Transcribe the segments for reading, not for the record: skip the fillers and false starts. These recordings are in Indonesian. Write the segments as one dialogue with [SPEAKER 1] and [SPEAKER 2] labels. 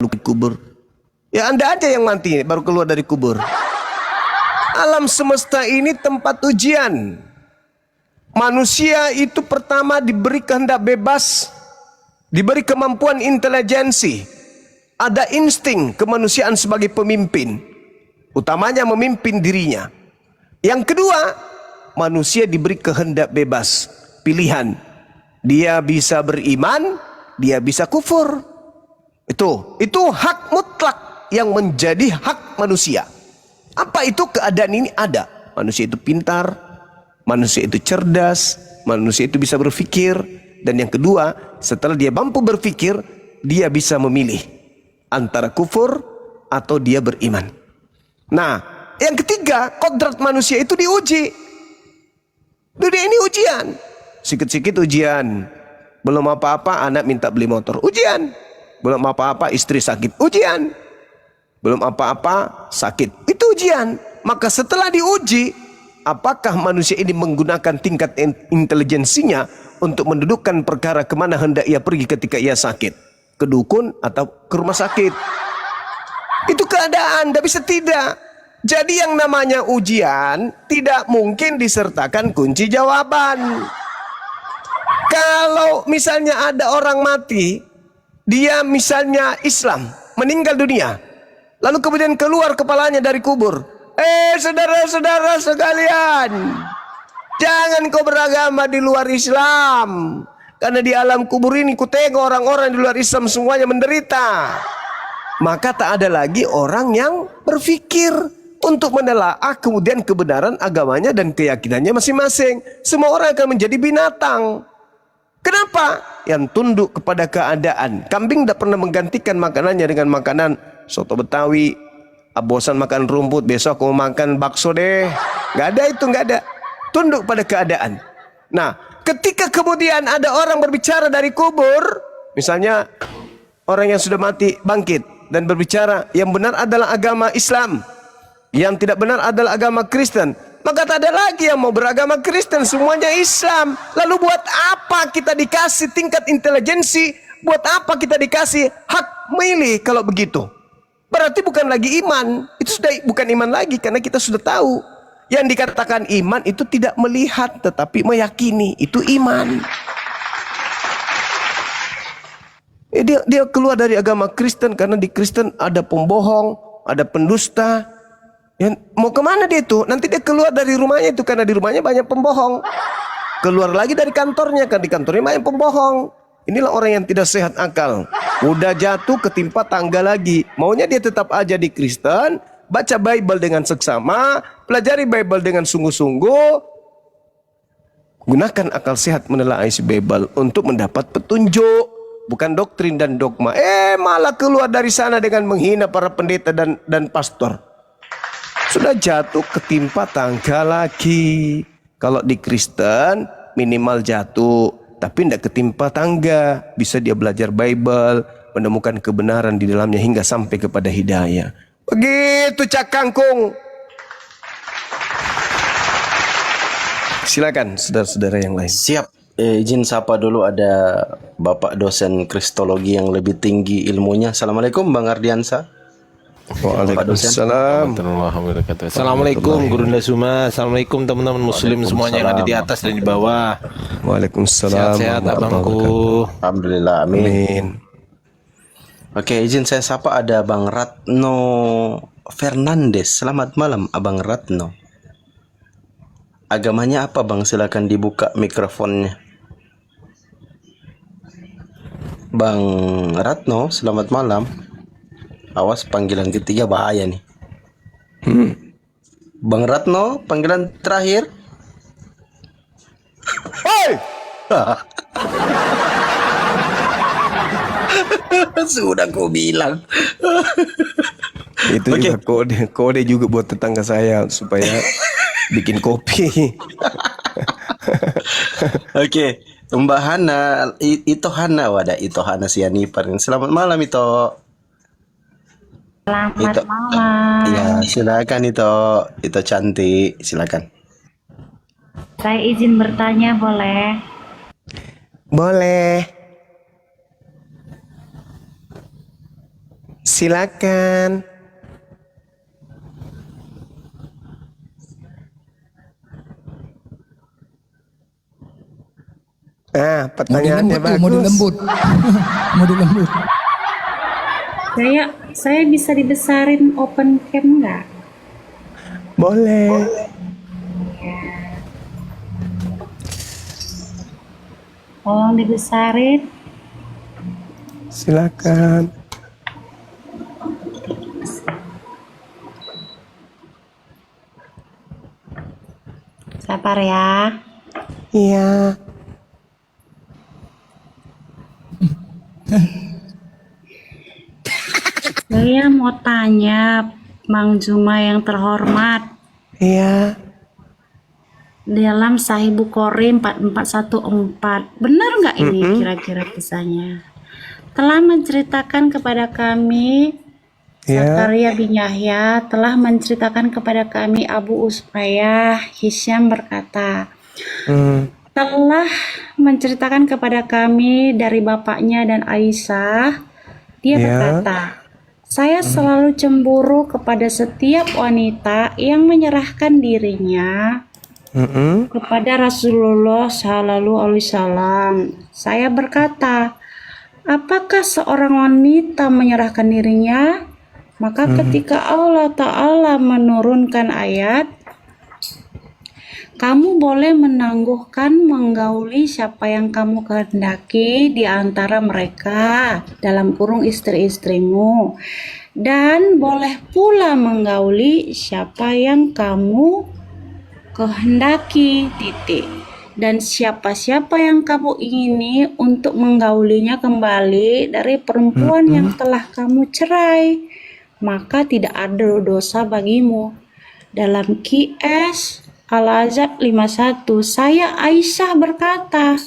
[SPEAKER 1] kubur. Ya Anda aja yang mati baru keluar dari kubur. Alam semesta ini tempat ujian. Manusia itu pertama diberi kehendak bebas, diberi kemampuan intelijensi, ada insting kemanusiaan sebagai pemimpin, utamanya memimpin dirinya. Yang kedua, manusia diberi kehendak bebas, pilihan. Dia bisa beriman, dia bisa kufur. Itu hak mutlak yang menjadi hak manusia. Apa itu keadaan ini ada? Manusia itu pintar, manusia itu cerdas, manusia itu bisa berpikir. Dan yang kedua, setelah dia mampu berpikir, dia bisa memilih antara kufur atau dia beriman. Nah, yang ketiga, kodrat manusia itu diuji. Dunia ini ujian. Sikit-sikit ujian. Belum apa-apa anak minta beli motor, ujian. Belum apa-apa istri sakit, ujian. Belum apa-apa sakit, itu ujian. Maka setelah diuji, apakah manusia ini menggunakan tingkat intelijensinya untuk mendudukkan perkara kemana hendak ia pergi ketika ia sakit, ke dukun atau ke rumah sakit? Itu keadaan, tidak bisa tidak. Jadi yang namanya ujian tidak mungkin disertakan kunci jawaban. Kalau misalnya ada orang mati, dia misalnya Islam, meninggal dunia, lalu kemudian keluar kepalanya dari kubur. Saudara-saudara sekalian, jangan kau beragama di luar Islam, karena di alam kubur ini kutengok orang-orang di luar Islam semuanya menderita. Maka tak ada lagi orang yang berpikir untuk menelaah kemudian kebenaran agamanya dan keyakinannya masing-masing. Semua orang akan menjadi binatang. Kenapa? Yang tunduk kepada keadaan. Kambing tidak pernah menggantikan makanannya dengan makanan soto Betawi. Bosan makan rumput, besok aku mau makan bakso deh. Gak ada itu, gak ada. Tunduk pada keadaan. Nah, ketika kemudian ada orang berbicara dari kubur, misalnya orang yang sudah mati bangkit dan berbicara, yang benar adalah agama Islam, yang tidak benar adalah agama Kristen. Maka tak ada lagi yang mau beragama Kristen, semuanya Islam. Lalu buat apa kita dikasih tingkat intelijensi? Buat apa kita dikasih hak milih kalau begitu? Berarti bukan lagi iman. Itu sudah bukan iman lagi, karena kita sudah tahu. Yang dikatakan iman itu tidak melihat tetapi meyakini, itu iman. Dia keluar dari agama Kristen karena di Kristen ada pembohong, ada pendusta. Ya, mau kemana dia itu? Nanti dia keluar dari rumahnya itu karena di rumahnya banyak pembohong. Keluar lagi dari kantornya karena di kantornya banyak pembohong. Inilah orang yang tidak sehat akal. Udah jatuh ketimpa tangga lagi. Maunya dia tetap aja di Kristen, baca Bible dengan seksama, pelajari Bible dengan sungguh-sungguh. Gunakan akal sehat menelaah isi Bible untuk mendapat petunjuk, bukan doktrin dan dogma. Malah keluar dari sana dengan menghina para pendeta dan pastor. Sudah jatuh ketimpa tangga lagi. Kalau di Kristen minimal jatuh, tapi tidak ketimpa tangga. Bisa dia belajar Bible, menemukan kebenaran di dalamnya hingga sampai kepada hidayah. Begitu Cak Kangkung. Silakan saudara-saudara yang lain.
[SPEAKER 2] Siap. Izin sapa dulu, ada Bapak dosen Kristologi yang lebih tinggi ilmunya. Assalamualaikum Bang Ardiansa.
[SPEAKER 1] Waalaikumsalam.
[SPEAKER 3] Assalamualaikum Guru Ndasuma. Assalamualaikum teman-teman muslim semuanya yang ada di atas dan di bawah.
[SPEAKER 1] Waalaikumsalam.
[SPEAKER 3] Sehat-sehat abangku.
[SPEAKER 2] Alhamdulillah, amin. Oke, izin saya sapa, ada Bang Ratno Fernandes. Selamat malam Abang Ratno. Agamanya apa Bang? Silakan dibuka mikrofonnya. Bang Ratno, selamat malam. Awas, panggilan ketiga bahaya nih. Bang Ratno, panggilan terakhir.
[SPEAKER 1] Hei!
[SPEAKER 2] Sudah kau bilang.
[SPEAKER 1] Itu juga kode juga buat tetangga saya supaya bikin kopi.
[SPEAKER 2] Oke, Mbak Hana, Ito Hana, wadah Ito Hana Sianipar. Selamat malam Ito.
[SPEAKER 4] Selamat malam.
[SPEAKER 2] Ya, silakan Ito cantik, silakan.
[SPEAKER 4] Saya izin bertanya, boleh?
[SPEAKER 1] Boleh. Silakan. Pertanyaannya bagus.
[SPEAKER 5] Mode lembut. Mode lembut.
[SPEAKER 4] Saya bisa dibesarin open cam nggak?
[SPEAKER 1] Boleh.
[SPEAKER 4] Tolong dibesarin.
[SPEAKER 1] Silakan.
[SPEAKER 4] Sabar ya.
[SPEAKER 1] Iya.
[SPEAKER 4] Saya mau tanya, Mang Juma yang terhormat,
[SPEAKER 1] Iya.
[SPEAKER 4] dalam Sahih Bukhari 4414, benar nggak ini kira-kira kisahnya? Telah menceritakan kepada kami,
[SPEAKER 1] Ya.
[SPEAKER 4] Zakaria bin Yahya telah menceritakan kepada kami, Abu Uspayah Hisyam berkata, telah menceritakan kepada kami dari bapaknya dan Aisyah, dia
[SPEAKER 1] Ya.
[SPEAKER 4] berkata, saya selalu cemburu kepada setiap wanita yang menyerahkan dirinya kepada Rasulullah Shallallahu Alaihi Wasallam. Saya berkata, apakah seorang wanita menyerahkan dirinya? Maka ketika Allah Ta'ala menurunkan ayat, kamu boleh menangguhkan menggauli siapa yang kamu kehendaki di antara mereka, dalam kurung istri-istrimu, dan boleh pula menggauli siapa yang kamu kehendaki, titik. Dan siapa-siapa yang kamu ingini untuk menggaulinya kembali dari perempuan yang telah kamu cerai, maka tidak ada dosa bagimu. Dalam QS Al-Azab 51, saya Aisyah berkata,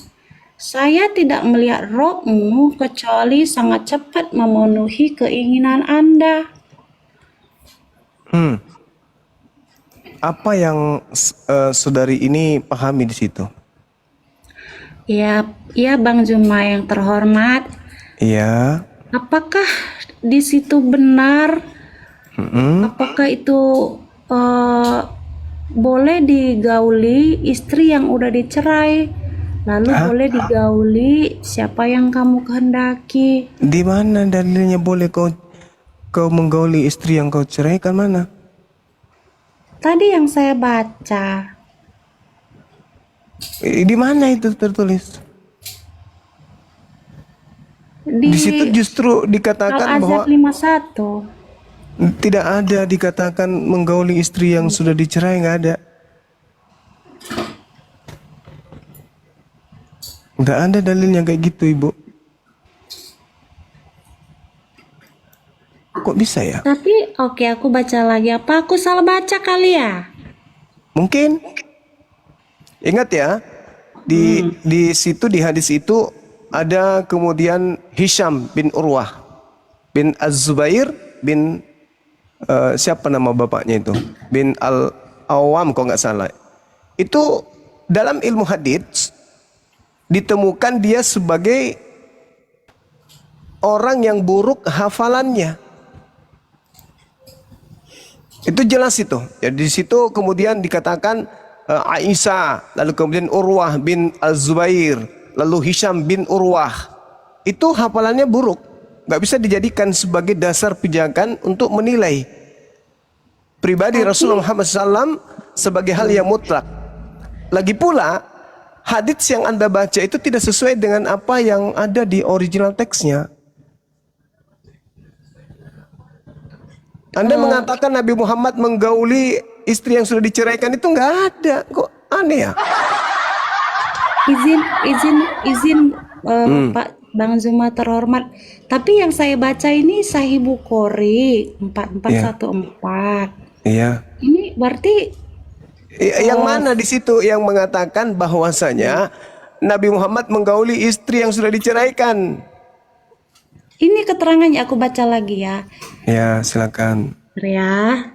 [SPEAKER 4] saya tidak melihat rohmu kecuali sangat cepat memenuhi keinginan Anda.
[SPEAKER 1] Apa yang saudari ini pahami di situ?
[SPEAKER 4] Ya, Bang Juma yang terhormat,
[SPEAKER 1] Iya.
[SPEAKER 4] apakah di situ benar? Apakah itu boleh digauli istri yang udah dicerai, lalu boleh digauli siapa yang kamu kehendaki?
[SPEAKER 1] Di mana dalilnya boleh kau menggauli istri yang kau ceraikan, mana?
[SPEAKER 4] Tadi yang saya baca.
[SPEAKER 1] Di mana itu tertulis? Di situ justru dikatakan bahwa
[SPEAKER 4] Al-Azab 51.
[SPEAKER 1] tidak ada dikatakan menggauli istri yang sudah dicerai, nggak ada. Nggak ada dalilnya kayak gitu, Ibu. Kok bisa ya?
[SPEAKER 4] Tapi oke, aku baca lagi. Apa aku salah baca kali ya?
[SPEAKER 1] Mungkin. Ingat ya, di situ, di hadis itu ada kemudian Hisham bin Urwah bin Az-Zubair bin siapa nama bapaknya itu? Bin Al-Awwam kalau nggak salah. Itu dalam ilmu hadis ditemukan dia sebagai orang yang buruk hafalannya. Itu jelas itu. Ya, di situ kemudian dikatakan Aisyah, lalu kemudian Urwah bin Az-Zubair, lalu Hisham bin Urwah. Itu hafalannya buruk. Nggak bisa dijadikan sebagai dasar pijakan untuk menilai pribadi Rasulullah Muhammad SAW sebagai hal yang mutlak. Lagi pula, hadits yang Anda baca itu tidak sesuai dengan apa yang ada di original teksnya. Anda mengatakan Nabi Muhammad menggauli istri yang sudah diceraikan, itu nggak ada. Kok aneh ya?
[SPEAKER 4] Izin Pak Bang Zuma terhormat. Tapi yang saya baca ini Sahih Bukhari 4414.
[SPEAKER 1] Iya.
[SPEAKER 4] Ini berarti
[SPEAKER 1] Yang mana di situ yang mengatakan bahwasanya Nabi Muhammad menggauli istri yang sudah diceraikan?
[SPEAKER 4] ini keterangannya, aku baca lagi ya.
[SPEAKER 1] Ya, silakan.
[SPEAKER 4] Ya.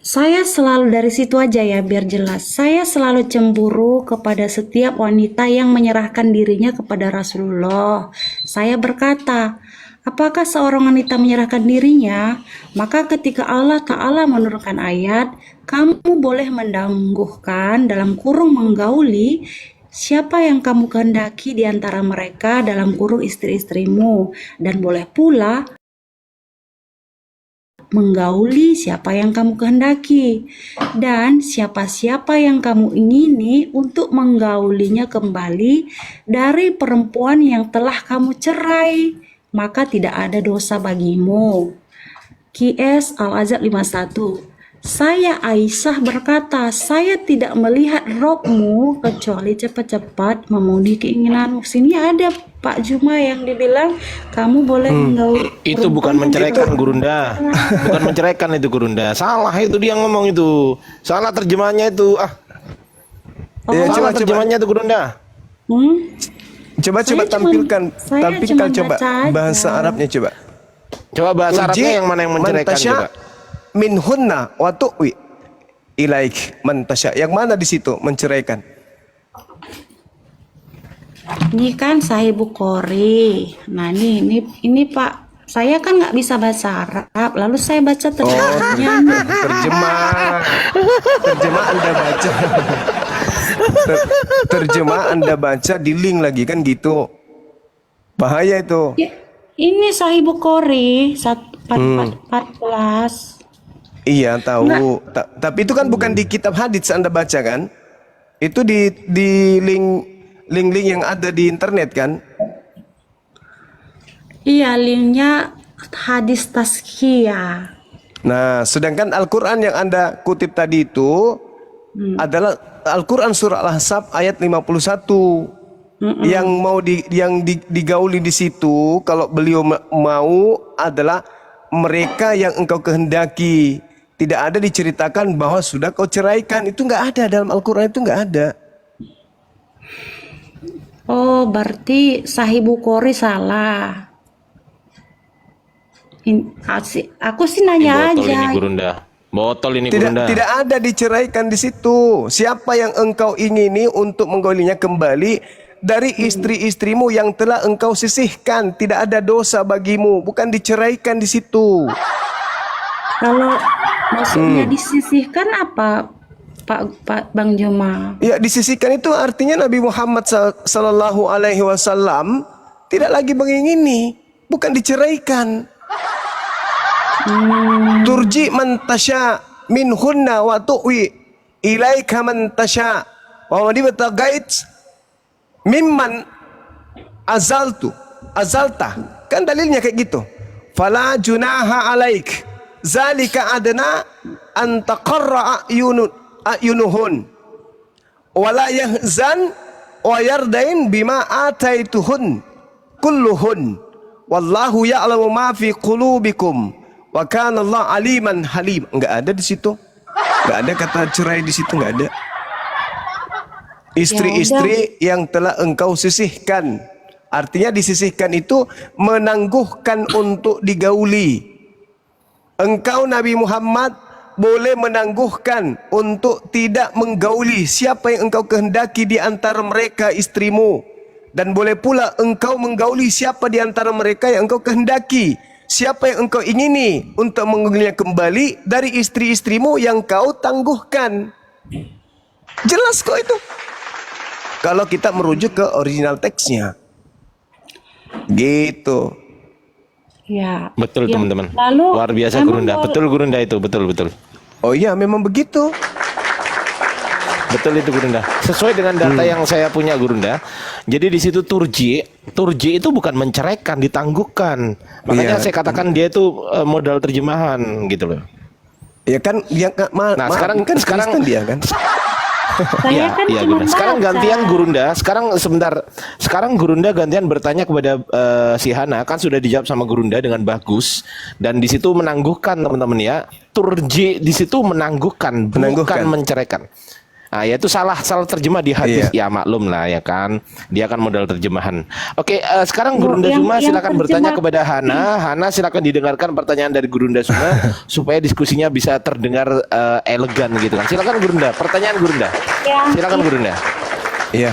[SPEAKER 4] Saya selalu dari situ aja ya biar jelas. Saya selalu cemburu kepada setiap wanita yang menyerahkan dirinya kepada Rasulullah. Saya berkata, apakah seorang wanita menyerahkan dirinya? Maka ketika Allah Ta'ala menurunkan ayat, kamu boleh mendangguhkan dalam kurung menggauli siapa yang kamu kehendaki di antara mereka dalam kurung istri-istrimu, dan boleh pula menggauli siapa yang kamu kehendaki, dan siapa-siapa yang kamu ingini untuk menggaulinya kembali dari perempuan yang telah kamu cerai, maka tidak ada dosa bagimu. QS Al-Azhar 51. Saya Aisyah berkata, saya tidak melihat robmu kecuali cepat-cepat memenuhi keinginanmu. Sini ada Pak Juma yang dibilang kamu boleh menggauli.
[SPEAKER 3] Itu bukan menceraikan Gurunda. Bukan menceraikan itu Gurunda. Salah itu dia ngomong itu. Salah terjemahannya itu.
[SPEAKER 1] Ya,
[SPEAKER 3] Salah
[SPEAKER 1] coba
[SPEAKER 3] terjemahannya itu Gurunda.
[SPEAKER 1] coba
[SPEAKER 4] Saya
[SPEAKER 1] tampilkan
[SPEAKER 4] cuma
[SPEAKER 1] coba
[SPEAKER 4] baca aja.
[SPEAKER 1] bahasa Arabnya coba.
[SPEAKER 3] Coba bahasa Arabnya yang mana yang menceraikan
[SPEAKER 1] Mantasya
[SPEAKER 3] coba.
[SPEAKER 1] minhunna wa tu'wi ilaik mantasya. Yang mana di situ menceraikan?
[SPEAKER 4] Ini kan Sahih Bukhari. Nah ini Pak, saya kan nggak bisa bahasa Arab, lalu saya baca terjemahannya.
[SPEAKER 1] Terjemah Anda baca. Terjemah Anda baca di link lagi kan gitu. Bahaya itu.
[SPEAKER 4] Ya, ini Sahih Bukhari 14.
[SPEAKER 1] Iya tahu. Tapi itu kan bukan di kitab hadits Anda baca kan? Itu di link yang ada di internet kan?
[SPEAKER 4] Iya, linknya hadis tazkiyah.
[SPEAKER 1] Nah, sedangkan Al-Quran yang Anda kutip tadi itu adalah Al-Quran surah Al-Ahzab ayat 51. Yang mau digauli di situ kalau beliau mau adalah mereka yang engkau kehendaki. Tidak ada diceritakan bahwa sudah kau ceraikan. Itu nggak ada dalam Al-Quran, itu nggak ada.
[SPEAKER 4] Oh, berarti Sahih Bukhari salah. Aku sih nanya
[SPEAKER 3] Botol
[SPEAKER 4] aja.
[SPEAKER 3] ini Gurunda. Botol ini
[SPEAKER 1] Tidak,
[SPEAKER 3] Gurunda.
[SPEAKER 1] tidak ada diceraikan di situ. Siapa yang engkau ingini untuk menggaulinya kembali dari istri-istrimu yang telah engkau sisihkan, tidak ada dosa bagimu. Bukan diceraikan di situ.
[SPEAKER 4] Kalau maksudnya disisihkan apa, Pak Bang Juma?
[SPEAKER 1] Ya, disisihkan itu artinya Nabi Muhammad sallallahu alaihi wasallam tidak lagi mengingini, bukan diceraikan. Turji man tasya minhunna wa tu'wi ilaika man tasya wa man ibtagait mimman azalta. Kan dalilnya kayak gitu. Fala junaha alaik zalika adna an taqarra ayunuhun wala yahzan wa yardain bima ataituhun kulluhun wallahu ya'lamu ma fi qulubikum wa kana Allah aliman halim. Enggak ada di situ. Enggak ada kata cerai di situ, enggak ada. Istri-istri yang telah engkau sisihkan. Artinya disisihkan itu menangguhkan untuk digauli. Engkau Nabi Muhammad boleh menangguhkan untuk tidak menggauli siapa yang engkau kehendaki di antara mereka istrimu. Dan boleh pula engkau menggauli siapa di antara mereka yang engkau kehendaki. Siapa yang engkau ingini untuk menggaulinya kembali dari istri-istrimu yang kau tangguhkan. Jelas kok itu. Kalau kita merujuk ke original teksnya. Gitu.
[SPEAKER 4] Ya.
[SPEAKER 3] Betul
[SPEAKER 4] Ya.
[SPEAKER 3] teman-teman.
[SPEAKER 4] Lalu
[SPEAKER 3] Luar biasa
[SPEAKER 4] emang
[SPEAKER 3] Gurunda. Betul Gurunda itu, betul.
[SPEAKER 1] Oh iya, memang begitu.
[SPEAKER 3] Betul itu Gurunda. Sesuai dengan data yang saya punya Gurunda. Jadi di situ turji itu bukan menceraikan, ditangguhkan. Makanya
[SPEAKER 1] Iya.
[SPEAKER 3] saya katakan dia itu modal terjemahan gitu loh.
[SPEAKER 1] Ya kan dia
[SPEAKER 3] Nah, sekarang
[SPEAKER 1] Kristen dia kan.
[SPEAKER 4] saya kan
[SPEAKER 3] Iya,
[SPEAKER 4] cuma
[SPEAKER 3] Gurunda. Sekarang
[SPEAKER 4] baca.
[SPEAKER 3] gantian Gurunda. Sekarang Gurunda gantian bertanya kepada si Hana, kan sudah dijawab sama Gurunda dengan bagus, dan di situ menangguhkan teman-teman ya. Turji di situ menangguhkan, bukan menceraikan. Ah, ya itu salah terjemah di hadis.
[SPEAKER 1] Iya.
[SPEAKER 3] Ya maklum lah ya kan. Dia kan modal terjemahan. Oke, sekarang
[SPEAKER 4] Oh,
[SPEAKER 3] Gurunda
[SPEAKER 4] yang-
[SPEAKER 3] Suma
[SPEAKER 4] yang
[SPEAKER 3] silakan bertanya
[SPEAKER 4] terjemah.
[SPEAKER 3] kepada Hana. Hana silakan didengarkan pertanyaan dari Gurunda Suma supaya diskusinya bisa terdengar elegan gitu kan. Silakan Gurunda, pertanyaan Gurunda.
[SPEAKER 4] Ya,
[SPEAKER 3] Silakan Gurunda.
[SPEAKER 1] Iya.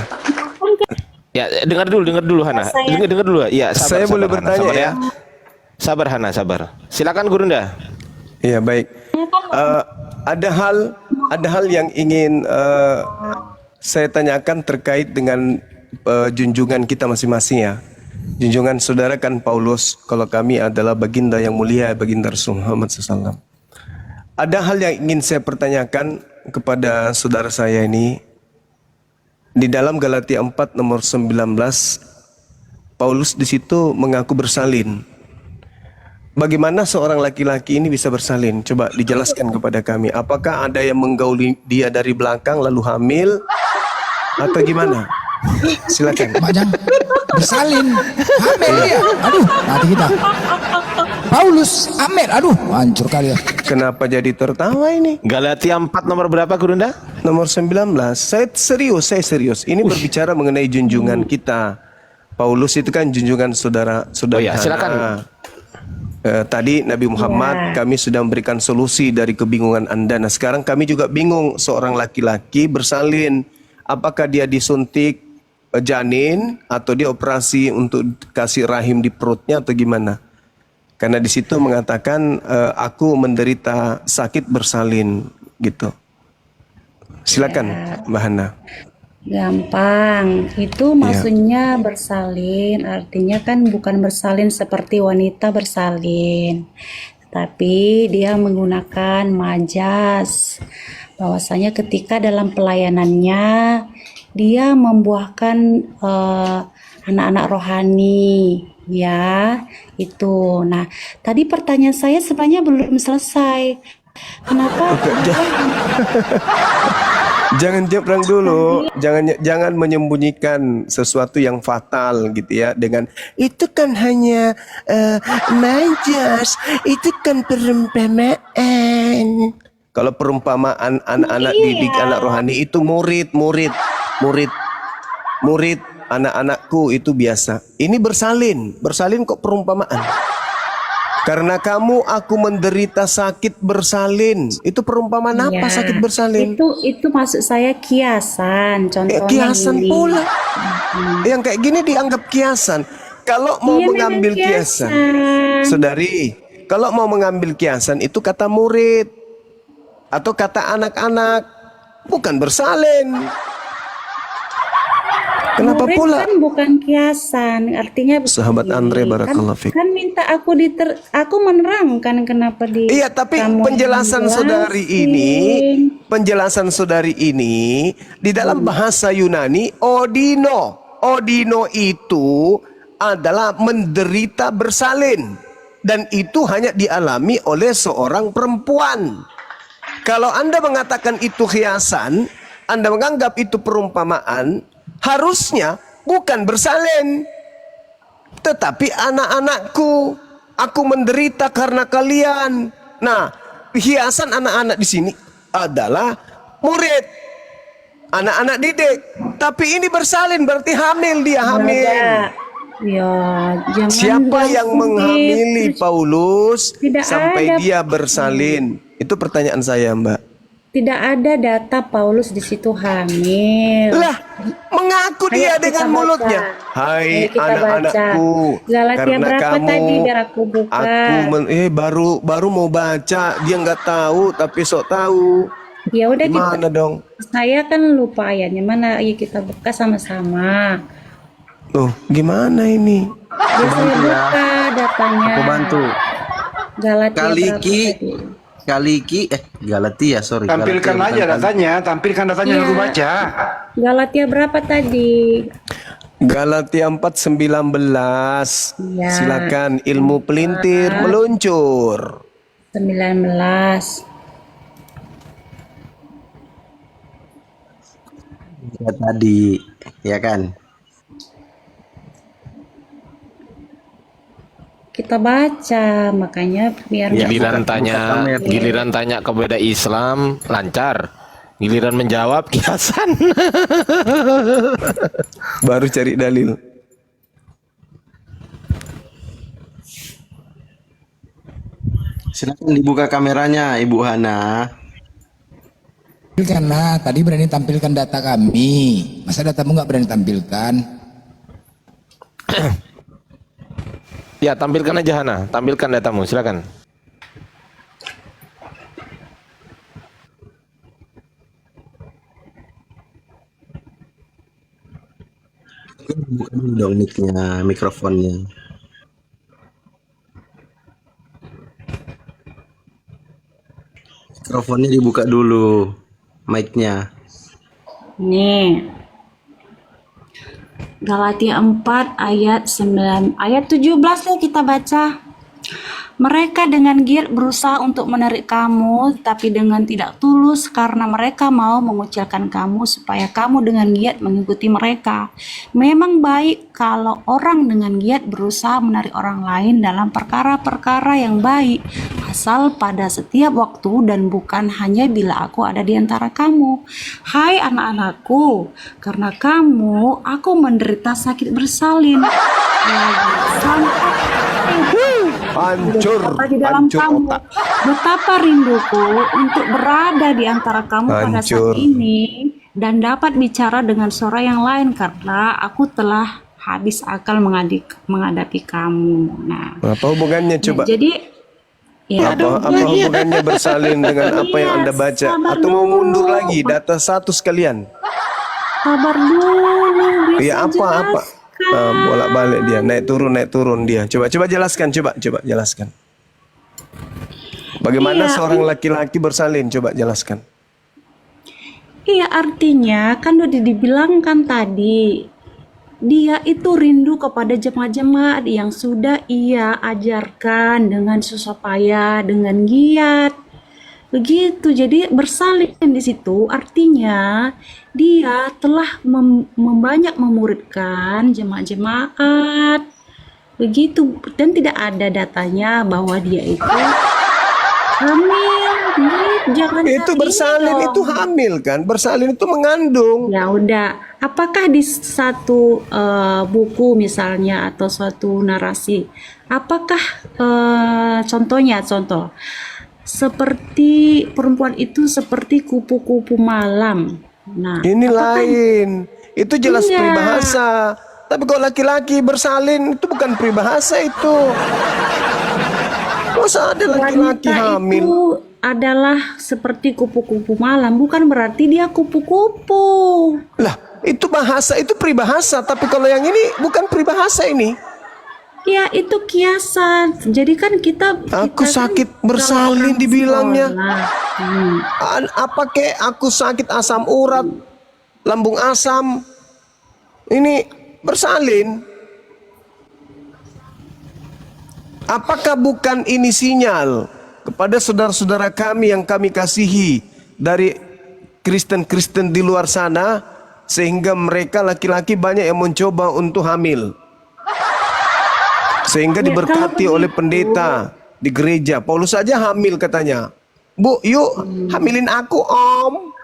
[SPEAKER 3] Ya, dengar dulu Hana.
[SPEAKER 4] Saya-
[SPEAKER 3] Dengar dulu. Ya,
[SPEAKER 1] Saya boleh
[SPEAKER 3] Hana,
[SPEAKER 1] bertanya
[SPEAKER 3] sabar
[SPEAKER 1] ya?
[SPEAKER 3] Sabar Hana, sabar. Silakan Gurunda.
[SPEAKER 1] Iya, baik. Ada hal yang ingin saya tanyakan terkait dengan junjungan kita masing-masing ya. Junjungan saudara kan Paulus, kalau kami adalah baginda yang mulia, baginda Rasul Muhammad SAW. Ada hal yang ingin saya pertanyakan kepada saudara saya ini. Di dalam Galatia 4 nomor 19, Paulus di situ mengaku bersalin. Bagaimana seorang laki-laki ini bisa bersalin? Coba dijelaskan kepada kami. Apakah ada yang menggauli dia dari belakang lalu hamil atau gimana? Silakan.
[SPEAKER 5] Pak Jang bersalin. Amel dia. Aduh, mati kita. Paulus, Amel. Aduh, hancur kali ya.
[SPEAKER 1] Kenapa jadi tertawa ini?
[SPEAKER 3] Galatia 4 nomor berapa Gurunda?
[SPEAKER 1] Nomor 19. Saya serius. Ini berbicara mengenai junjungan kita. Paulus itu kan junjungan saudara-saudara.
[SPEAKER 3] Oh ya, silakan.
[SPEAKER 1] Tadi Nabi Muhammad kami sudah memberikan solusi dari kebingungan Anda. Nah sekarang kami juga bingung, seorang laki-laki bersalin. Apakah dia disuntik janin atau dia operasi untuk kasih rahim di perutnya atau gimana? Karena di situ mengatakan aku menderita sakit bersalin gitu. Silakan Mbak Hana.
[SPEAKER 4] Gampang, itu maksudnya bersalin, artinya kan bukan bersalin seperti wanita bersalin, tapi dia menggunakan majas. Bahwasanya ketika dalam pelayanannya dia membuahkan anak-anak rohani, ya itu. Nah, tadi pertanyaan saya sebenarnya belum selesai. Kenapa?
[SPEAKER 1] Jangan jeprang dulu, jangan menyembunyikan sesuatu yang fatal gitu ya dengan itu kan hanya majas, itu kan perumpamaan. Kalau perumpamaan anak-anak didik anak rohani itu murid anak-anakku itu biasa. Ini bersalin kok perumpamaan. Karena kamu aku menderita sakit bersalin. Itu perumpamaan apa
[SPEAKER 4] Ya,
[SPEAKER 1] sakit bersalin?
[SPEAKER 4] itu maksud saya kiasan, contohnya
[SPEAKER 1] Kiasan
[SPEAKER 4] gini.
[SPEAKER 1] pula. Yang kayak gini dianggap kiasan. Kalau mau
[SPEAKER 4] Iya,
[SPEAKER 1] mengambil
[SPEAKER 4] memang
[SPEAKER 1] kiasan,
[SPEAKER 4] kiasan.
[SPEAKER 1] saudari, kalau mau mengambil kiasan itu kata murid atau kata anak-anak, bukan bersalin. Kenapa
[SPEAKER 4] Murid
[SPEAKER 1] pula?
[SPEAKER 4] kan bukan kiasan, artinya
[SPEAKER 1] Sahabat
[SPEAKER 4] begini,
[SPEAKER 1] Andre, barakallahu fiik.
[SPEAKER 4] kan minta aku aku menerangkan kenapa di
[SPEAKER 1] Iya, tapi
[SPEAKER 4] kamu
[SPEAKER 1] penjelasan saudari ini di dalam bahasa Yunani Odino itu adalah menderita bersalin dan itu hanya dialami oleh seorang perempuan. Kalau Anda mengatakan itu hiasan, Anda menganggap itu perumpamaan, harusnya bukan bersalin, tetapi anak-anakku, aku menderita karena kalian. Nah, hiasan anak-anak di sini adalah murid, anak-anak didik. Tapi ini bersalin berarti hamil, dia hamil.
[SPEAKER 4] Ya, jangan
[SPEAKER 1] Siapa
[SPEAKER 4] bilang
[SPEAKER 1] yang
[SPEAKER 4] begitu.
[SPEAKER 1] menghamili Paulus
[SPEAKER 4] Tidak
[SPEAKER 1] sampai
[SPEAKER 4] ada.
[SPEAKER 1] dia bersalin? Itu pertanyaan saya, Mbak.
[SPEAKER 4] Tidak ada data Paulus di situ hamil.
[SPEAKER 1] Lah, mengaku
[SPEAKER 4] Ayo
[SPEAKER 1] dia
[SPEAKER 4] kita
[SPEAKER 1] dengan
[SPEAKER 4] baca.
[SPEAKER 1] mulutnya. Hai
[SPEAKER 4] Ayo kita
[SPEAKER 1] anak-anakku,
[SPEAKER 4] baca. Galatia
[SPEAKER 1] karena
[SPEAKER 4] berapa
[SPEAKER 1] kamu,
[SPEAKER 4] tadi biar aku buka.
[SPEAKER 1] baru mau baca, dia nggak tahu tapi sok tahu.
[SPEAKER 4] Ya udah
[SPEAKER 1] Gimana dong?
[SPEAKER 4] saya kan lupa ayatnya mana. Ayo kita buka sama-sama.
[SPEAKER 1] Tuh, gimana ini?
[SPEAKER 4] Ya, saya buka datanya.
[SPEAKER 2] Aku bantu.
[SPEAKER 4] Galatia berapa tadi?
[SPEAKER 2] Galatia, sorry.
[SPEAKER 6] Tampilkan
[SPEAKER 2] Galatia,
[SPEAKER 6] aja
[SPEAKER 2] bukan
[SPEAKER 6] datanya, tampilkan datanya
[SPEAKER 4] Iya.
[SPEAKER 6] aku baca.
[SPEAKER 4] Galatia berapa tadi?
[SPEAKER 1] Galatia 4:19.
[SPEAKER 4] Iya.
[SPEAKER 1] Silakan ilmu pelintir meluncur.
[SPEAKER 4] 19.
[SPEAKER 2] Ya, tadi, ya kan?
[SPEAKER 4] Kita baca, makanya biar
[SPEAKER 3] Giliran
[SPEAKER 2] buka
[SPEAKER 3] tanya,
[SPEAKER 2] kamera.
[SPEAKER 3] giliran tanya kepada Islam lancar. Giliran menjawab kiasan.
[SPEAKER 1] Baru cari dalil.
[SPEAKER 2] Silakan dibuka kameranya, Ibu Hana.
[SPEAKER 5] Tampilkanlah, tadi berani tampilkan data kami. Masa datamu nggak berani tampilkan?
[SPEAKER 3] Ya, tampilkan aja Hana, tampilkan datamu, silakan.
[SPEAKER 2] Buka dulu dong mic-nya, mikrofonnya. Mikrofonnya dibuka dulu, mic-nya.
[SPEAKER 4] Nih. Galatia 4 ayat 9 ayat 17 nih kita baca. Mereka dengan giat berusaha untuk menarik kamu, tapi dengan tidak tulus karena mereka mau mengucilkan kamu supaya kamu dengan giat mengikuti mereka. Memang baik kalau orang dengan giat berusaha menarik orang lain dalam perkara-perkara yang baik, asal pada setiap waktu dan bukan hanya bila aku ada di antara kamu. Hai anak-anakku, karena kamu aku menderita sakit bersalin.
[SPEAKER 1] Hancur,
[SPEAKER 4] Betapa di dalam
[SPEAKER 1] hancur
[SPEAKER 4] kamu,
[SPEAKER 1] otak.
[SPEAKER 4] betapa rinduku untuk berada di antara kamu pada
[SPEAKER 1] Hancur.
[SPEAKER 4] saat ini dan dapat bicara dengan suara yang lain karena aku telah habis akal menghadapi kamu. Nah,
[SPEAKER 1] Apa hubungannya coba?
[SPEAKER 4] jadi ya,
[SPEAKER 1] Apa hubungannya bersalin dengan apa yang Anda baca?
[SPEAKER 4] sabar
[SPEAKER 1] Atau mau
[SPEAKER 4] dulu.
[SPEAKER 1] mundur lagi data satu sekalian?
[SPEAKER 4] sabar dulu.
[SPEAKER 1] Ya apa? Bolak-balik dia, naik turun dia. Coba jelaskan, coba jelaskan. Bagaimana
[SPEAKER 4] Iya,
[SPEAKER 1] seorang laki-laki bersalin? Coba jelaskan.
[SPEAKER 4] Iya, artinya kan udah dibilangkan tadi, dia itu rindu kepada jemaat-jemaat yang sudah ia ajarkan dengan susah payah, dengan giat. Begitu, jadi bersalin di situ artinya dia telah membanyak memuridkan jemaat-jemaat. Begitu, dan tidak ada datanya bahwa dia itu hamil. Jangan
[SPEAKER 1] Itu
[SPEAKER 4] saat ini
[SPEAKER 1] bersalin
[SPEAKER 4] dong.
[SPEAKER 1] itu hamil kan? Bersalin itu mengandung.
[SPEAKER 4] Ya udah, apakah di satu buku misalnya atau suatu narasi, apakah contoh seperti perempuan itu seperti kupu-kupu malam. Nah,
[SPEAKER 1] Ini
[SPEAKER 4] apakah
[SPEAKER 1] lain. Itu jelas
[SPEAKER 4] Enggak.
[SPEAKER 1] peribahasa. Tapi kalau laki-laki bersalin itu bukan peribahasa itu. Masa ada laki-laki
[SPEAKER 4] wanita
[SPEAKER 1] hamil?
[SPEAKER 4] itu adalah seperti kupu-kupu malam, bukan berarti dia kupu-kupu.
[SPEAKER 1] Lah, itu bahasa, itu peribahasa. Tapi kalau yang ini bukan peribahasa ini.
[SPEAKER 4] Ya, itu kiasan. Jadi kan kita
[SPEAKER 1] Aku
[SPEAKER 4] kan
[SPEAKER 1] sakit
[SPEAKER 4] kalau
[SPEAKER 1] bersalin
[SPEAKER 4] orang
[SPEAKER 1] dibilangnya.
[SPEAKER 4] sekolah,
[SPEAKER 1] Apa kek aku sakit asam urat, lambung asam. Ini bersalin. Apakah bukan ini sinyal kepada saudara-saudara kami yang kami kasihi dari Kristen-Kristen di luar sana, sehingga mereka laki-laki banyak yang mencoba untuk hamil, sehingga
[SPEAKER 4] Ya,
[SPEAKER 1] diberkati
[SPEAKER 4] kalau
[SPEAKER 1] oleh
[SPEAKER 4] begitu-
[SPEAKER 1] pendeta di gereja. Paulus saja hamil katanya. Bu, yuk hamilin aku om.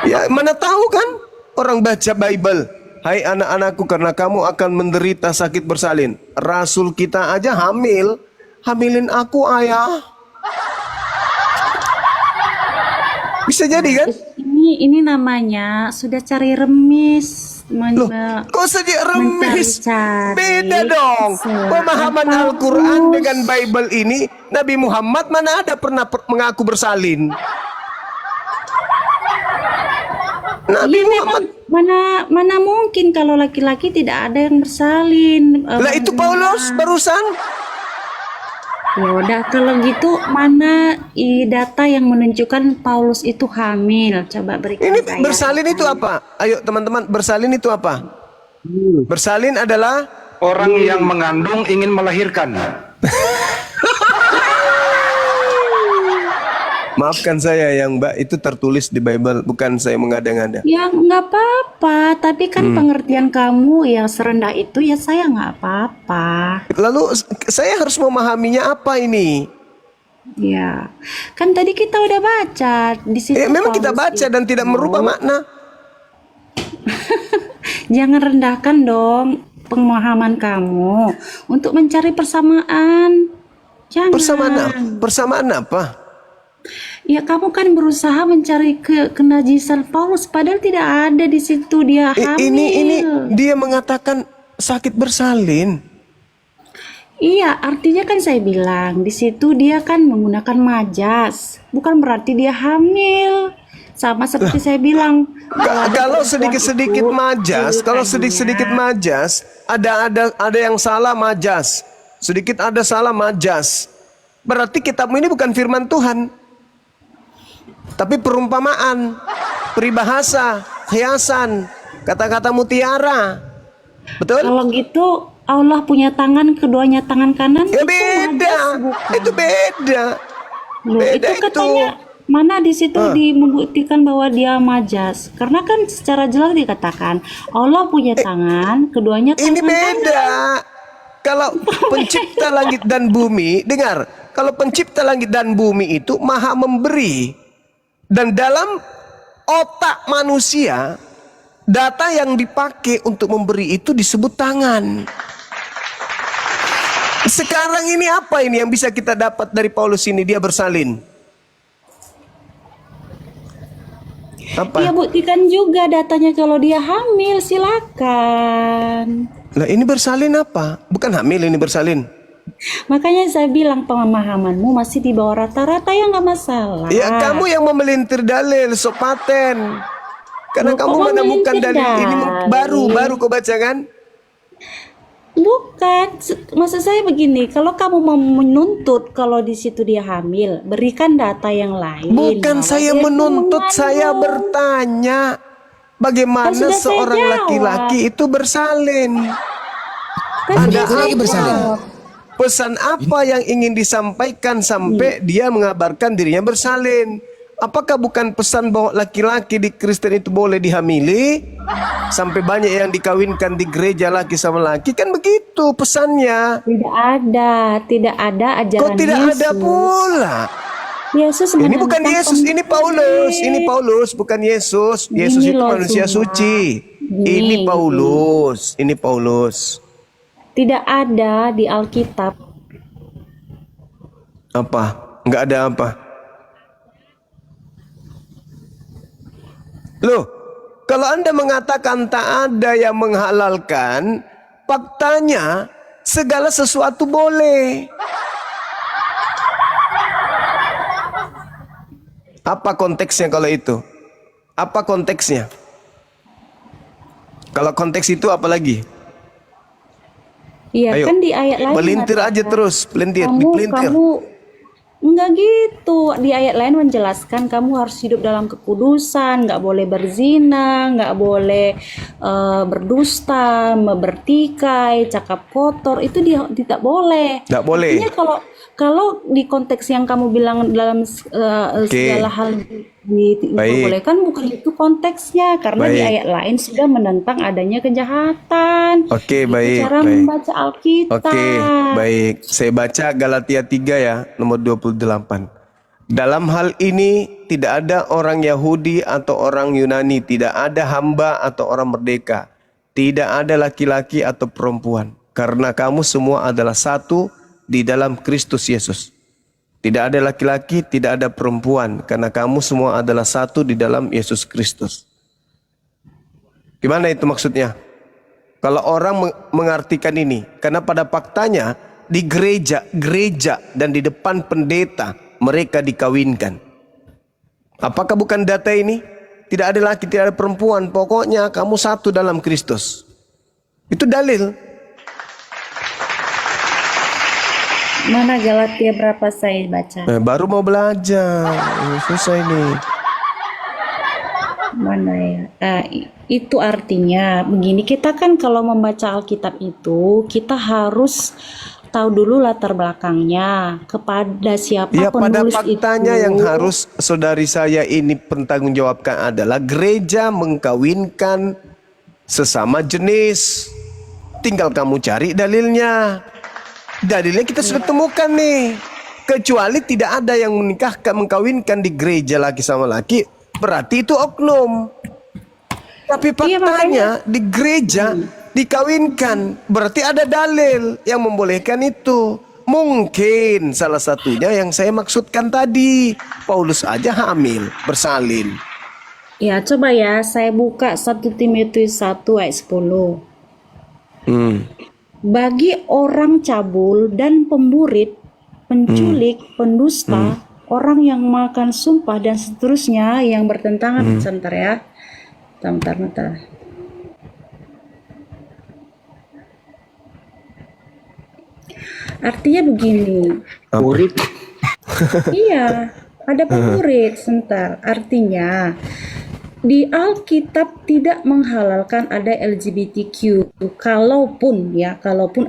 [SPEAKER 1] Ya mana tahu kan orang baca Bible. Hai anak-anakku, karena kamu akan menderita sakit bersalin. Rasul kita aja hamil. Hamilin aku ayah. Bisa jadi kan?
[SPEAKER 4] ini namanya sudah cari remis.
[SPEAKER 1] Loh, kok saja remis?
[SPEAKER 4] mencari-cari
[SPEAKER 1] Beda dong. Pemahaman
[SPEAKER 4] sesuatu.
[SPEAKER 1] Al-Quran dengan Bible ini, Nabi Muhammad mana ada pernah mengaku bersalin? Nabi
[SPEAKER 4] Iya, memang
[SPEAKER 1] Muhammad.
[SPEAKER 4] mana mungkin kalau laki-laki tidak ada yang bersalin.
[SPEAKER 1] Lah itu Paulus barusan.
[SPEAKER 4] Ya udah, kalau gitu mana data yang menunjukkan Paulus itu hamil? Coba berikan
[SPEAKER 1] Ini
[SPEAKER 4] saya.
[SPEAKER 1] bersalin itu apa? Ayo teman-teman, bersalin itu apa? Bersalin adalah
[SPEAKER 6] Orang yang mengandung ingin melahirkan.
[SPEAKER 1] maafkan saya yang Mbak, itu tertulis di Bible, bukan saya mengada-ngada.
[SPEAKER 4] Ya nggak apa-apa, tapi kan pengertian kamu yang serendah itu ya saya nggak apa-apa.
[SPEAKER 1] Lalu saya harus memahaminya apa ini?
[SPEAKER 4] Ya, kan tadi kita udah baca di situ.
[SPEAKER 1] Memang kita
[SPEAKER 4] Paulus
[SPEAKER 1] baca dan tidak
[SPEAKER 4] itu,
[SPEAKER 1] merubah makna.
[SPEAKER 4] jangan rendahkan dong pemahaman kamu untuk mencari persamaan. Jangan.
[SPEAKER 1] Persamaan apa?
[SPEAKER 4] Ya kamu kan berusaha mencari kenajisan Paulus, padahal tidak ada di situ dia hamil.
[SPEAKER 1] Ini dia mengatakan sakit bersalin.
[SPEAKER 4] Iya, artinya kan saya bilang di situ dia kan menggunakan majas, bukan berarti dia hamil. Sama seperti saya bilang,
[SPEAKER 1] Kalau sedikit-sedikit majas, ada yang salah majas. Sedikit ada salah majas. Berarti kitabmu ini bukan firman Tuhan. Tapi perumpamaan, peribahasa, hiasan, kata-kata mutiara. Betul?
[SPEAKER 4] kalau gitu Allah punya tangan, keduanya tangan kanan.
[SPEAKER 1] Ya
[SPEAKER 4] itu
[SPEAKER 1] beda.
[SPEAKER 4] majas, bukan?
[SPEAKER 1] Itu beda.
[SPEAKER 4] Loh,
[SPEAKER 1] Beda
[SPEAKER 4] itu katanya mana di situ membuktikan bahwa dia majas? Karena kan secara jelas dikatakan Allah punya tangan, keduanya tangan
[SPEAKER 1] Ini
[SPEAKER 4] kanan.
[SPEAKER 1] beda. Kalau pencipta langit dan bumi, dengar. Kalau pencipta langit dan bumi itu maha memberi. Dan dalam otak manusia, data yang dipakai untuk memberi itu disebut tangan. Sekarang ini apa ini yang bisa kita dapat dari Paulus ini? Dia bersalin. Apa?
[SPEAKER 4] Ya buktikan juga datanya kalau dia hamil, silakan.
[SPEAKER 1] Nah ini bersalin apa? Bukan hamil, ini bersalin.
[SPEAKER 4] Makanya saya bilang pemahamanmu masih di bawah rata-rata, ya nggak masalah.
[SPEAKER 1] Ya kamu yang memelintir dalil, sok paten. Karena
[SPEAKER 4] Loh,
[SPEAKER 1] kamu
[SPEAKER 4] kok
[SPEAKER 1] menemukan
[SPEAKER 4] memelintir
[SPEAKER 1] dalil ini
[SPEAKER 4] dalil?
[SPEAKER 1] baru kau baca kan?
[SPEAKER 4] Bukan, maksud saya begini, kalau kamu mau menuntut kalau di situ dia hamil, berikan data yang lain.
[SPEAKER 1] Bukan
[SPEAKER 4] bahwa
[SPEAKER 1] saya
[SPEAKER 4] dia itu
[SPEAKER 1] menuntut, saya
[SPEAKER 4] mengandung.
[SPEAKER 1] bertanya.
[SPEAKER 4] Kan
[SPEAKER 1] Bagaimana
[SPEAKER 4] sudah saya
[SPEAKER 1] seorang
[SPEAKER 4] jawab.
[SPEAKER 1] laki-laki itu bersalin?
[SPEAKER 4] Kan
[SPEAKER 1] Ada
[SPEAKER 5] Itu lagi
[SPEAKER 1] apa?
[SPEAKER 5] bersalin.
[SPEAKER 1] Pesan apa yang ingin disampaikan sampai dia mengabarkan dirinya bersalin? Apakah bukan pesan bahwa laki-laki di Kristen itu boleh dihamili? Sampai banyak yang dikawinkan di gereja laki sama laki, kan begitu pesannya.
[SPEAKER 4] tidak ada ajaran
[SPEAKER 1] Kok tidak
[SPEAKER 4] Yesus.
[SPEAKER 1] ada pula?
[SPEAKER 4] Yesus
[SPEAKER 1] Ini bukan
[SPEAKER 4] menentang
[SPEAKER 1] Yesus, ini Paulus. Ini
[SPEAKER 4] pemimpin.
[SPEAKER 1] Paulus, bukan Yesus. Yesus
[SPEAKER 4] Gini
[SPEAKER 1] itu
[SPEAKER 4] loh
[SPEAKER 1] manusia
[SPEAKER 4] semua.
[SPEAKER 1] suci.
[SPEAKER 4] Gini,
[SPEAKER 1] Ini Paulus. Ini Paulus.
[SPEAKER 4] Tidak ada di Alkitab.
[SPEAKER 1] Apa? Enggak ada apa? Loh, kalau Anda mengatakan tak ada yang menghalalkan, faktanya segala sesuatu boleh. Apa konteksnya kalau itu? Apa konteksnya? Kalau konteks itu apa lagi?
[SPEAKER 4] Iya,
[SPEAKER 1] Ayo,
[SPEAKER 4] kan di ayat lain
[SPEAKER 1] pelintir aja
[SPEAKER 4] mengatakan,
[SPEAKER 1] terus, pelintir,
[SPEAKER 4] kamu
[SPEAKER 1] dipelintir.
[SPEAKER 4] enggak gitu. Di ayat lain menjelaskan kamu harus hidup dalam kekudusan, nggak boleh berzina, nggak boleh berdusta, bertikai, cakap kotor, itu dia tidak boleh.
[SPEAKER 1] Nggak boleh.
[SPEAKER 4] Artinya kalau di konteks yang kamu bilang dalam segala hal diperbolehkan, bukan itu konteksnya, karena di
[SPEAKER 1] Baik.
[SPEAKER 4] ayat lain sudah menentang adanya kejahatan.
[SPEAKER 1] Oke,
[SPEAKER 4] Itu
[SPEAKER 1] baik,
[SPEAKER 4] cara
[SPEAKER 1] baik.
[SPEAKER 4] membaca Alkitab.
[SPEAKER 1] Oke, baik. Saya baca Galatia 3 ya, nomor 28. Dalam hal ini tidak ada orang Yahudi atau orang Yunani, tidak ada hamba atau orang merdeka, tidak ada laki-laki atau perempuan, karena kamu semua adalah satu di dalam Kristus Yesus. Tidak ada laki-laki, tidak ada perempuan, karena kamu semua adalah satu di dalam Yesus Kristus. Gimana itu maksudnya? Kalau orang mengartikan ini, karena pada faktanya di gereja dan di depan pendeta mereka dikawinkan. Apakah bukan data ini? Tidak ada laki, tidak ada perempuan, pokoknya kamu satu dalam Kristus. Itu dalil.
[SPEAKER 4] Mana Galatia berapa saya baca?
[SPEAKER 1] Baru mau belajar, susah ini.
[SPEAKER 4] Mana ya? Itu artinya begini, kita kan kalau membaca Alkitab itu kita harus tahu dulu latar belakangnya, kepada siapa
[SPEAKER 1] Ya, pada
[SPEAKER 4] penulis
[SPEAKER 1] faktanya
[SPEAKER 4] itu.
[SPEAKER 1] yang harus saudari saya ini pertanggungjawabkan adalah gereja mengkawinkan sesama jenis. Tinggal kamu cari dalilnya. Dalilnya kita sudah temukan nih. kecuali tidak ada yang menikahkan, mengkawinkan di gereja laki sama laki, berarti itu oknum. Tapi
[SPEAKER 4] Iya,
[SPEAKER 1] faktanya di gereja dikawinkan, berarti ada dalil yang membolehkan itu. Mungkin salah satunya yang saya maksudkan tadi, Paulus aja hamil, bersalin.
[SPEAKER 4] Ya, coba ya saya buka 1 Timotius 1 ayat 10. Bagi orang cabul dan pemburit, penculik, pendusta, orang yang makan sumpah dan seterusnya yang bertentangan, sebentar ya. Bentar. Artinya begini.
[SPEAKER 2] Murid.
[SPEAKER 4] Iya, ada pemurid. Sebentar. Artinya di Alkitab tidak menghalalkan ada LGBTQ. Kalaupun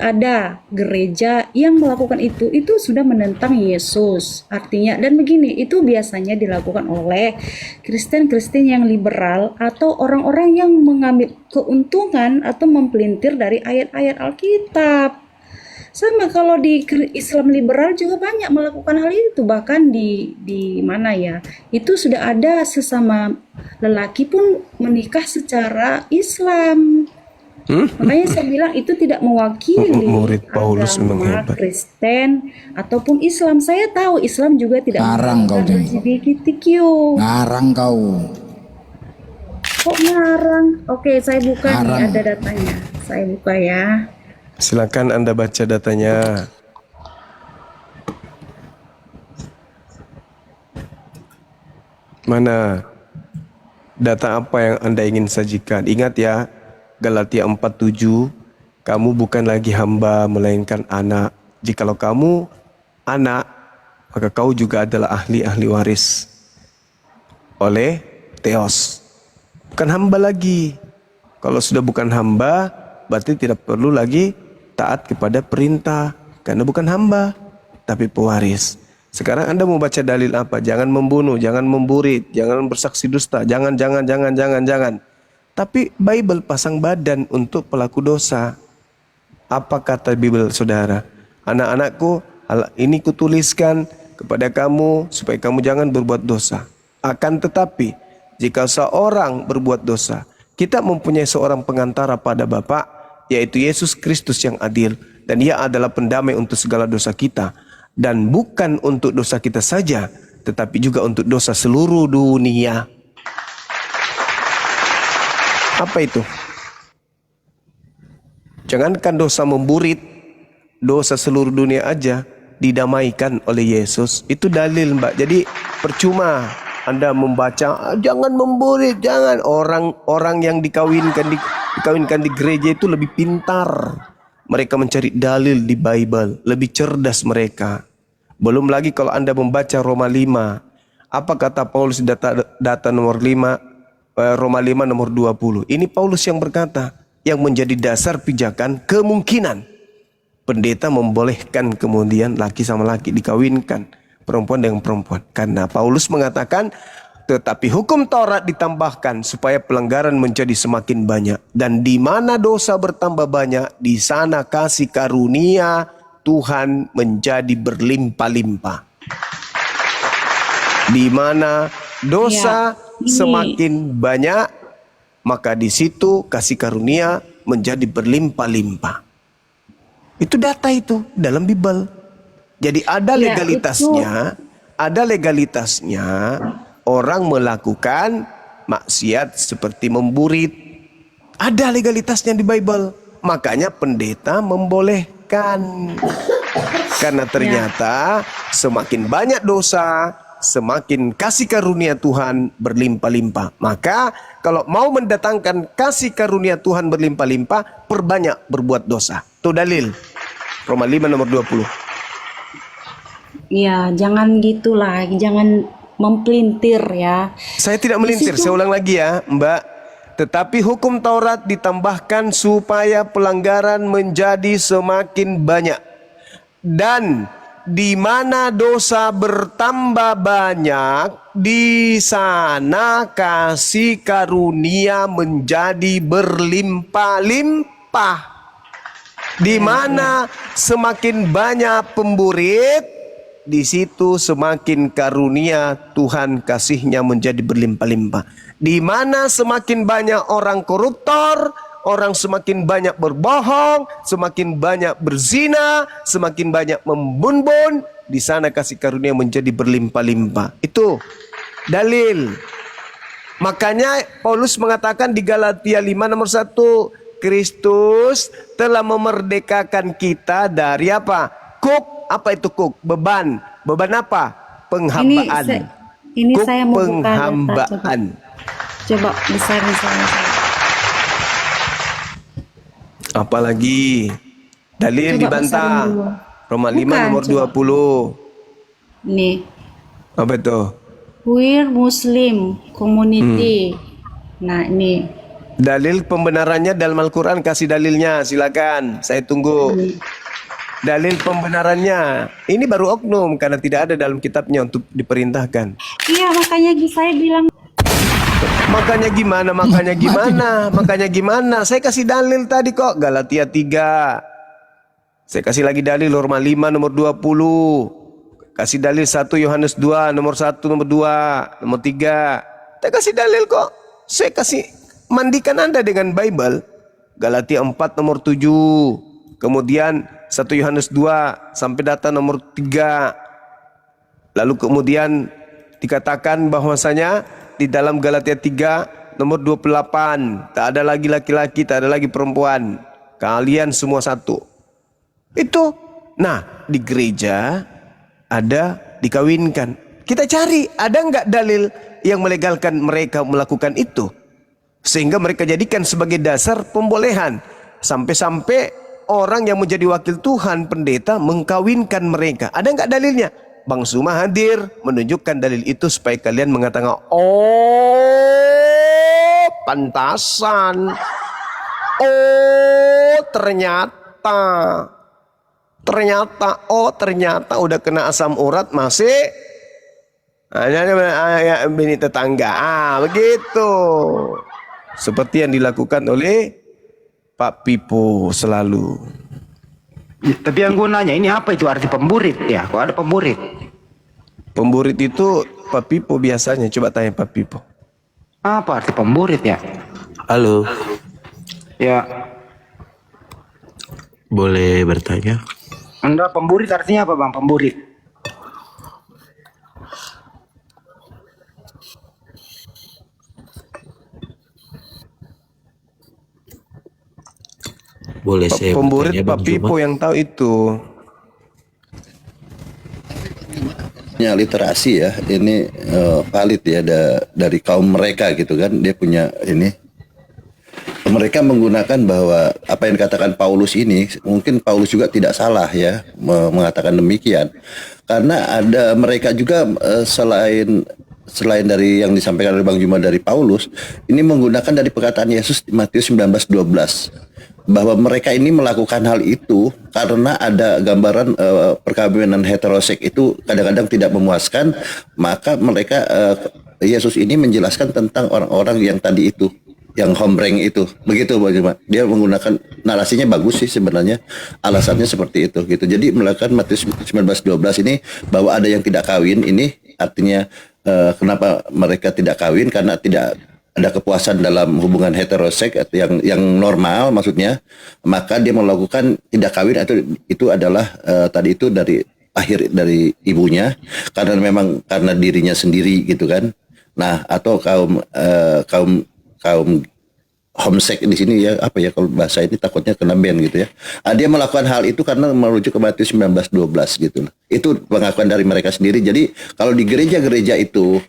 [SPEAKER 4] ada gereja yang melakukan itu sudah menentang Yesus. Artinya, dan begini, itu biasanya dilakukan oleh Kristen-Kristen yang liberal atau orang-orang yang mengambil keuntungan atau mempelintir dari ayat-ayat Alkitab. Sama kalau di Islam liberal juga banyak melakukan hal itu, bahkan di mana ya, itu sudah ada sesama lelaki pun menikah secara Islam. Makanya saya bilang itu tidak mewakili
[SPEAKER 1] Murid Paulus memang
[SPEAKER 4] agama
[SPEAKER 1] hebat.
[SPEAKER 4] Kristen ataupun Islam. Saya tahu Islam juga tidak
[SPEAKER 5] Ngarang kau,
[SPEAKER 4] menghalalkan
[SPEAKER 5] Deng.
[SPEAKER 4] LGBTQ.
[SPEAKER 5] Ngarang kau.
[SPEAKER 4] Kok ngarang? Oke, saya buka nih,
[SPEAKER 5] Ngarang.
[SPEAKER 4] ada datanya. Saya buka ya.
[SPEAKER 1] Silakan Anda baca datanya. Mana data apa yang Anda ingin sajikan? Ingat ya, Galatia 4:7, kamu bukan lagi hamba melainkan anak. Jikalau kamu anak, maka kau juga adalah ahli waris oleh Theos. Bukan hamba lagi. Kalau sudah bukan hamba, berarti tidak perlu lagi taat kepada perintah, karena bukan hamba tapi pewaris. Sekarang Anda mau baca dalil apa? Jangan membunuh, jangan memburit, jangan bersaksi dusta, jangan. Tapi Bible pasang badan untuk pelaku dosa. Apa kata Bible, saudara? Anak-anakku, hal ini kutuliskan kepada kamu supaya kamu jangan berbuat dosa. Akan tetapi jika seorang berbuat dosa, kita mempunyai seorang pengantara pada Bapa, yaitu Yesus Kristus yang adil, dan Ia adalah pendamai untuk segala dosa kita, dan bukan untuk dosa kita saja, tetapi juga untuk dosa seluruh dunia. Apa itu? Jangankan dosa memburit, dosa seluruh dunia aja didamaikan oleh Yesus. Itu dalil, Mbak. Jadi percuma Anda membaca, jangan memburit, jangan. Orang yang dikawinkan di gereja itu lebih pintar. Mereka mencari dalil di Bible, lebih cerdas mereka. Belum lagi kalau Anda membaca Roma 5. Apa kata Paulus data nomor 5, Roma 5 nomor 20. Ini Paulus yang berkata, yang menjadi dasar pijakan kemungkinan pendeta membolehkan kemudian laki sama laki dikawinkan, perempuan dengan perempuan. Karena Paulus mengatakan, tetapi hukum Taurat ditambahkan supaya pelanggaran menjadi semakin banyak. Dan di mana dosa bertambah banyak, di sana kasih karunia Tuhan menjadi berlimpah-limpah. Di mana dosa semakin banyak, maka di situ kasih karunia menjadi berlimpah-limpah. Itu data itu dalam Bible. Jadi ada legalitasnya, orang melakukan maksiat seperti memburit. Ada legalitasnya di Bible. Makanya pendeta membolehkan. Karena ternyata semakin banyak dosa, semakin kasih karunia Tuhan berlimpah-limpah. Maka kalau mau mendatangkan kasih karunia Tuhan berlimpah-limpah, perbanyak berbuat dosa. Itu dalil. Roma 5 nomor 20.
[SPEAKER 4] Ya, jangan gitulah, jangan mempelintir ya.
[SPEAKER 1] Saya tidak melintir, saya ulang lagi ya, Mbak. Tetapi hukum Taurat ditambahkan supaya pelanggaran menjadi semakin banyak. Dan di mana dosa bertambah banyak, di sana kasih karunia menjadi berlimpah-limpah. Di mana semakin banyak pemburit, di situ semakin karunia Tuhan kasihnya menjadi berlimpah-limpah. Di mana semakin banyak orang koruptor, orang semakin banyak berbohong, semakin banyak berzina, semakin banyak membun-bun, di sana kasih karunia menjadi berlimpah-limpah. Itu dalil. Makanya Paulus mengatakan di Galatia 5 nomor 1, Kristus telah memerdekakan kita dari apa? Kuk. Apa itu kuk? Beban. Beban apa? Penghambaan.
[SPEAKER 4] Ini
[SPEAKER 1] Kuk
[SPEAKER 4] saya mau buka data,
[SPEAKER 1] penghambaan.
[SPEAKER 4] coba besarin sama saya.
[SPEAKER 1] Apalagi dalil
[SPEAKER 4] Coba
[SPEAKER 1] dibantah.
[SPEAKER 4] besarin dulu.
[SPEAKER 1] Roma 5
[SPEAKER 4] Bukan,
[SPEAKER 1] nomor
[SPEAKER 4] coba.
[SPEAKER 1] 20.
[SPEAKER 4] Nih,
[SPEAKER 1] Apa itu?
[SPEAKER 4] We're Muslim Community. Nah, ini.
[SPEAKER 1] Dalil pembenarannya dalam Al-Quran, kasih dalilnya, silakan. Saya tunggu. Dalil pembenarannya. Ini baru oknum karena tidak ada dalam kitabnya untuk diperintahkan.
[SPEAKER 4] Iya, makanya saya bilang
[SPEAKER 1] Makanya gimana? Saya kasih dalil tadi kok. Galatia 3. Saya kasih lagi dalil Roma 5 nomor 20. Kasih dalil 1 Yohanes 2 nomor 1, nomor 2, nomor 3. Saya kasih dalil kok. Saya kasih mandikan Anda dengan Bible. Galatia 4 nomor 7. Kemudian 1 Yohanes 2 sampai data nomor 3. Lalu kemudian dikatakan bahwasanya di dalam Galatia 3 nomor 28, tak ada lagi laki-laki, tak ada lagi perempuan. Kalian semua satu. Itu. Nah, di gereja ada dikawinkan. Kita cari, ada nggak dalil yang melegalkan mereka melakukan itu? Sehingga mereka jadikan sebagai dasar pembolehan. Sampai-sampai orang yang menjadi wakil Tuhan, pendeta, mengkawinkan mereka. Ada nggak dalilnya? Bang Suma hadir menunjukkan dalil itu supaya kalian mengatakan, oh pantasan, oh ternyata udah kena asam urat masih hanya bini tetangga. Begitu. Seperti yang dilakukan oleh Pak Pipo selalu.
[SPEAKER 7] Ya, tapi yang gue nanya ini apa itu arti pemburit ya? Kok ada pemburit?
[SPEAKER 1] Pemburit itu Pak Pipo biasanya. Coba tanya Pak Pipo.
[SPEAKER 7] Apa arti pemburit ya?
[SPEAKER 2] Halo,
[SPEAKER 7] Ya,
[SPEAKER 2] boleh bertanya?
[SPEAKER 7] Anda pemburit artinya apa bang? Pemburit?
[SPEAKER 2] Boleh saya
[SPEAKER 1] Pemburit
[SPEAKER 2] bertanya,
[SPEAKER 1] Pak
[SPEAKER 2] Bang
[SPEAKER 1] Pipo
[SPEAKER 2] Juma?
[SPEAKER 1] yang tahu itu.
[SPEAKER 8] Ya, literasi ya ini valid ya dari kaum mereka gitu kan, dia punya ini, mereka menggunakan bahwa apa yang dikatakan Paulus ini, mungkin Paulus juga tidak salah ya mengatakan demikian, karena ada mereka juga selain dari yang disampaikan oleh Bang Juma dari Paulus, ini menggunakan dari perkataan Yesus di Matius 19:12 bahwa mereka ini melakukan hal itu karena ada gambaran perkawinan heteroseks itu kadang-kadang tidak memuaskan, maka mereka Yesus ini menjelaskan tentang orang-orang yang tadi itu, yang hombreng itu, begitu Bang Juma. Dia menggunakan narasinya bagus sih sebenarnya, alasannya seperti itu gitu. Jadi melakukan Matius 19:12 ini bahwa ada yang tidak kawin, ini artinya kenapa mereka tidak kawin, karena tidak ada kepuasan dalam hubungan heteroseks atau yang normal maksudnya, maka dia melakukan tidak kawin atau itu adalah tadi itu dari akhir dari ibunya karena dirinya sendiri gitu kan. Nah, atau kaum homsek di sini ya, apa ya kalau bahasa ini takutnya kena ban gitu ya. Dia melakukan hal itu karena merujuk ke Matius 19:12 gitu. Itu pengakuan dari mereka sendiri. Jadi kalau di gereja-gereja itu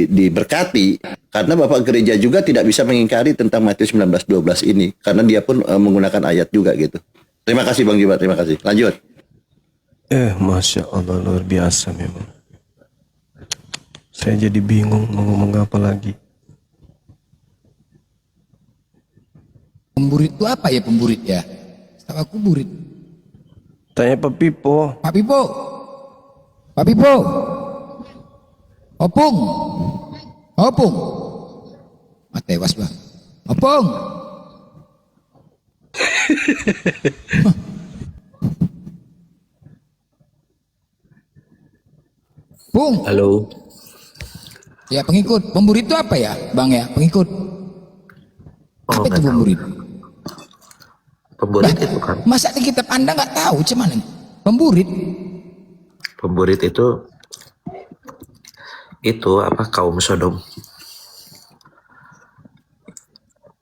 [SPEAKER 8] diberkati, karena Bapak gereja juga tidak bisa mengingkari tentang Matius 19:12 ini karena dia pun menggunakan ayat juga gitu. Terima kasih Bang Jibat, terima kasih. Lanjut.
[SPEAKER 1] Masya Allah, luar biasa memang. Saya jadi bingung mau ngomong apa lagi.
[SPEAKER 5] Pemburit itu apa ya pemburit ya? Setahu aku burit.
[SPEAKER 1] Tanya Pak Pipo.
[SPEAKER 5] Pak Pipo. Pak Pipo. Opung. Opung. Tewas bang. Opung. Bung.
[SPEAKER 2] Halo.
[SPEAKER 5] Ya pengikut. Pemburit itu apa ya, Bang ya? Pengikut.
[SPEAKER 2] Oh,
[SPEAKER 5] Apa itu
[SPEAKER 2] nggak tahu.
[SPEAKER 5] pemburit?
[SPEAKER 2] Pemburit
[SPEAKER 5] Lah,
[SPEAKER 2] itu kan.
[SPEAKER 5] masa di kitab Anda nggak tahu cuman pemburit?
[SPEAKER 2] Pemburit itu apa, kaum Sodom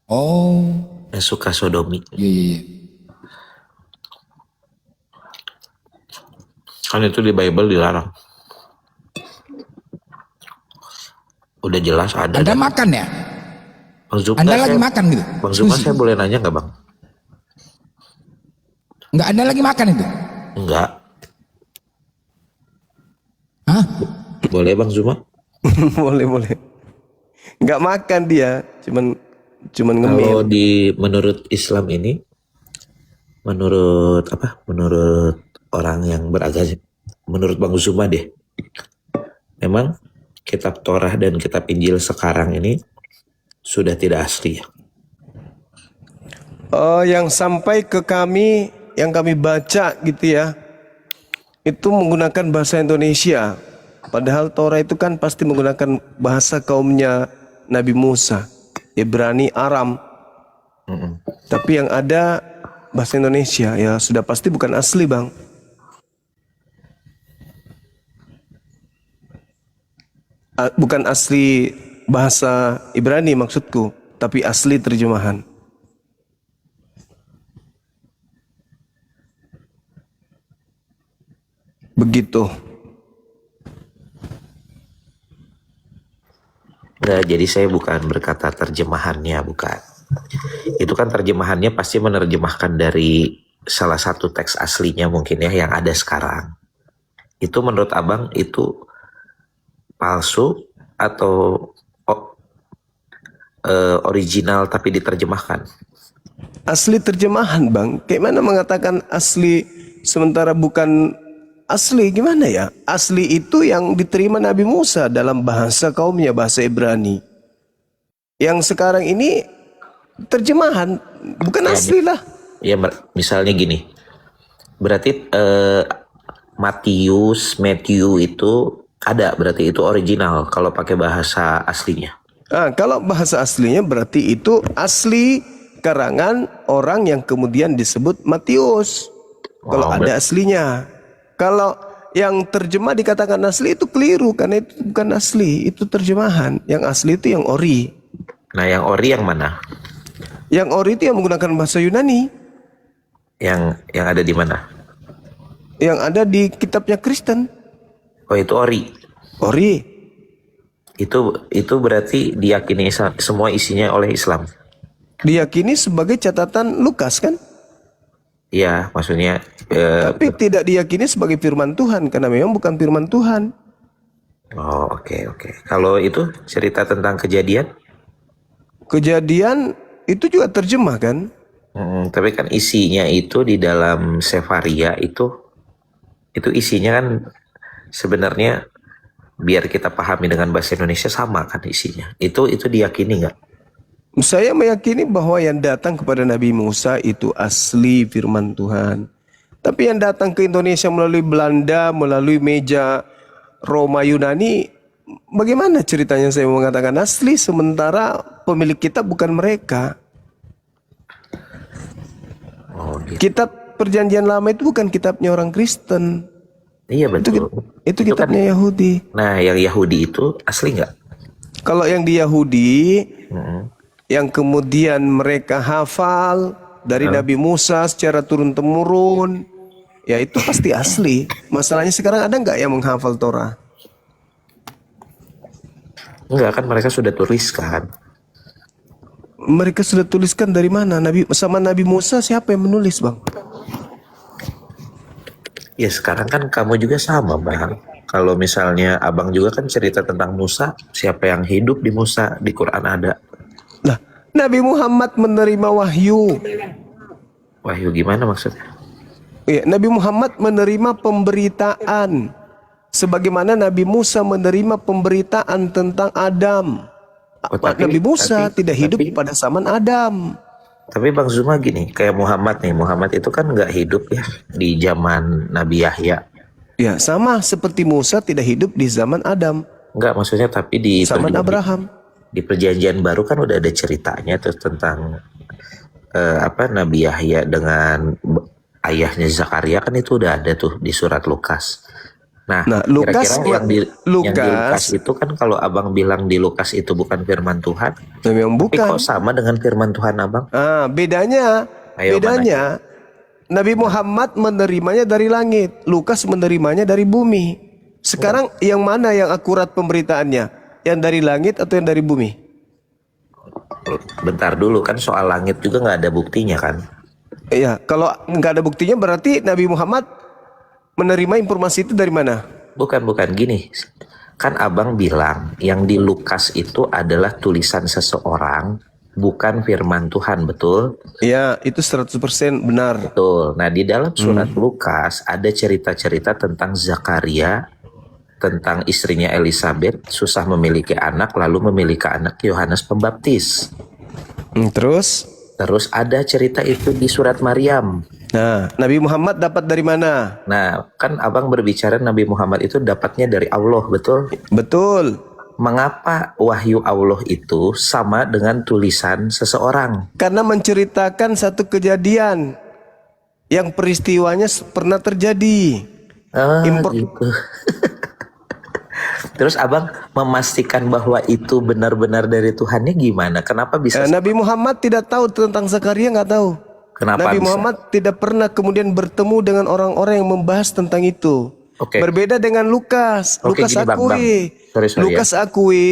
[SPEAKER 5] Oh,
[SPEAKER 2] yang suka sodomi.
[SPEAKER 5] iya iya iya.
[SPEAKER 2] Kan itu di Bible dilarang. Udah jelas ada.
[SPEAKER 5] Anda
[SPEAKER 2] Dan
[SPEAKER 5] makan ya?
[SPEAKER 2] Bang Zuma,
[SPEAKER 5] Anda lagi makan gitu?
[SPEAKER 2] Bang Zuma,
[SPEAKER 5] Sushi?
[SPEAKER 2] saya boleh nanya nggak Bang?
[SPEAKER 5] Nggak, Anda lagi makan itu?
[SPEAKER 2] Enggak.
[SPEAKER 5] Hah?
[SPEAKER 2] Boleh Bang Zuma?
[SPEAKER 1] Boleh. Nggak makan dia, cuman
[SPEAKER 2] Kalau
[SPEAKER 1] ngemil.
[SPEAKER 2] menurut Islam ini, menurut orang yang beragama, menurut Bang Zuma deh, memang kitab Torah dan kitab Injil sekarang ini sudah tidak asli ya.
[SPEAKER 1] Yang sampai ke kami, yang kami baca gitu ya, itu menggunakan bahasa Indonesia. Padahal Torah itu kan pasti menggunakan bahasa kaumnya Nabi Musa, Ibrani, Aram. Tapi yang ada bahasa Indonesia, ya sudah pasti bukan asli, Bang. Bukan asli bahasa Ibrani maksudku, tapi asli terjemahan. Begitu.
[SPEAKER 2] Nggak, jadi saya bukan berkata terjemahannya, bukan. Itu kan terjemahannya pasti menerjemahkan dari salah satu teks aslinya mungkin ya yang ada sekarang. Itu menurut Abang itu palsu atau original tapi diterjemahkan?
[SPEAKER 1] Asli terjemahan, Bang. Kayak mana mengatakan asli sementara bukan asli, gimana ya? Asli itu yang diterima Nabi Musa dalam bahasa kaumnya, bahasa Ibrani. Yang sekarang ini terjemahan, bukan asli lah.
[SPEAKER 2] Ya misalnya gini, berarti Matthew itu ada, berarti itu original kalau pakai bahasa aslinya.
[SPEAKER 1] Kalau bahasa aslinya berarti itu asli karangan orang yang kemudian disebut Matius. Kalau ada aslinya. Kalau yang terjemah dikatakan asli itu keliru, karena itu bukan asli, itu terjemahan. Yang asli itu yang ori.
[SPEAKER 2] Nah, yang ori yang mana?
[SPEAKER 1] Yang ori itu yang menggunakan bahasa Yunani.
[SPEAKER 2] Yang ada di mana?
[SPEAKER 1] Yang ada di kitabnya Kristen.
[SPEAKER 2] Oh, itu ori.
[SPEAKER 1] Ori.
[SPEAKER 2] Itu berarti diyakini semua isinya oleh Islam.
[SPEAKER 1] Diyakini sebagai catatan Lukas kan?
[SPEAKER 2] Iya, maksudnya
[SPEAKER 1] Tapi tidak diyakini sebagai firman Tuhan, karena memang bukan firman Tuhan.
[SPEAKER 2] oh, oke. Kalau itu cerita tentang kejadian?
[SPEAKER 1] Kejadian itu juga terjemah kan?
[SPEAKER 2] Tapi kan isinya itu di dalam Sefaria itu isinya kan sebenarnya biar kita pahami dengan bahasa Indonesia sama kan isinya. Itu diyakini nggak?
[SPEAKER 1] Saya meyakini bahwa yang datang kepada Nabi Musa itu asli firman Tuhan. Tapi yang datang ke Indonesia melalui Belanda, melalui meja Roma Yunani, bagaimana ceritanya saya mengatakan asli sementara pemilik kitab bukan mereka?
[SPEAKER 2] Oh, gitu.
[SPEAKER 1] Kitab Perjanjian Lama itu bukan kitabnya orang Kristen.
[SPEAKER 2] Iya betul.
[SPEAKER 1] Itu
[SPEAKER 2] kan-
[SPEAKER 1] kitabnya Yahudi.
[SPEAKER 2] Nah, yang Yahudi itu asli nggak?
[SPEAKER 1] Kalau yang di Yahudi, yang kemudian mereka hafal dari Nabi Musa secara turun-temurun, ya itu pasti asli. Masalahnya sekarang ada nggak yang menghafal Torah?
[SPEAKER 2] Enggak, kan mereka sudah tuliskan.
[SPEAKER 1] Mereka sudah tuliskan dari mana? Sama Nabi Musa siapa yang menulis, Bang?
[SPEAKER 2] Ya sekarang kan kamu juga sama, Bang. Kalau misalnya Abang juga kan cerita tentang Musa, siapa yang hidup di Musa, di Quran ada.
[SPEAKER 1] Lah, Nabi Muhammad menerima wahyu.
[SPEAKER 2] Wahyu gimana maksudnya?
[SPEAKER 1] Ya, Nabi Muhammad menerima pemberitaan. Sebagaimana Nabi Musa menerima pemberitaan tentang Adam.
[SPEAKER 2] Oh,
[SPEAKER 1] Nabi Musa tidak hidup
[SPEAKER 2] tapi-
[SPEAKER 1] pada zaman Adam.
[SPEAKER 2] Tapi Bang Zuma gini, kayak Muhammad nih, Muhammad itu kan nggak hidup ya di zaman Nabi Yahya.
[SPEAKER 1] Ya, sama seperti Musa tidak hidup di zaman Adam,
[SPEAKER 2] Enggak, maksudnya tapi
[SPEAKER 1] zaman Abraham.
[SPEAKER 2] di perjanjian baru kan udah ada ceritanya tuh tentang Nabi Yahya dengan ayahnya Zakaria, kan itu udah ada tuh di surat Lukas. Nah,
[SPEAKER 1] Lukas,
[SPEAKER 2] kira-kira yang di
[SPEAKER 1] Lukas
[SPEAKER 2] Lukas itu kan, kalau abang bilang di Lukas itu bukan firman Tuhan,
[SPEAKER 1] memang
[SPEAKER 2] tapi
[SPEAKER 1] bukan.
[SPEAKER 2] kok sama dengan firman Tuhan abang?
[SPEAKER 1] Bedanya,
[SPEAKER 2] Ayo,
[SPEAKER 1] Nabi Muhammad menerimanya dari langit, Lukas menerimanya dari bumi. Sekarang yang mana yang akurat pemberitaannya? Yang dari langit atau yang dari bumi?
[SPEAKER 2] Bentar dulu, kan soal langit juga nggak ada buktinya kan?
[SPEAKER 1] Iya, kalau nggak ada buktinya berarti Nabi Muhammad menerima informasi itu dari mana?
[SPEAKER 2] Bukan gini. Kan abang bilang yang di Lukas itu adalah tulisan seseorang, bukan firman Tuhan, betul?
[SPEAKER 1] Iya, itu 100% benar.
[SPEAKER 2] Betul. Nah, di dalam surat Lukas ada cerita-cerita tentang Zakaria, tentang istrinya Elizabeth susah memiliki anak, lalu memiliki anak Yohanes Pembaptis. Terus ada cerita itu di surat Maryam.
[SPEAKER 1] Nah, Nabi Muhammad dapat dari mana?
[SPEAKER 2] Nah, kan abang berbicara Nabi Muhammad itu dapatnya dari Allah, betul?
[SPEAKER 1] Betul.
[SPEAKER 2] Mengapa wahyu Allah itu sama dengan tulisan seseorang?
[SPEAKER 1] Karena menceritakan satu kejadian yang peristiwanya pernah terjadi.
[SPEAKER 2] Gitu. Terus abang memastikan bahwa itu benar-benar dari Tuhannya gimana? Kenapa bisa?
[SPEAKER 1] Nabi Muhammad tidak tahu tentang Zakaria, nggak tahu.
[SPEAKER 2] Kenapa
[SPEAKER 1] Nabi
[SPEAKER 2] bisa?
[SPEAKER 1] Muhammad tidak pernah kemudian bertemu dengan orang-orang yang membahas tentang itu.
[SPEAKER 2] Oke.
[SPEAKER 1] Berbeda dengan Lukas.
[SPEAKER 2] Oke,
[SPEAKER 1] Lukas
[SPEAKER 2] gini, Bang.
[SPEAKER 1] akui.
[SPEAKER 2] Sorry,
[SPEAKER 1] Lukas akui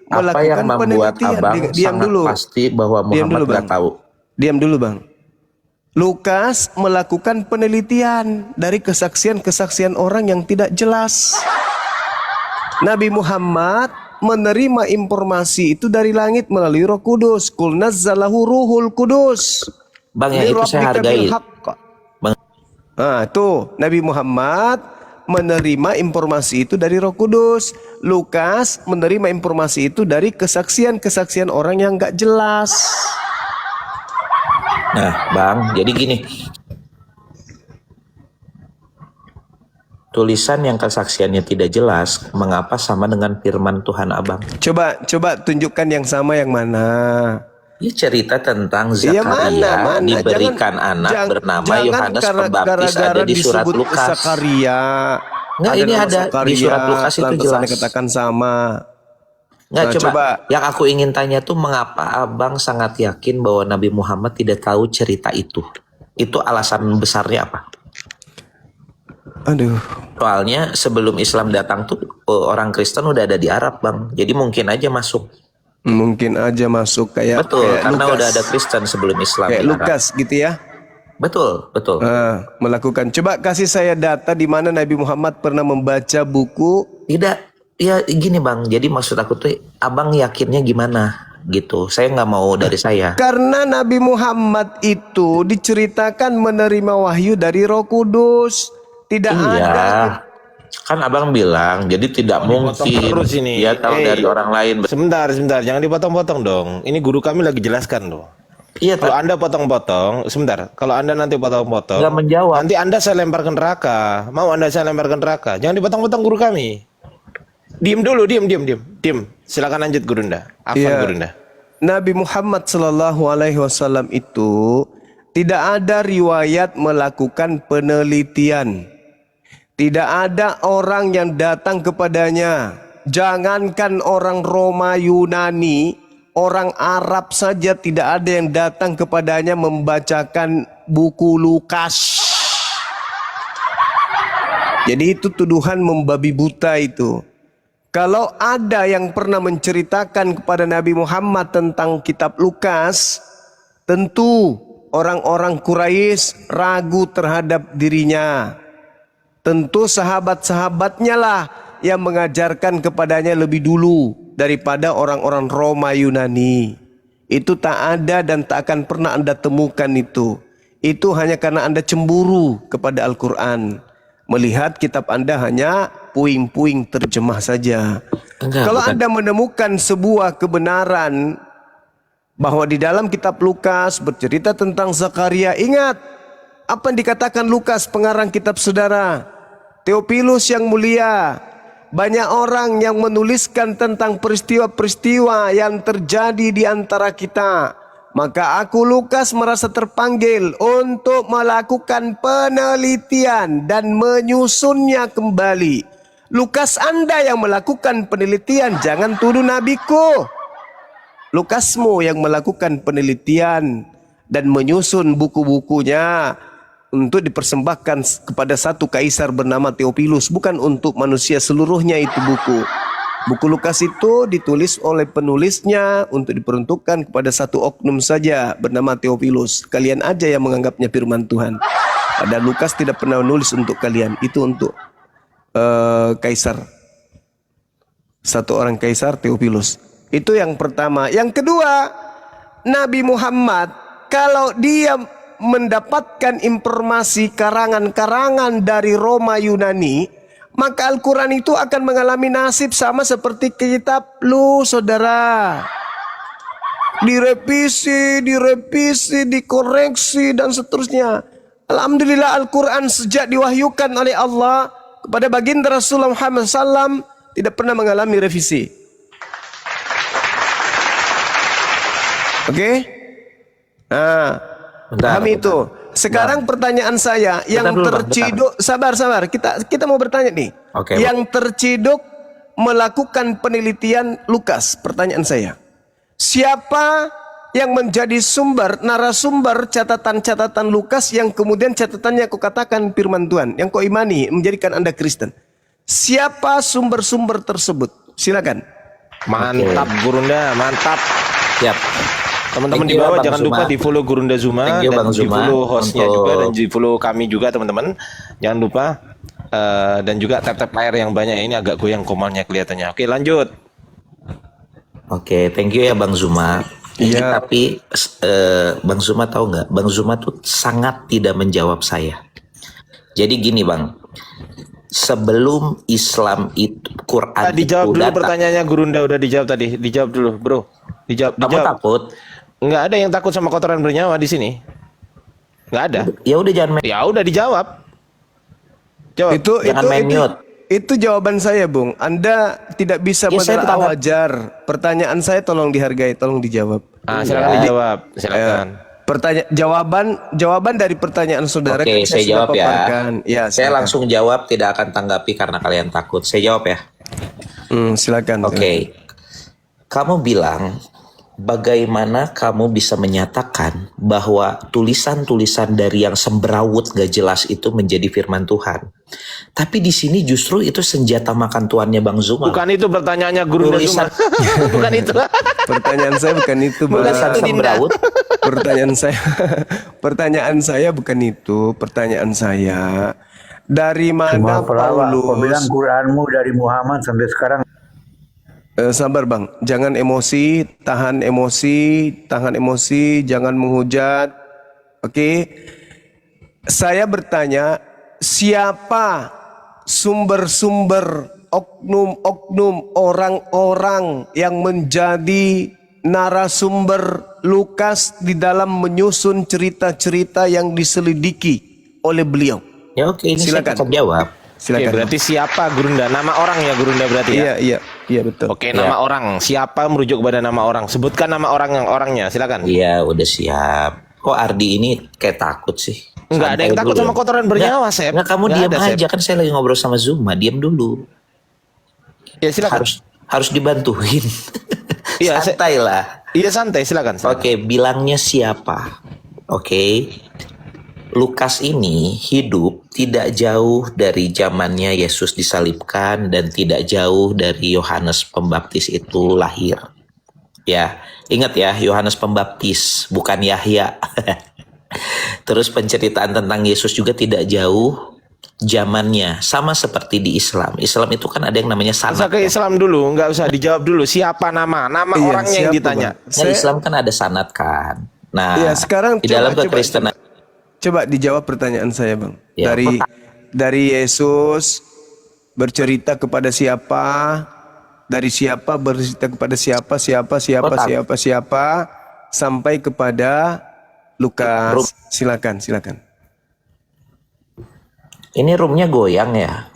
[SPEAKER 2] Apa yang
[SPEAKER 1] melakukan
[SPEAKER 2] membuat
[SPEAKER 1] penelitian.
[SPEAKER 2] abang
[SPEAKER 1] Diam
[SPEAKER 2] sangat
[SPEAKER 1] dulu.
[SPEAKER 2] pasti bahwa
[SPEAKER 1] Diam
[SPEAKER 2] Muhammad
[SPEAKER 1] dulu,
[SPEAKER 2] nggak
[SPEAKER 1] Bang.
[SPEAKER 2] tahu?
[SPEAKER 1] Diam dulu, Bang. Lukas melakukan penelitian dari kesaksian-kesaksian orang yang tidak jelas. Nabi Muhammad menerima informasi itu dari langit melalui Roh Kudus. Qul nazzalahu Ruhul Kudus.
[SPEAKER 2] Bang, yang itu saya hargai. Bang.
[SPEAKER 1] Nah, tuh Nabi Muhammad menerima informasi itu dari Roh Kudus. Lukas menerima informasi itu dari kesaksian-kesaksian orang yang nggak jelas.
[SPEAKER 2] Nah, Bang, jadi gini. Tulisan yang kesaksiannya tidak jelas, mengapa sama dengan firman Tuhan abang?
[SPEAKER 1] Coba tunjukkan yang sama yang mana?
[SPEAKER 2] Ini cerita tentang
[SPEAKER 1] Iya,
[SPEAKER 2] Zakaria
[SPEAKER 1] mana?
[SPEAKER 2] diberikan anak bernama Yohanes Pembaptis, ada di surat
[SPEAKER 1] disebut
[SPEAKER 2] Lukas.
[SPEAKER 1] Zakaria.
[SPEAKER 2] Nggak, ini
[SPEAKER 1] nama
[SPEAKER 2] ada di surat Lukas itu
[SPEAKER 1] lantas
[SPEAKER 2] jelas.
[SPEAKER 1] Anda katakan sama.
[SPEAKER 2] Nggak,
[SPEAKER 1] Nah,
[SPEAKER 2] coba.
[SPEAKER 1] coba.
[SPEAKER 2] Yang aku ingin tanya tuh, mengapa abang sangat yakin bahwa Nabi Muhammad tidak tahu cerita itu? Itu alasan besarnya apa?
[SPEAKER 1] Aduh.
[SPEAKER 2] Soalnya sebelum Islam datang tuh orang Kristen udah ada di Arab, Bang. Jadi mungkin aja masuk.
[SPEAKER 1] Mungkin aja masuk kayak
[SPEAKER 2] Betul,
[SPEAKER 1] kayak
[SPEAKER 2] karena
[SPEAKER 1] Lukas.
[SPEAKER 2] udah ada Kristen sebelum Islam
[SPEAKER 1] Kayak
[SPEAKER 2] di Arab.
[SPEAKER 1] Lukas gitu ya.
[SPEAKER 2] Betul.
[SPEAKER 1] Melakukan. Coba kasih saya data di mana Nabi Muhammad pernah membaca buku.
[SPEAKER 2] Tidak, ya gini Bang. Jadi maksud aku tuh, abang yakinnya gimana gitu? Saya nggak mau dari saya.
[SPEAKER 1] Karena Nabi Muhammad itu diceritakan menerima wahyu dari Roh Kudus. Tidak ada.
[SPEAKER 2] Kan abang bilang, jadi tidak mungkin
[SPEAKER 3] terus ini.
[SPEAKER 2] dia tahu dari orang lain.
[SPEAKER 3] Sebentar, jangan dipotong-potong dong. Ini guru kami lagi jelaskan loh.
[SPEAKER 2] Iya,
[SPEAKER 3] Kalau Anda potong-potong, sebentar. Kalau Anda nanti potong-potong,
[SPEAKER 2] nggak menjawab.
[SPEAKER 3] nanti Anda saya lempar ke neraka. Mau Anda saya lempar ke neraka? Jangan dipotong-potong guru kami. Diem dulu, diem. Silakan lanjut Gurunda. Afan
[SPEAKER 1] Iya.
[SPEAKER 3] Gurunda.
[SPEAKER 1] Nabi Muhammad SAW itu tidak ada riwayat melakukan penelitian. Tidak ada orang yang datang kepadanya. Jangankan orang Roma Yunani, orang Arab saja tidak ada yang datang kepadanya membacakan buku Lukas. Jadi itu tuduhan membabi buta itu. Kalau ada yang pernah menceritakan kepada Nabi Muhammad tentang kitab Lukas, tentu orang-orang Quraisy ragu terhadap dirinya. Tentu sahabat-sahabatnya lah yang mengajarkan kepadanya lebih dulu daripada orang-orang Roma Yunani. Itu tak ada dan tak akan pernah Anda temukan itu. Itu hanya karena Anda cemburu kepada Al-Quran. Melihat kitab Anda hanya puing-puing terjemah saja. Kalau Anda menemukan sebuah kebenaran bahwa di dalam kitab Lukas bercerita tentang Zakaria, ingat apa yang dikatakan Lukas, pengarang kitab saudara. Theophilus yang mulia, banyak orang yang menuliskan tentang peristiwa-peristiwa yang terjadi di antara kita. Maka aku Lukas merasa terpanggil untuk melakukan penelitian dan menyusunnya kembali. Lukas, Anda yang melakukan penelitian, jangan tuduh nabiku. Lukasmu yang melakukan penelitian dan menyusun buku-bukunya untuk dipersembahkan kepada satu kaisar bernama Theophilus, bukan untuk manusia seluruhnya itu buku. Buku Lukas itu ditulis oleh penulisnya untuk diperuntukkan kepada satu oknum saja bernama Theophilus. Kalian aja yang menganggapnya firman Tuhan. Padahal Lukas tidak pernah menulis untuk kalian. Itu untuk kaisar. Satu orang kaisar Theophilus. Itu yang pertama. Yang kedua, Nabi Muhammad kalau dia mendapatkan informasi karangan-karangan dari Roma Yunani, maka Al-Quran itu akan mengalami nasib sama seperti kitab lu, saudara. Direvisi, dikoreksi, dan seterusnya. Alhamdulillah Al-Quran sejak diwahyukan oleh Allah kepada baginda Rasulullah Muhammad SAW tidak pernah mengalami revisi. Oke? Nah, pahami itu. Sekarang pertanyaan saya yang
[SPEAKER 2] dulu,
[SPEAKER 1] terciduk, sabar, kita mau bertanya nih.
[SPEAKER 2] Oke,
[SPEAKER 1] yang terciduk melakukan penelitian Lukas, pertanyaan saya. Siapa yang menjadi narasumber catatan-catatan Lukas yang kemudian catatannya kau katakan firman Tuhan, yang kau imani menjadikan Anda Kristen? Siapa sumber-sumber tersebut? Silakan.
[SPEAKER 3] Mantap Gurunda, mantap.
[SPEAKER 2] Siap.
[SPEAKER 3] Teman-teman
[SPEAKER 2] Thank
[SPEAKER 3] di
[SPEAKER 2] you,
[SPEAKER 3] bawah
[SPEAKER 2] Bang
[SPEAKER 3] jangan
[SPEAKER 2] Zuma.
[SPEAKER 3] lupa di follow Gurunda Zuma
[SPEAKER 2] Thank you,
[SPEAKER 3] dan
[SPEAKER 2] Bang
[SPEAKER 3] di
[SPEAKER 2] Zuma,
[SPEAKER 3] follow hostnya
[SPEAKER 2] untuk-
[SPEAKER 3] juga dan di follow kami juga teman-teman. Jangan lupa dan juga tap-tap layar yang banyak, ini agak goyang komalnya kelihatannya. Oke, lanjut.
[SPEAKER 2] Oke, thank you ya Bang Zuma. Ini
[SPEAKER 1] Iya.
[SPEAKER 2] tapi Bang Zuma tahu nggak? Bang Zuma tuh sangat tidak menjawab saya. Jadi gini Bang, sebelum Islam itu Quran
[SPEAKER 3] Dijawab
[SPEAKER 2] itu
[SPEAKER 3] dulu
[SPEAKER 2] datang,
[SPEAKER 3] pertanyaannya Gurunda, udah dijawab tadi. Dijawab dulu, Bro.
[SPEAKER 2] kamu
[SPEAKER 3] Dijawab.
[SPEAKER 2] takut?
[SPEAKER 3] Nggak ada yang takut sama kotoran bernyawa di sini. Nggak ada.
[SPEAKER 2] Ya udah jangan main.
[SPEAKER 3] Ya udah dijawab. Jawab.
[SPEAKER 2] Jangan main mute.
[SPEAKER 1] Itu jawaban saya, Bung. Anda tidak bisa
[SPEAKER 2] Ya, saya
[SPEAKER 1] menelaah
[SPEAKER 2] tetap-
[SPEAKER 1] wajar. Pertanyaan saya tolong dihargai, tolong dijawab.
[SPEAKER 3] Silakan dijawab. Silakan.
[SPEAKER 1] Jawaban dari pertanyaan saudara
[SPEAKER 2] Oke,
[SPEAKER 1] kan
[SPEAKER 2] saya
[SPEAKER 1] sudah
[SPEAKER 2] jawab ya.
[SPEAKER 1] paparkan. Ya,
[SPEAKER 2] Saya
[SPEAKER 1] silakan.
[SPEAKER 2] langsung jawab, tidak akan tanggapi karena kalian takut. Saya jawab ya.
[SPEAKER 1] Silakan.
[SPEAKER 2] Oke. Kamu bilang bagaimana kamu bisa menyatakan bahwa tulisan-tulisan dari yang semberawut gak jelas itu menjadi firman Tuhan. Tapi di sini justru itu senjata makan tuannya Bang Zuma.
[SPEAKER 3] Bukan itu pertanyaannya Gurunda Zuma.
[SPEAKER 2] Tulisan-
[SPEAKER 3] Bukan itu.
[SPEAKER 1] Pertanyaan saya bukan itu, Bang.
[SPEAKER 2] Tulisan semberawut.
[SPEAKER 1] Pertanyaan saya bukan itu. Pertanyaan saya, dari mana Paulus?
[SPEAKER 9] Kau bilang Quranmu dari Muhammad sampai sekarang.
[SPEAKER 1] Sabar Bang, jangan emosi, tahan emosi, jangan menghujat. Oke. Saya bertanya, siapa sumber-sumber oknum-oknum orang-orang yang menjadi narasumber Lukas di dalam menyusun cerita-cerita yang diselidiki oleh beliau?
[SPEAKER 2] Ya oke, ini
[SPEAKER 1] Silakan.
[SPEAKER 2] saya akan jawab.
[SPEAKER 3] Oke,
[SPEAKER 1] Silakan.
[SPEAKER 3] berarti siapa Gurunda? Nama orang ya Gurunda berarti ya?
[SPEAKER 1] Iya betul.
[SPEAKER 3] Oke, nama orang. Siapa merujuk kepada nama orang? Sebutkan nama orangnya, silakan.
[SPEAKER 2] Iya, udah siap. Kok Ardi ini kayak takut sih?
[SPEAKER 3] Enggak ada yang
[SPEAKER 2] Santai
[SPEAKER 3] takut
[SPEAKER 2] dulu.
[SPEAKER 3] sama kotoran bernyawa, Sep.
[SPEAKER 2] Enggak, kamu
[SPEAKER 3] Nggak
[SPEAKER 2] diam
[SPEAKER 3] ada, Sep.
[SPEAKER 2] aja, kan saya lagi ngobrol sama Zuma, diam dulu.
[SPEAKER 3] Ya silakan.
[SPEAKER 2] Harus dibantuin.
[SPEAKER 3] Iya,
[SPEAKER 2] Santai lah.
[SPEAKER 3] Iya santai, silakan.
[SPEAKER 2] Oke, bilangnya siapa? Oke. Lukas ini hidup tidak jauh dari zamannya Yesus disalibkan dan tidak jauh dari Yohanes Pembaptis itu lahir. Ya, ingat ya, Yohanes Pembaptis, bukan Yahya. Terus penceritaan tentang Yesus juga tidak jauh zamannya, sama seperti di Islam. Islam itu kan ada yang namanya
[SPEAKER 3] Usah
[SPEAKER 2] sanad.
[SPEAKER 3] ke Islam dulu, nggak usah dijawab dulu. Siapa nama
[SPEAKER 1] Iya,
[SPEAKER 3] orangnya yang
[SPEAKER 1] siapa,
[SPEAKER 3] ditanya.
[SPEAKER 1] Bang?
[SPEAKER 2] Nah, Islam kan ada sanad kan. Nah,
[SPEAKER 1] Iya, sekarang
[SPEAKER 2] di dalam
[SPEAKER 1] coba,
[SPEAKER 2] kekristenan
[SPEAKER 1] Coba dijawab pertanyaan saya, Bang.
[SPEAKER 2] Ya,
[SPEAKER 1] Dari Yesus bercerita kepada siapa? Dari siapa bercerita kepada siapa sampai kepada Lukas. Silakan.
[SPEAKER 2] ini roomnya goyang ya.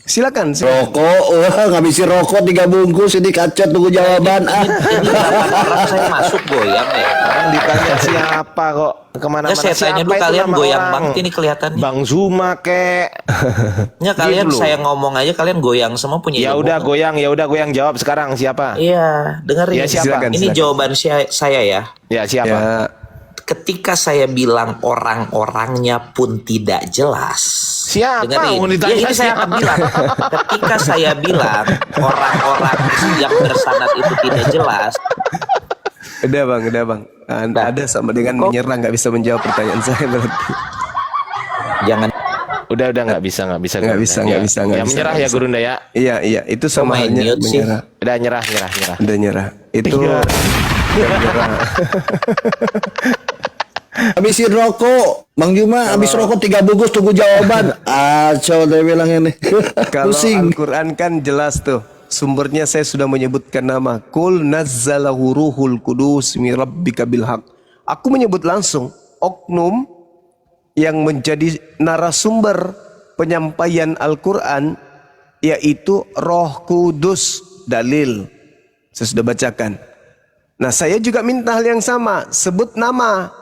[SPEAKER 1] Silakan.
[SPEAKER 8] Rokok, ngabisin rokok 3 bungkus ini kacet tunggu jawaban.
[SPEAKER 2] Ini orang saya masuk goyang ya.
[SPEAKER 3] Orang ditanya siapa kok kemana-mana.
[SPEAKER 2] Nggak, saya tanya dulu
[SPEAKER 3] siapa itu
[SPEAKER 2] kalian
[SPEAKER 3] nama
[SPEAKER 2] goyang
[SPEAKER 3] orang?
[SPEAKER 2] banget ini kelihatan.
[SPEAKER 3] Bang Zuma kek.
[SPEAKER 2] Ya kalian
[SPEAKER 3] Gitu loh.
[SPEAKER 2] saya ngomong aja kalian goyang semua punya
[SPEAKER 3] Ya
[SPEAKER 2] ilmu.
[SPEAKER 3] udah goyang jawab sekarang siapa?
[SPEAKER 2] Iya, dengerin.
[SPEAKER 3] Ya, siapa?
[SPEAKER 1] Silakan,
[SPEAKER 2] Ini
[SPEAKER 1] silakan.
[SPEAKER 2] jawaban saya ya.
[SPEAKER 3] Ya siapa?
[SPEAKER 1] Ya,
[SPEAKER 2] Ketika saya bilang orang-orangnya pun tidak jelas.
[SPEAKER 3] Siapa?
[SPEAKER 2] Dengerin.
[SPEAKER 3] Mau ditanya
[SPEAKER 2] Ya, ini saya akan bilang. Ketika saya bilang orang-orang yang bersanad itu tidak jelas.
[SPEAKER 1] udah bang. Ada sama dengan menyerah, nggak bisa menjawab pertanyaan saya berarti.
[SPEAKER 2] Jangan
[SPEAKER 3] Udah nggak bisa.
[SPEAKER 1] Nggak bisa.
[SPEAKER 3] Ya menyerah ya Gurunda ya.
[SPEAKER 1] Iya, itu sama
[SPEAKER 2] main
[SPEAKER 1] halnya
[SPEAKER 2] mute sih?
[SPEAKER 1] menyerah.
[SPEAKER 3] Udah nyerah.
[SPEAKER 1] Udah nyerah. Itu
[SPEAKER 3] Iya.
[SPEAKER 1] udah menyerah.
[SPEAKER 8] Habisin rokok, Bang Juma habis rokok 3 bungkus tunggu jawaban. Acau dia bilang ini.
[SPEAKER 1] Kalau
[SPEAKER 8] Pusing.
[SPEAKER 1] Al-Quran kan jelas tuh. Sumbernya saya sudah menyebutkan nama. Qul nazzalahu ruhul kudus min rabbika bil haq. Aku menyebut langsung oknum yang menjadi narasumber penyampaian Al-Quran, yaitu Roh Kudus. Dalil saya sudah bacakan. Nah, saya juga minta hal yang sama, sebut nama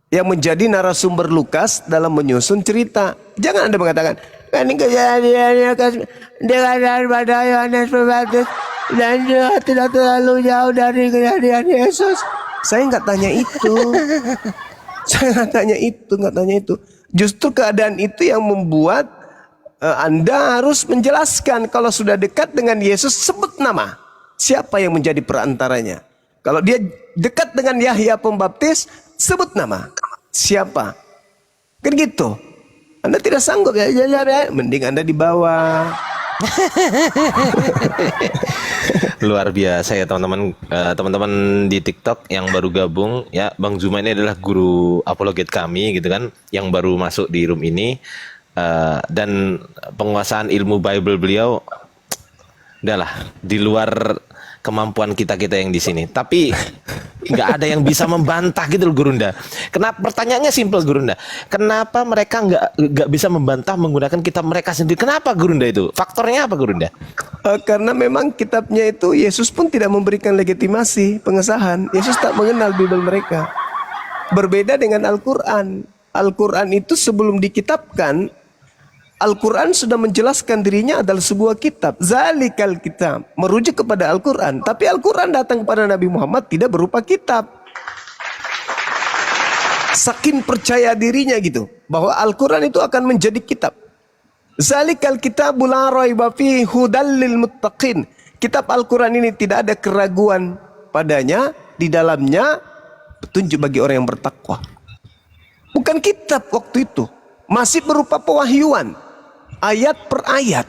[SPEAKER 1] yang menjadi narasumber Lukas dalam menyusun cerita. Jangan Anda mengatakan, ini kejadiannya dengan pada Yohanes Pembaptis dan juga tidak terlalu jauh dari kejadian Yesus. Saya nggak tanya itu. Saya nggak tanya itu. Justru keadaan itu yang membuat Anda harus menjelaskan. Kalau sudah dekat dengan Yesus, sebut nama. Siapa yang menjadi perantaranya? Kalau dia dekat dengan Yahya Pembaptis, sebut nama. Siapa? Kan gitu. Anda tidak sanggup ya, mending Anda di bawah.
[SPEAKER 3] Luar biasa ya teman-teman di TikTok yang baru gabung ya. Bang Zuma ini adalah guru apologet kami gitu kan, yang baru masuk di room ini. Dan penguasaan ilmu Bible beliau udahlah di luar kemampuan kita yang di sini. Tapi nggak ada yang bisa membantah gitu loh Gurunda. Kenapa? Pertanyaannya simpel Gurunda. Kenapa mereka nggak bisa membantah menggunakan kitab mereka sendiri? Kenapa Gurunda itu? Faktornya apa Gurunda?
[SPEAKER 1] Karena memang kitabnya itu Yesus pun tidak memberikan legitimasi pengesahan. Yesus tak mengenal Bible mereka. Berbeda dengan Al-Quran. Al-Quran itu sebelum dikitabkan, Al-Quran sudah menjelaskan dirinya adalah sebuah kitab. Zalikal kitab, merujuk kepada Al-Quran. Tapi Al-Quran datang kepada Nabi Muhammad tidak berupa kitab. Saking percaya dirinya gitu, bahwa Al-Quran itu akan menjadi kitab. Zalikal kitabul la raiba fihi hudal lil muttaqin. Kitab Al-Quran ini tidak ada keraguan padanya, di dalamnya petunjuk bagi orang yang bertakwa. Bukan kitab waktu itu, masih berupa pewahyuan, ayat per ayat,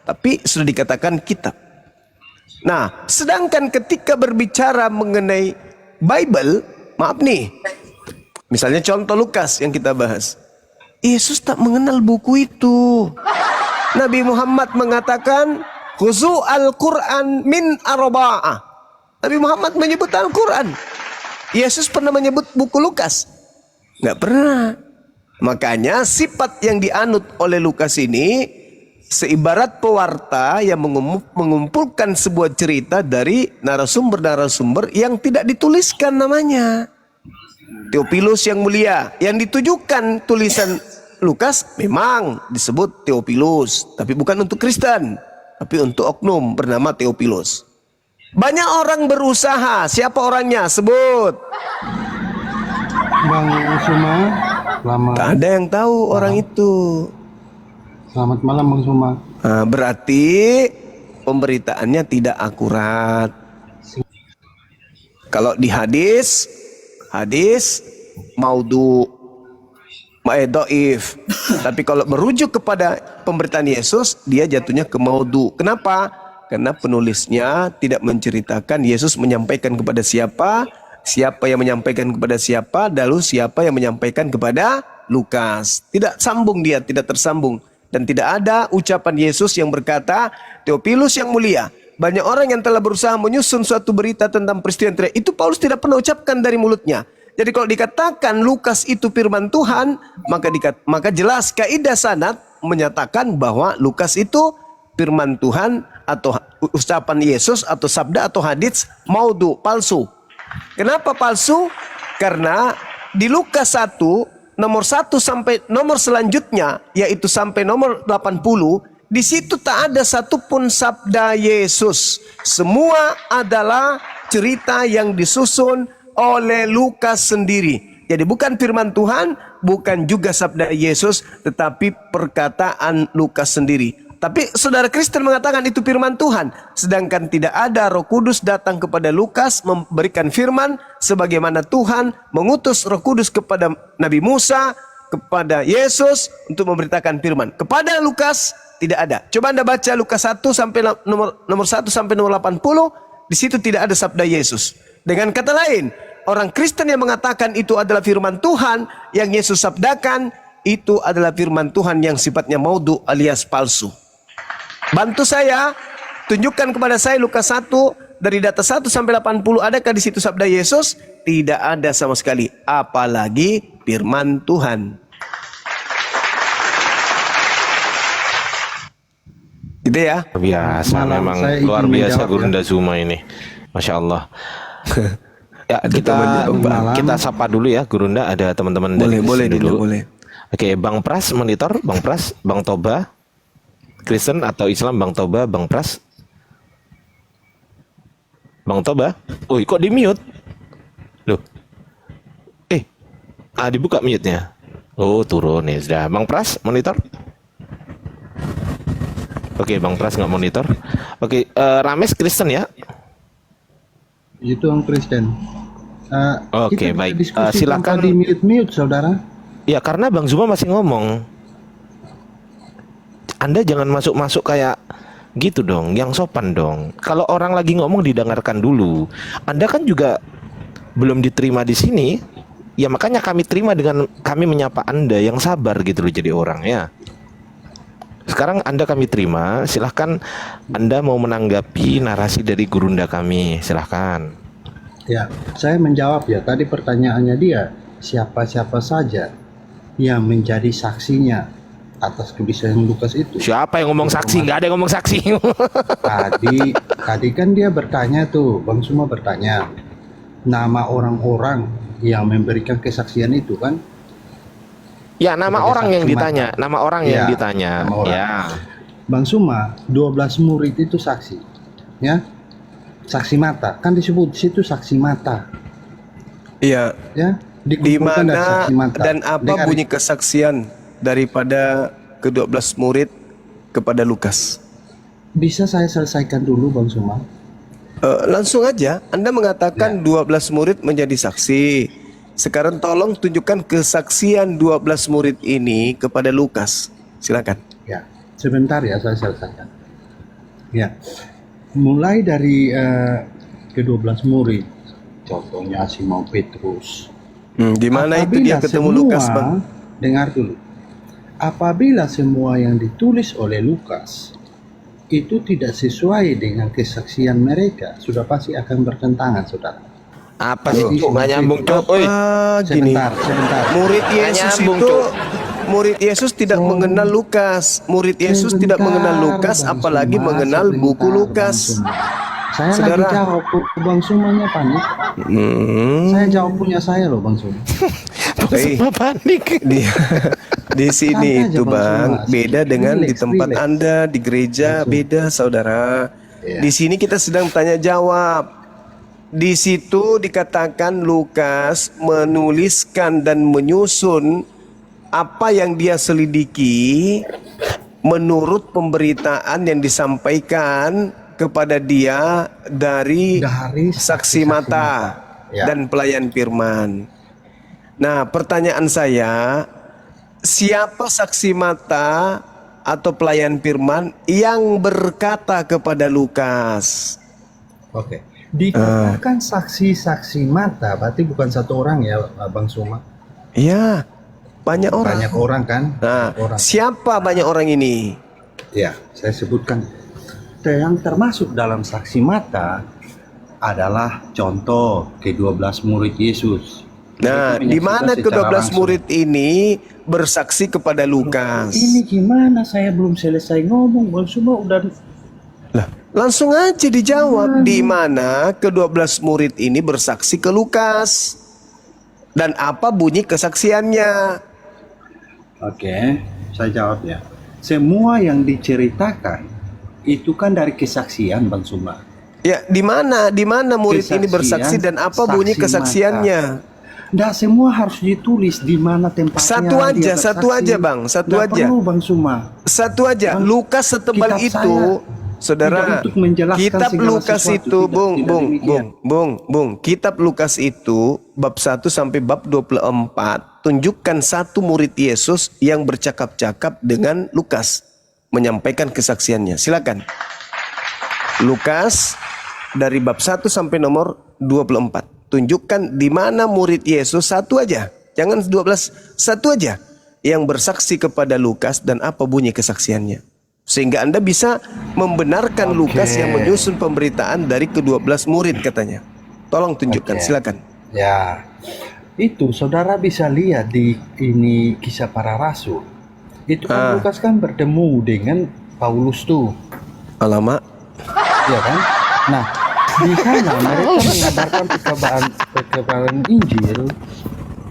[SPEAKER 1] tapi sudah dikatakan kitab. Nah, sedangkan ketika berbicara mengenai Bible, maaf nih, misalnya contoh Lukas yang kita bahas, Yesus tak mengenal buku itu. Nabi Muhammad mengatakan, khuzu al-Quran min arba'ah. Nabi Muhammad menyebut Al-Quran. Yesus pernah menyebut buku Lukas? Nggak pernah. Makanya sifat yang dianut oleh Lukas ini seibarat pewarta yang mengumpulkan sebuah cerita dari narasumber-narasumber yang tidak dituliskan namanya. Theophilus yang mulia, yang ditujukan tulisan Lukas memang disebut Theophilus, tapi bukan untuk Kristen, tapi untuk oknum bernama Theophilus. Banyak orang berusaha, siapa orangnya? Sebut.
[SPEAKER 10] Bang Suma, selamat.
[SPEAKER 1] Tak ada yang tahu orang itu.
[SPEAKER 10] Selamat malam Bang Suma.
[SPEAKER 1] Nah, berarti pemberitaannya tidak akurat. Kalau di hadis maudhu, dhaif. Tapi kalau merujuk kepada pemberitaan Yesus, dia jatuhnya ke maudhu. Kenapa? Karena penulisnya tidak menceritakan Yesus menyampaikan kepada siapa, siapa yang menyampaikan kepada siapa, lalu siapa yang menyampaikan kepada Lukas. Tidak sambung dia, tidak tersambung. Dan tidak ada ucapan Yesus yang berkata, Theophilus yang mulia, banyak orang yang telah berusaha menyusun suatu berita tentang peristiwa yang terjadi. Itu Paulus tidak pernah ucapkan dari mulutnya. Jadi kalau dikatakan Lukas itu firman Tuhan, maka jelas kaidah sanad menyatakan bahwa Lukas itu firman Tuhan atau ucapan Yesus atau sabda atau hadits maudhu, palsu. Kenapa palsu? Karena di Lukas 1 nomor 1 sampai nomor selanjutnya, yaitu sampai nomor 80, di situ tak ada satupun sabda Yesus. Semua adalah cerita yang disusun oleh Lukas sendiri. Jadi bukan firman Tuhan, bukan juga sabda Yesus, tetapi perkataan Lukas sendiri. Tapi saudara Kristen mengatakan itu firman Tuhan, sedangkan tidak ada Roh Kudus datang kepada Lukas memberikan firman sebagaimana Tuhan mengutus Roh Kudus kepada Nabi Musa, kepada Yesus untuk memberitakan firman. Kepada Lukas tidak ada. Coba Anda baca Lukas 1 sampai nomor 1 sampai nomor 80, di situ tidak ada sabda Yesus. Dengan kata lain, orang Kristen yang mengatakan itu adalah firman Tuhan yang Yesus sabdakan, itu adalah firman Tuhan yang sifatnya maudhu alias palsu. Bantu saya, tunjukkan kepada saya Lukas 1 dari data 1 sampai 80, adakah di situ sabda Yesus? Tidak ada sama sekali, apalagi firman Tuhan. Gitu ya.
[SPEAKER 3] Biasa,
[SPEAKER 10] Malam
[SPEAKER 3] memang
[SPEAKER 10] saya
[SPEAKER 3] luar
[SPEAKER 10] ingin
[SPEAKER 3] biasa
[SPEAKER 10] menjawab,
[SPEAKER 3] Gurunda Zuma ini. Masya Allah. Ya,
[SPEAKER 10] Malam.
[SPEAKER 3] kita sapa dulu ya Gurunda, ada teman-teman dari
[SPEAKER 1] Boleh,
[SPEAKER 3] sini dulu.
[SPEAKER 1] boleh.
[SPEAKER 3] Oke, Bang Pras monitor, Bang Pras, Bang Toba, Kristen atau Islam, Bang Toba, Bang Pras, Bang Toba. Kok di mute? Loh, dibuka mute-nya. Oh, turun ya sudah. Bang Pras monitor. Oke, Bang Pras nggak monitor. Oke, Rames Kristen ya.
[SPEAKER 10] Itu orang Kristen.
[SPEAKER 3] Oke,
[SPEAKER 10] kita
[SPEAKER 3] baik.
[SPEAKER 10] diskusi
[SPEAKER 3] Silakan.
[SPEAKER 10] tanpa di mute, saudara.
[SPEAKER 3] Ya, karena Bang Zuma masih ngomong. Anda jangan masuk-masuk kayak gitu dong, yang sopan dong. Kalau orang lagi ngomong didengarkan dulu. Anda kan juga belum diterima di sini. Ya makanya kami terima dengan kami menyapa Anda yang sabar gitu loh jadi orang ya. Sekarang Anda kami terima, silahkan Anda mau menanggapi narasi dari gurunda kami, silahkan.
[SPEAKER 10] Ya, saya menjawab ya. Tadi pertanyaannya dia, siapa-siapa saja yang menjadi saksinya atas tulisan Lukas itu.
[SPEAKER 3] Siapa yang ngomong saksi? Nggak ada yang ngomong saksi.
[SPEAKER 10] Tadi kan dia bertanya tuh, Bang Suma bertanya nama orang-orang yang memberikan kesaksian itu kan.
[SPEAKER 3] Ya, nama
[SPEAKER 10] Sebagai
[SPEAKER 3] orang yang
[SPEAKER 10] saksi
[SPEAKER 3] ditanya,
[SPEAKER 10] mata.
[SPEAKER 3] nama orang
[SPEAKER 10] Ya,
[SPEAKER 3] yang ditanya.
[SPEAKER 10] nama orang.
[SPEAKER 3] Ya.
[SPEAKER 10] Bang Suma, 12 murid itu saksi. Ya. Saksi mata, kan disebut di situ saksi mata.
[SPEAKER 1] Iya.
[SPEAKER 10] Ya,
[SPEAKER 1] Di
[SPEAKER 10] dikumpulkan dari
[SPEAKER 1] mana
[SPEAKER 10] saksi mata.
[SPEAKER 1] dan apa
[SPEAKER 10] Dengar,
[SPEAKER 1] bunyi kesaksian daripada ke-12 murid kepada Lukas?
[SPEAKER 10] bisa saya selesaikan dulu Bang Suma?
[SPEAKER 1] Langsung aja, Anda mengatakan 12 murid menjadi saksi. Sekarang tolong tunjukkan kesaksian 12 murid ini kepada Lukas. Silakan.
[SPEAKER 10] Ya, sebentar ya saya selesaikan. Ya, mulai dari ke-12 murid, contohnya Simon Petrus.
[SPEAKER 1] Gimana itu dia
[SPEAKER 10] Apabila
[SPEAKER 1] ketemu
[SPEAKER 10] semua,
[SPEAKER 1] Lukas, Bang?
[SPEAKER 10] Dengar dulu. Apabila semua yang ditulis oleh Lukas itu tidak sesuai dengan kesaksian mereka, sudah pasti akan bertentangan, saudara.
[SPEAKER 3] Apa sih?
[SPEAKER 10] Jadi,
[SPEAKER 3] Nggak nyambung, Cok.
[SPEAKER 1] Gini.
[SPEAKER 10] Sebentar.
[SPEAKER 1] Murid Yesus
[SPEAKER 3] nyambung,
[SPEAKER 1] itu
[SPEAKER 3] Cok.
[SPEAKER 1] murid Yesus tidak mengenal Lukas. Murid Yesus tidak mengenal Lukas,
[SPEAKER 10] Bang
[SPEAKER 1] apalagi
[SPEAKER 10] Suma,
[SPEAKER 1] mengenal buku
[SPEAKER 10] sebentar,
[SPEAKER 1] Lukas.
[SPEAKER 10] Bang Suma. Saya
[SPEAKER 1] Saudara.
[SPEAKER 10] lagi jawab, Bang Sumanya panik. Saya jawab punya saya loh, Bang Suma.
[SPEAKER 3] Semua panik.
[SPEAKER 1] Di sini
[SPEAKER 10] Santai aja,
[SPEAKER 1] itu
[SPEAKER 10] Bang
[SPEAKER 1] Bang,
[SPEAKER 10] Suma.
[SPEAKER 1] beda dengan di
[SPEAKER 10] Relax,
[SPEAKER 1] tempat
[SPEAKER 10] relax.
[SPEAKER 1] Anda di gereja, beda saudara.
[SPEAKER 10] Iya.
[SPEAKER 1] Di sini kita sedang tanya jawab. Di situ dikatakan Lukas menuliskan dan menyusun apa yang dia selidiki menurut pemberitaan yang disampaikan kepada dia dari saksi mata
[SPEAKER 10] Ya.
[SPEAKER 1] dan pelayan firman. Nah, pertanyaan saya, siapa saksi mata atau pelayan firman yang berkata kepada Lukas?
[SPEAKER 10] Oke. Dikatakan saksi-saksi mata, berarti bukan satu orang ya, Bang Suma?
[SPEAKER 1] Ya, banyak orang.
[SPEAKER 10] Banyak orang kan?
[SPEAKER 1] Nah,
[SPEAKER 10] Banyak orang.
[SPEAKER 1] siapa banyak orang ini?
[SPEAKER 10] Ya, saya sebutkan. Yang termasuk dalam saksi mata adalah contoh ke-12 murid Yesus.
[SPEAKER 1] Nah, di mana ke-12 murid ini bersaksi kepada Lukas?
[SPEAKER 10] Ini gimana? Saya belum selesai ngomong, Bang Suma udah.
[SPEAKER 1] Lah, langsung aja dijawab. Di mana ke-12 murid ini bersaksi ke Lukas? Dan apa bunyi kesaksiannya?
[SPEAKER 10] Oke, saya jawab ya. Semua yang diceritakan itu kan dari kesaksian, Bang Suma.
[SPEAKER 1] Ya, di mana murid ini bersaksi dan apa bunyi
[SPEAKER 10] saksi
[SPEAKER 1] kesaksiannya?
[SPEAKER 10] Nggak semua harus ditulis di mana tempatnya.
[SPEAKER 1] Satu aja Bang, satu
[SPEAKER 10] Nggak
[SPEAKER 1] aja.
[SPEAKER 10] perlu, Bang Suma.
[SPEAKER 1] Satu aja. Lukas setebal
[SPEAKER 10] Kitab
[SPEAKER 1] itu, saudara.
[SPEAKER 10] untuk menjelaskan
[SPEAKER 1] Kitab
[SPEAKER 10] segala
[SPEAKER 1] Lukas
[SPEAKER 10] sesuatu,
[SPEAKER 1] itu,
[SPEAKER 10] tidak demikian.
[SPEAKER 1] Bung. Kitab Lukas itu bab 1 sampai bab 24 tunjukkan satu murid Yesus yang bercakap-cakap dengan Lukas, menyampaikan kesaksiannya. Silakan. Lukas dari bab 1 sampai nomor 24. Tunjukkan di mana murid Yesus satu aja, jangan 12, satu aja yang bersaksi kepada Lukas dan apa bunyi kesaksiannya. Sehingga Anda bisa membenarkan Lukas yang menyusun pemberitaan dari ke-12 murid katanya. Tolong tunjukkan, silakan.
[SPEAKER 10] Ya, itu saudara bisa lihat di ini Kisah Para Rasul. Itu kan Lukas kan bertemu dengan Paulus tuh.
[SPEAKER 1] Alamak.
[SPEAKER 10] Ya kan? Nah, di sana mereka mengabarkan kebenaran Injil,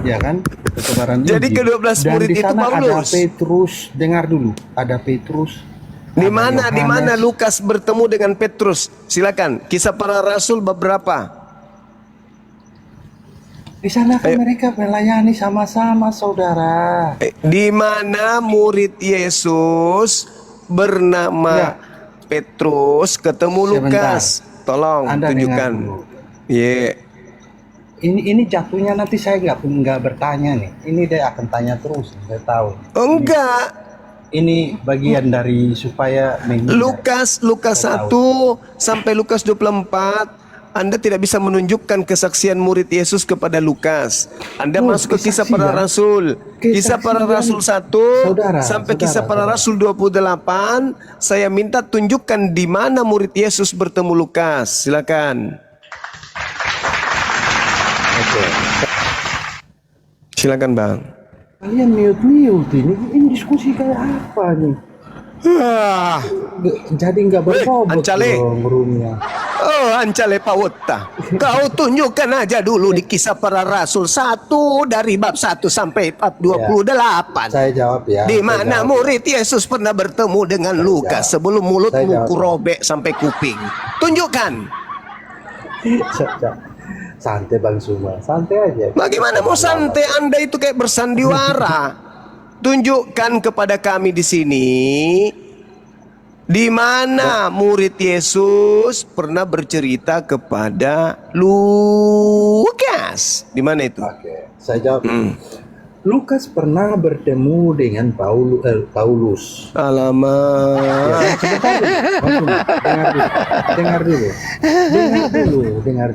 [SPEAKER 10] ya kan? Kebenaran Injil.
[SPEAKER 1] Jadi ke-12
[SPEAKER 10] Dan
[SPEAKER 1] murid
[SPEAKER 10] di
[SPEAKER 1] itu
[SPEAKER 10] sana ada
[SPEAKER 1] Paulus.
[SPEAKER 10] Petrus, dengar dulu. Ada Petrus.
[SPEAKER 1] Di
[SPEAKER 10] ada
[SPEAKER 1] mana
[SPEAKER 10] Yohanes.
[SPEAKER 1] Lukas bertemu dengan Petrus? Silakan. Kisah Para Rasul bab berapa?
[SPEAKER 10] Di sana kan mereka melayani sama-sama, saudara.
[SPEAKER 1] Di mana murid Yesus bernama Petrus ketemu
[SPEAKER 10] Sebentar.
[SPEAKER 1] Lukas? Tolong
[SPEAKER 10] Anda
[SPEAKER 1] tunjukkan.
[SPEAKER 10] dengar dulu.
[SPEAKER 1] Ye.
[SPEAKER 10] Ini jatuhnya nanti saya nggak bertanya nih. Ini dia akan tanya terus, saya tahu.
[SPEAKER 1] Enggak.
[SPEAKER 10] Ini bagian dari supaya
[SPEAKER 1] Lukas 1 sampai Lukas 24. Anda tidak bisa menunjukkan kesaksian murid Yesus kepada Lukas. Anda masuk ke Kisah Para Rasul. Kisah Para Rasul 1 sampai Kisah Para Rasul 28. Saya minta tunjukkan di mana murid Yesus bertemu Lukas. Silakan. Silakan Bang.
[SPEAKER 10] Kalian mute ini diskusi kayak apa nih? Jadi nggak berbobot
[SPEAKER 1] Ancale.
[SPEAKER 10] dong roomnya.
[SPEAKER 1] Oh, Ancale Pawota. Kau tunjukkan aja dulu di Kisah Para Rasul 1 dari bab 1 sampai bab 28.
[SPEAKER 10] Saya jawab ya.
[SPEAKER 1] Di mana murid Yesus pernah bertemu dengan Lukas sebelum mulutmu kurobek sampai kuping. Tunjukkan.
[SPEAKER 10] Santai Bang Suma, santai aja.
[SPEAKER 1] Bagaimana mau santai? Anda itu kayak bersandiwara. Tunjukkan kepada kami di sini di mana murid Yesus pernah bercerita kepada Lukas. Di mana itu?
[SPEAKER 10] Oke, saya jawab. Lukas pernah bertemu dengan Paulus.
[SPEAKER 1] Alamak.
[SPEAKER 10] Dengar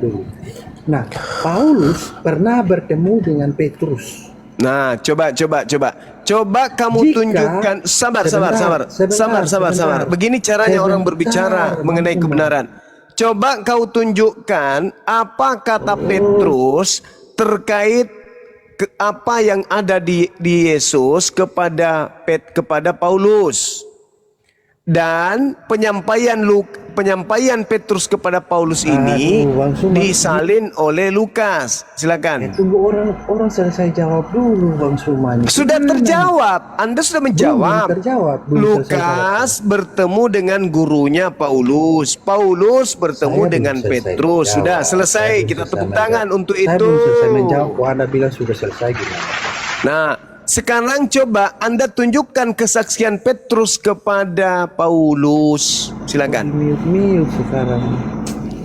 [SPEAKER 10] dulu. Nah, Paulus pernah bertemu dengan Petrus.
[SPEAKER 1] Nah, coba kamu tunjukkan. Sabar. Begini caranya orang berbicara mengenai kebenaran. Coba kau tunjukkan apa kata Petrus terkait apa yang ada di Yesus kepada Paulus. Dan penyampaian Petrus kepada Paulus ini disalin oleh Lukas. Silakan.
[SPEAKER 10] Tunggu orang selesai jawab dulu Bang Sumani.
[SPEAKER 1] Sudah terjawab. Anda sudah menjawab. Lukas bertemu dengan gurunya Paulus. Paulus bertemu dengan Petrus. Sudah selesai. Kita tepuk tangan untuk itu.
[SPEAKER 10] Saya belum selesai menjawab. Anda bilang sudah selesai gimana?
[SPEAKER 1] Nah, sekarang coba Anda tunjukkan kesaksian Petrus kepada Paulus. Silakan.
[SPEAKER 10] Mute sekarang.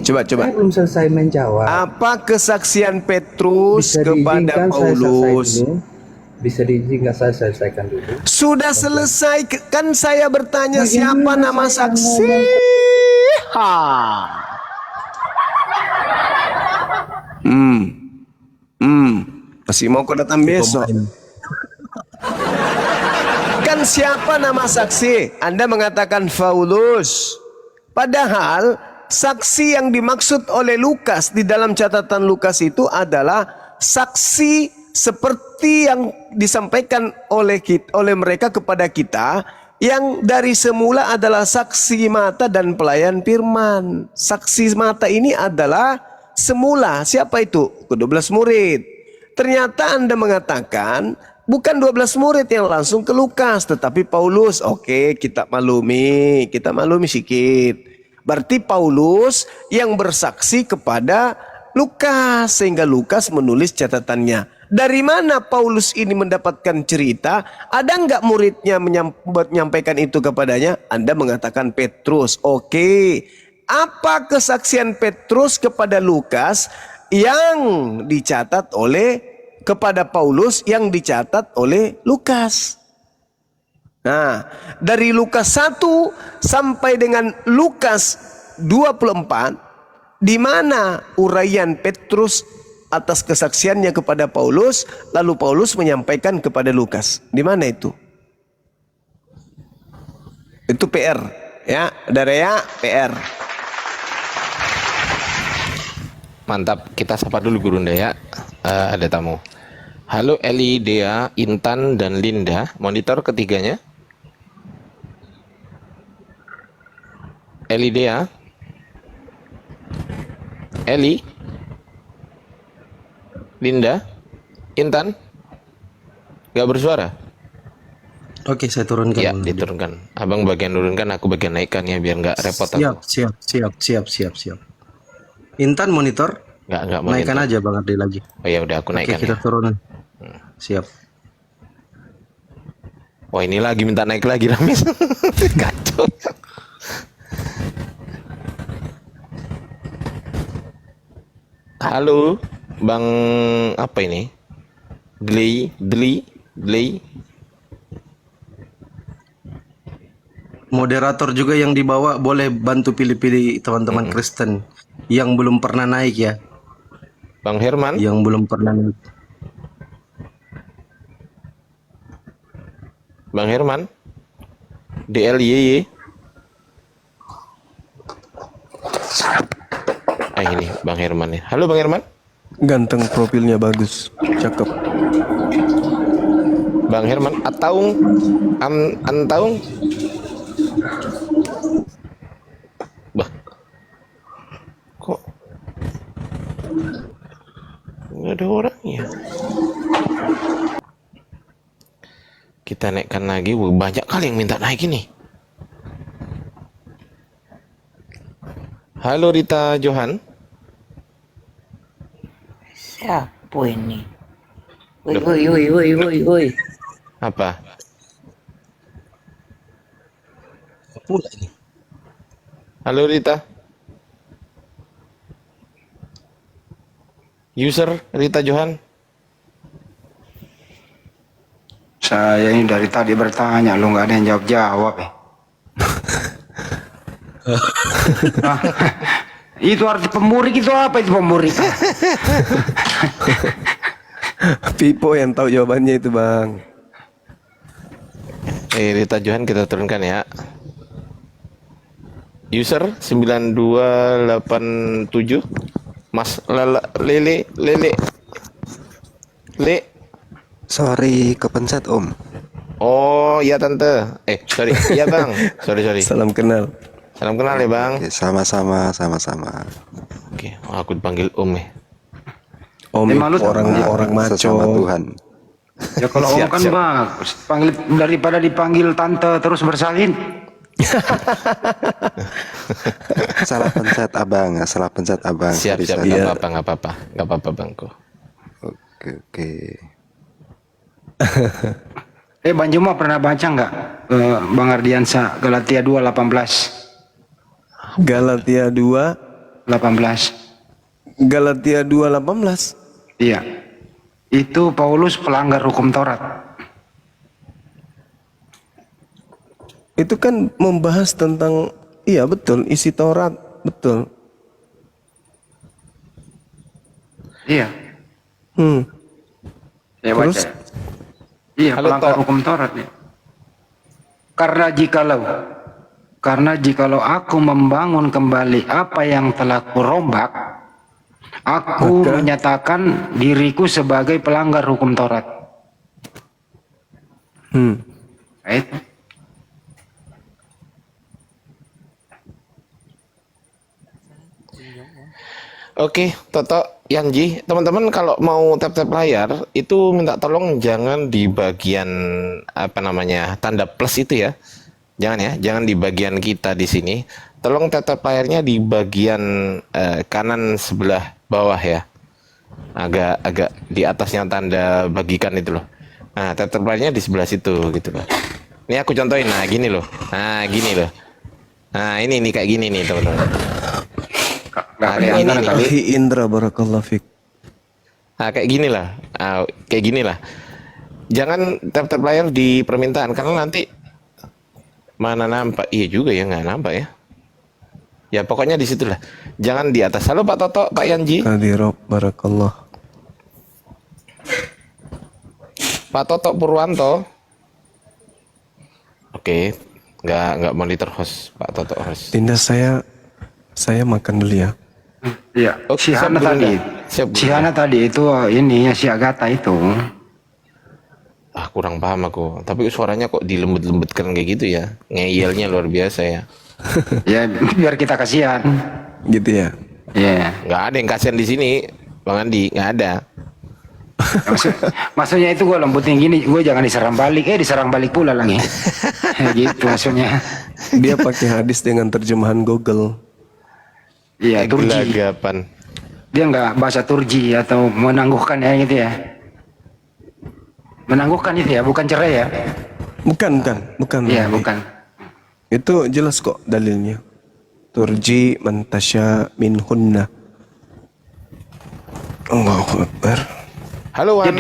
[SPEAKER 1] Coba.
[SPEAKER 10] Saya belum selesai menjawab.
[SPEAKER 1] Apa kesaksian Petrus kepada Paulus?
[SPEAKER 10] Bisa diizinkan saya selesaikan dulu.
[SPEAKER 1] Sudah selesai. Kan saya bertanya siapa nama saksi. Masih mau kau datang besok? Kan siapa nama saksi? Anda mengatakan Paulus. Padahal saksi yang dimaksud oleh Lukas di dalam catatan Lukas itu adalah saksi seperti yang disampaikan oleh mereka kepada kita, yang dari semula adalah saksi mata dan pelayan firman. Saksi mata ini adalah semula siapa itu? Ke-12 murid. Ternyata Anda mengatakan bukan 12 murid yang langsung ke Lukas, tetapi Paulus. Oke, kita maklumi sedikit. Berarti Paulus yang bersaksi kepada Lukas, sehingga Lukas menulis catatannya. Dari mana Paulus ini mendapatkan cerita? Ada nggak muridnya menyampaikan itu kepadanya? Anda mengatakan Petrus. Oke, apa kesaksian Petrus kepada Lukas yang dicatat kepada Paulus yang dicatat oleh Lukas? Nah, dari Lukas 1 sampai dengan Lukas 24, di mana uraian Petrus atas kesaksiannya kepada Paulus, lalu Paulus menyampaikan kepada Lukas. Di mana itu? Itu PR, ya, saudara ya, PR.
[SPEAKER 3] Mantap, kita sapa dulu Gurunda ya. Ada tamu. Halo Eli, Dea, Intan, dan Linda. Monitor ketiganya. Eli, Dea. Eli. Linda. Intan. Gak bersuara?
[SPEAKER 11] Oke, saya turunkan.
[SPEAKER 3] Ya, diturunkan. Abang bagian turunkan, aku bagian naikkan ya, biar nggak repot.
[SPEAKER 11] Siap. Intan monitor.
[SPEAKER 3] Nggak monitor.
[SPEAKER 11] Naikkan aja Bang Ardi lagi.
[SPEAKER 3] Oh ya udah, aku naikkan.
[SPEAKER 11] Oke, kita
[SPEAKER 3] ya.
[SPEAKER 11] turun. Siap.
[SPEAKER 3] Wah, ini lagi minta naik lagi Ramis. Kacau. Halo, Bang apa ini? Dli.
[SPEAKER 11] Moderator juga yang dibawa boleh bantu pilih-pilih teman-teman Kristen yang belum pernah naik ya.
[SPEAKER 3] Bang Herman.
[SPEAKER 11] Yang belum pernah naik.
[SPEAKER 3] Bang Herman. DLYY. Ini Bang Herman ya. Halo Bang Herman.
[SPEAKER 1] Ganteng, profilnya bagus, cakep.
[SPEAKER 3] Bang Herman, Ataung, Antaung. Bah, kok nggak ada orangnya? Kita naikkan lagi, banyak kali yang minta naik ini. Halo Rita Johan.
[SPEAKER 12] Siapa ini? Woi.
[SPEAKER 3] Apa?
[SPEAKER 11] Pula ini.
[SPEAKER 3] Halo Rita. User Rita Johan.
[SPEAKER 7] Saya ini dari tadi bertanya, lu nggak ada yang jawab ya. Nah, itu arti pemburik itu apa itu pemburik?
[SPEAKER 1] Pipo yang tahu jawabannya itu Bang.
[SPEAKER 3] Rita Johan kita turunkan ya. User 9287. Mas Lele.
[SPEAKER 13] Sorry, kepencet Om.
[SPEAKER 3] Oh iya tante. Sorry. Iya Bang. Sorry.
[SPEAKER 1] Salam kenal.
[SPEAKER 3] Salam kenal ya Bang.
[SPEAKER 13] Oke, sama-sama.
[SPEAKER 3] Oke, aku dipanggil Om ya.
[SPEAKER 1] Om orang maco.
[SPEAKER 13] Sesama Tuhan.
[SPEAKER 7] Ya kalau Om kan bagus. Panggil daripada dipanggil tante terus bersalin.
[SPEAKER 13] Salah pencet abang.
[SPEAKER 3] Siap. Nggak apa-apa Bangku.
[SPEAKER 13] Oke.
[SPEAKER 7] Bang Juma pernah baca nggak Bang Ardiansa Galatia 2:18?
[SPEAKER 1] Galatia 2:18.
[SPEAKER 7] Iya. Itu Paulus pelanggar hukum Taurat.
[SPEAKER 1] Itu kan membahas tentang, iya betul, isi Taurat, betul.
[SPEAKER 7] Iya. Saya baca.
[SPEAKER 1] Terus?
[SPEAKER 7] Iya, pelanggar hukum Taurat ya. Karena jikalau aku membangun kembali apa yang telah kurombak, Aku menyatakan diriku sebagai pelanggar hukum Taurat. Right?
[SPEAKER 3] Oke, Toto, Yanji, teman-teman kalau mau tap-tap layar itu minta tolong jangan di bagian apa namanya tanda plus itu ya, jangan ya, jangan di bagian kita di sini. Tolong tap-tap layarnya di bagian kanan sebelah bawah ya, agak di atasnya tanda bagikan itu loh. Nah, tap-tap layarnya di sebelah situ gitu loh. Ini aku contohin, nah gini loh, nah gini loh, nah ini kayak gini nih teman-teman. Nah, kayak ini nih.
[SPEAKER 1] Akhi Indra barakallahu fik.
[SPEAKER 3] Nah, kayak gini lah. Kayak gini lah. Jangan tap-tap layar di permintaan karena nanti mana nampak. Iya juga ya, nggak nampak ya. Ya pokoknya di situlah. Jangan di atas. Halo Pak Toto, Pak Yanji.
[SPEAKER 1] Hadirob barakallah.
[SPEAKER 3] Pak Toto Purwanto. Oke, nggak monitor host Pak Toto host.
[SPEAKER 1] Tindas saya makan dulu ya.
[SPEAKER 7] Iya, si Hana tadi. Si Hana tadi itu ini ya si Agatha itu.
[SPEAKER 3] Kurang paham aku. Tapi suaranya kok dilembut-lembutkan kayak gitu ya. Ngeyelnya luar biasa ya.
[SPEAKER 7] Ya biar kita kasihan.
[SPEAKER 1] Gitu ya.
[SPEAKER 7] Iya.
[SPEAKER 3] Nggak ada yang kasihan di sini, Bang Andi. Nggak ada.
[SPEAKER 7] Maksudnya itu gue lembutin gini, gue jangan diserang balik, diserang balik pula lagi. Gitu maksudnya.
[SPEAKER 1] Dia pakai hadis dengan terjemahan Google.
[SPEAKER 7] Iya, Turji.
[SPEAKER 3] Gelagapan.
[SPEAKER 7] Dia nggak bahasa Turji atau menangguhkan ya gitu ya. Menangguhkan itu ya, bukan cerai ya.
[SPEAKER 1] Bukan.
[SPEAKER 7] Iya, bukan.
[SPEAKER 1] Itu jelas kok dalilnya. Turji man tasya minhunna. Allahu Akbar.
[SPEAKER 3] Halo Wan.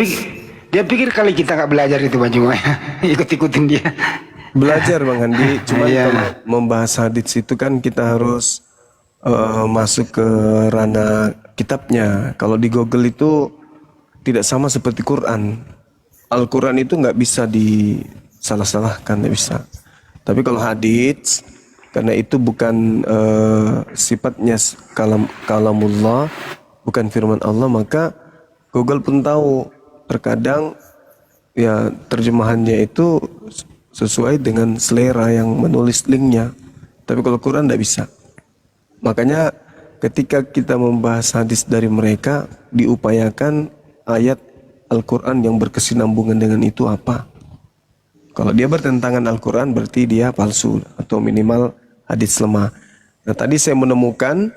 [SPEAKER 7] Dia pikir kali kita nggak belajar itu Bang Juma. Ikut-ikutin dia.
[SPEAKER 1] Belajar Bang Andi, cuma
[SPEAKER 7] Iya.
[SPEAKER 1] kalau membahas hadis itu kan kita harus masuk ke ranah kitabnya. Kalau di Google itu tidak sama seperti Quran. Al-Quran itu nggak bisa disalah-salahkan, nggak bisa. Tapi kalau hadits, karena itu bukan sifatnya kalamullah, bukan firman Allah, maka Google pun tahu. Terkadang ya terjemahannya itu sesuai dengan selera yang menulis linknya. Tapi kalau Quran nggak bisa. Makanya ketika kita membahas hadis dari mereka, diupayakan ayat Al-Quran yang berkesinambungan dengan itu apa. Kalau dia bertentangan Al-Quran berarti dia palsu atau minimal hadis lemah. Nah tadi saya menemukan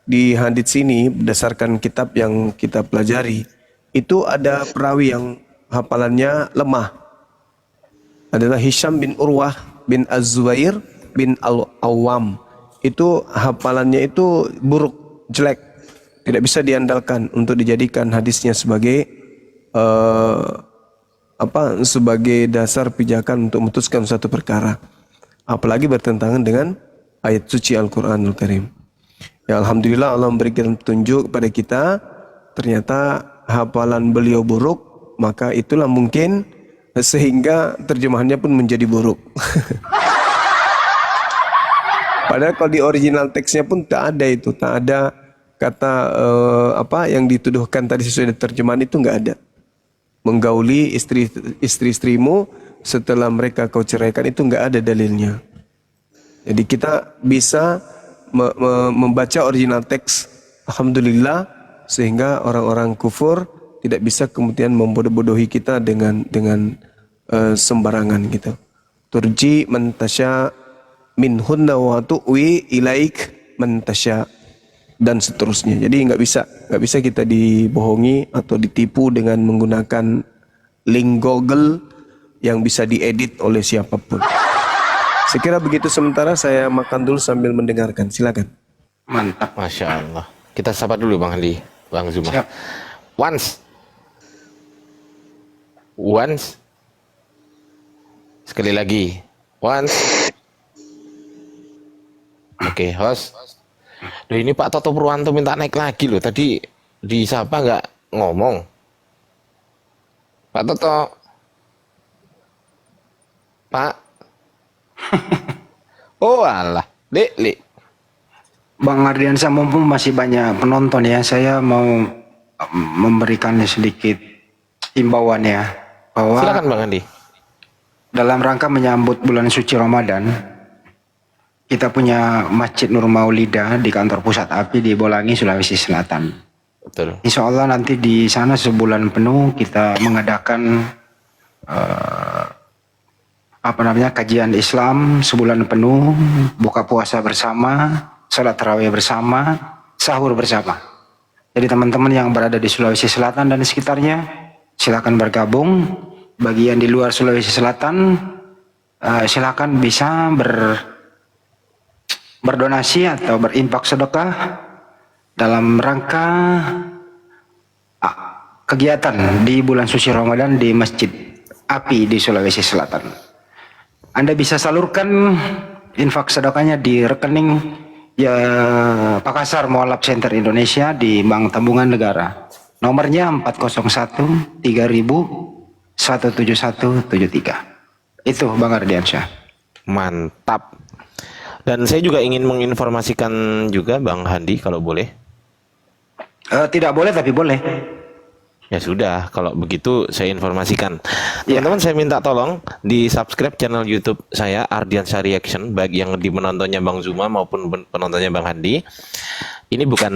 [SPEAKER 1] di hadis ini berdasarkan kitab yang kita pelajari, itu ada perawi yang hafalannya lemah. Adalah Hisham bin Urwah bin Az-Zubair bin Al-Awwam. Itu hafalannya itu buruk, jelek, tidak bisa diandalkan untuk dijadikan hadisnya sebagai sebagai dasar pijakan untuk memutuskan suatu perkara, apalagi bertentangan dengan ayat suci Al-Quranul Karim. Ya Alhamdulillah Allah memberikan petunjuk kepada kita. Ternyata hafalan beliau buruk, maka itulah mungkin sehingga terjemahannya pun menjadi buruk. Padahal kalau di original teksnya pun tak ada kata yang dituduhkan tadi sesuai dengan terjemahan itu nggak ada. Menggauli istri-istrimu setelah mereka kau ceraikan itu nggak ada dalilnya. Jadi kita bisa membaca original teks, alhamdulillah, sehingga orang-orang kufur tidak bisa kemudian membodoh-bodohi kita dengan sembarangan gitu. Turji man tasya minhunna wa tu'wi ilaik man tasya dan seterusnya. Jadi nggak bisa kita dibohongi atau ditipu dengan menggunakan link Google yang bisa diedit oleh siapapun. Sekira begitu, sementara saya makan dulu sambil mendengarkan. Silakan.
[SPEAKER 3] Mantap, Masya Allah. Kita sapa dulu Bang Andi, Bang Zuma.
[SPEAKER 7] Siap.
[SPEAKER 3] Once. Sekali lagi. Once. Oke, host. Loh, ini Pak Toto Purwanto minta naik lagi loh. Tadi disapa nggak ngomong. Pak Toto. Pak. Oh alah, Lek.
[SPEAKER 7] Bang Ardiansyah, mumpung masih banyak penonton ya, saya mau memberikan sedikit himbauan ya, bahwa
[SPEAKER 3] Silakan Bang Andi.
[SPEAKER 7] dalam rangka menyambut bulan suci Ramadan, kita punya Masjid Nur Maulida di kantor pusat API di Bolangi, Sulawesi Selatan.
[SPEAKER 3] Betul.
[SPEAKER 7] Insya Allah nanti di sana sebulan penuh kita mengadakan kajian Islam sebulan penuh, buka puasa bersama, sholat tarawih bersama, sahur bersama. Jadi teman-teman yang berada di Sulawesi Selatan dan sekitarnya, silakan bergabung. Bagi yang di luar Sulawesi Selatan, silakan bisa berdonasi atau berinfak sedekah dalam rangka kegiatan di bulan suci Ramadan di Masjid API di Sulawesi Selatan. Anda bisa salurkan infak sedekahnya di rekening Pakasar Mualaf Center Indonesia di Bank Tabungan Negara. Nomornya 401 3000 17173. Itu Bang Ardiansyah.
[SPEAKER 3] Mantap. Dan saya juga ingin menginformasikan juga Bang Handi kalau boleh.
[SPEAKER 7] Tidak boleh tapi boleh.
[SPEAKER 3] Ya sudah, kalau begitu saya informasikan. Teman-teman, saya minta tolong di subscribe channel YouTube saya Ardiansyah Reaction, baik yang di penontonnya Bang Zuma maupun penontonnya Bang Handi. Ini bukan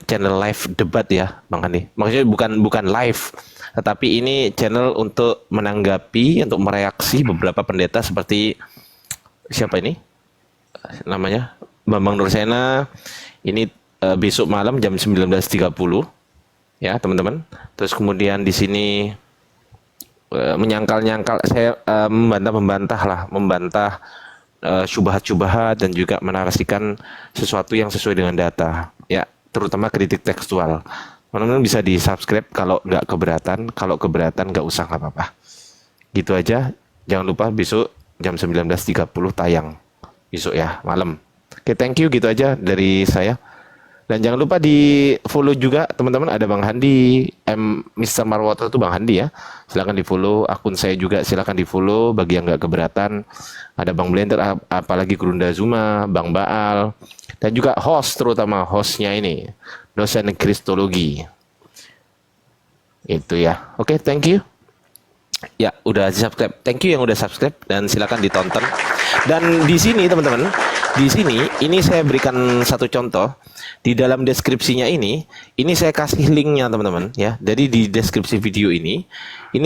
[SPEAKER 3] channel live debat ya, Bang Handi. Maksudnya bukan live, tetapi ini channel untuk menanggapi, untuk mereaksi beberapa pendeta seperti siapa ini? Namanya Bambang Nursena. Ini besok malam jam 19.30. Ya teman-teman. Terus kemudian di sini menyangkal-nyangkal, saya membantah syubhat-syubhat dan juga menarasikan sesuatu yang sesuai dengan data. Ya, terutama kritik tekstual. Teman-teman bisa di subscribe kalau nggak keberatan. Kalau keberatan nggak usah, nggak apa-apa. Gitu aja. Jangan lupa besok jam 19.30 tayang. Besok ya malam. Oke, thank you, gitu aja dari saya. Dan jangan lupa di follow juga teman-teman, ada Bang Handi, Mr. Marwoto itu Bang Handi ya. Silakan di follow, akun saya juga silakan di follow bagi yang nggak keberatan. Ada Bang Blender, apalagi Gurunda Zuma, Bang Baal, dan juga host, terutama hostnya ini, dosen Kristologi. Itu ya. Oke, thank you. Ya, udah subscribe. Thank you yang udah subscribe dan silakan ditonton. Dan di sini teman-teman, di sini ini saya berikan satu contoh. Di dalam deskripsinya ini saya kasih linknya teman-teman ya. Jadi di deskripsi video ini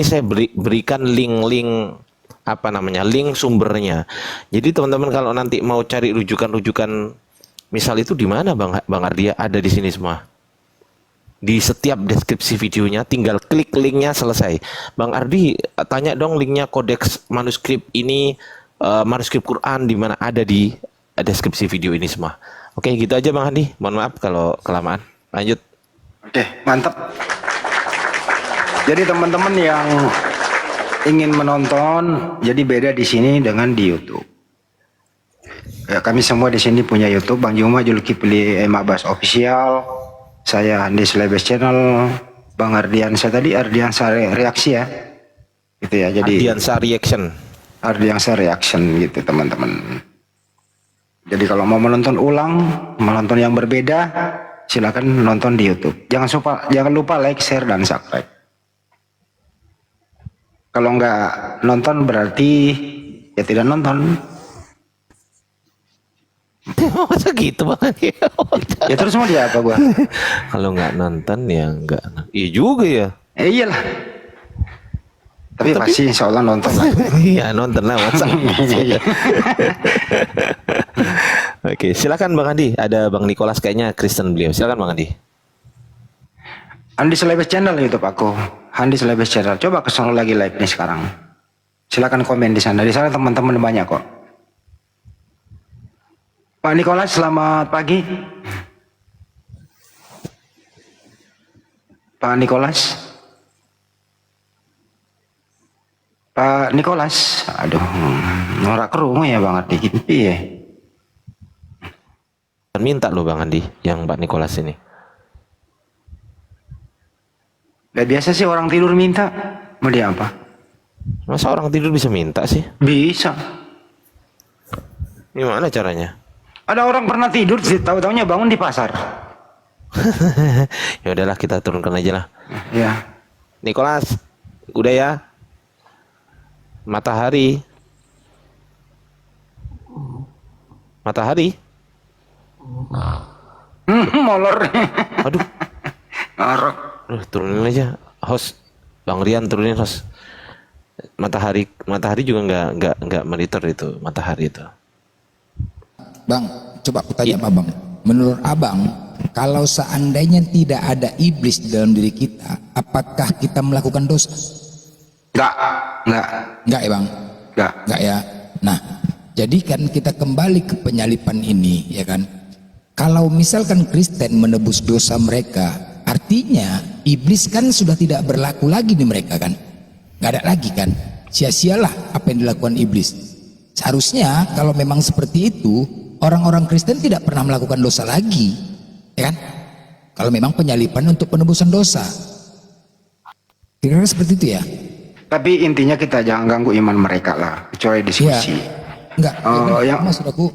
[SPEAKER 3] saya berikan link link sumbernya. Jadi teman-teman kalau nanti mau cari rujukan-rujukan misal itu di mana Bang Ardia, ada di sini semua. Di setiap deskripsi videonya tinggal klik linknya, selesai. Bang Ardi tanya dong linknya kodeks manuskrip ini, manuskrip Quran di mana, ada di deskripsi video ini semua. Oke, gitu aja Bang Andi. Mohon maaf kalau kelamaan. Lanjut.
[SPEAKER 7] Oke, mantap. Jadi teman-teman yang ingin menonton, jadi beda di sini dengan di YouTube. Ya, kami semua di sini punya YouTube. Bang Juma Julkipli Abbas Official, saya Handi Slebes Channel, Bang Ardiansyah tadi Ardiansyah Reaksi ya. Gitu ya. Jadi
[SPEAKER 3] Ardiansyah Reaction.
[SPEAKER 7] Ardiansyah Reaction gitu teman-teman. Jadi kalau mau menonton ulang, menonton yang berbeda, silakan nonton di YouTube. Jangan lupa like, share, dan subscribe. Kalau nggak nonton berarti ya tidak nonton.
[SPEAKER 3] Masa gitu Bang?
[SPEAKER 7] Ya terus mau dia apa gua?
[SPEAKER 3] Kalau nggak nonton ya nggak. Iya juga ya.
[SPEAKER 7] Iyalah. Tapi pasti insya Allah nonton lah.
[SPEAKER 3] Iya nonton lah masa. Oke, silakan Bang Andi. Ada Bang Nicholas kayaknya Kristen beliau. Silakan Bang Andi.
[SPEAKER 7] Handi Slebes Channel YouTube aku. Handi Slebes Channel. Coba kesana lagi live nih sekarang. Silakan komen di sana. Di sana teman-teman banyak kok. Pak Nicholas, selamat pagi. Pak Nicholas. Pak Nicholas. Aduh, norak kerungu ya Bang Andi. Iya.
[SPEAKER 3] Minta loh Bang Andi, yang Pak Nicholas ini.
[SPEAKER 7] Gak biasa sih orang tidur minta. Mau dia apa?
[SPEAKER 3] Masa orang tidur bisa minta sih?
[SPEAKER 7] Bisa.
[SPEAKER 3] Gimana caranya?
[SPEAKER 7] Ada orang pernah tidur, tahu-taunya bangun di pasar.
[SPEAKER 3] Ya udahlah kita turunkan aja lah.
[SPEAKER 7] Ya.
[SPEAKER 3] Nicholas, udah ya. Matahari. Matahari.
[SPEAKER 7] Molor.
[SPEAKER 3] Aduh.
[SPEAKER 7] Ngorok.
[SPEAKER 3] Turunin aja. Host, Bang Rian turunin host. Matahari juga nggak monitor itu matahari itu.
[SPEAKER 5] Bang, coba aku tanya sama Bang. Menurut Abang, kalau seandainya tidak ada iblis di dalam diri kita, apakah kita melakukan dosa?
[SPEAKER 7] Enggak
[SPEAKER 5] ya Bang? Enggak ya. Nah, jadi kan kita kembali ke penyalipan ini, ya kan? Kalau misalkan Kristen menebus dosa mereka, artinya iblis kan sudah tidak berlaku lagi di mereka kan? Nggak ada lagi kan? Sia-sialah apa yang dilakukan iblis. Seharusnya kalau memang seperti itu, orang-orang Kristen tidak pernah melakukan dosa lagi, ya kan? Kalau memang penyalipan untuk penebusan dosa, kira-kira seperti itu ya.
[SPEAKER 7] Tapi intinya kita jangan ganggu iman mereka lah, kecuali diskusi.
[SPEAKER 5] Ya, enggak. Maksud aku,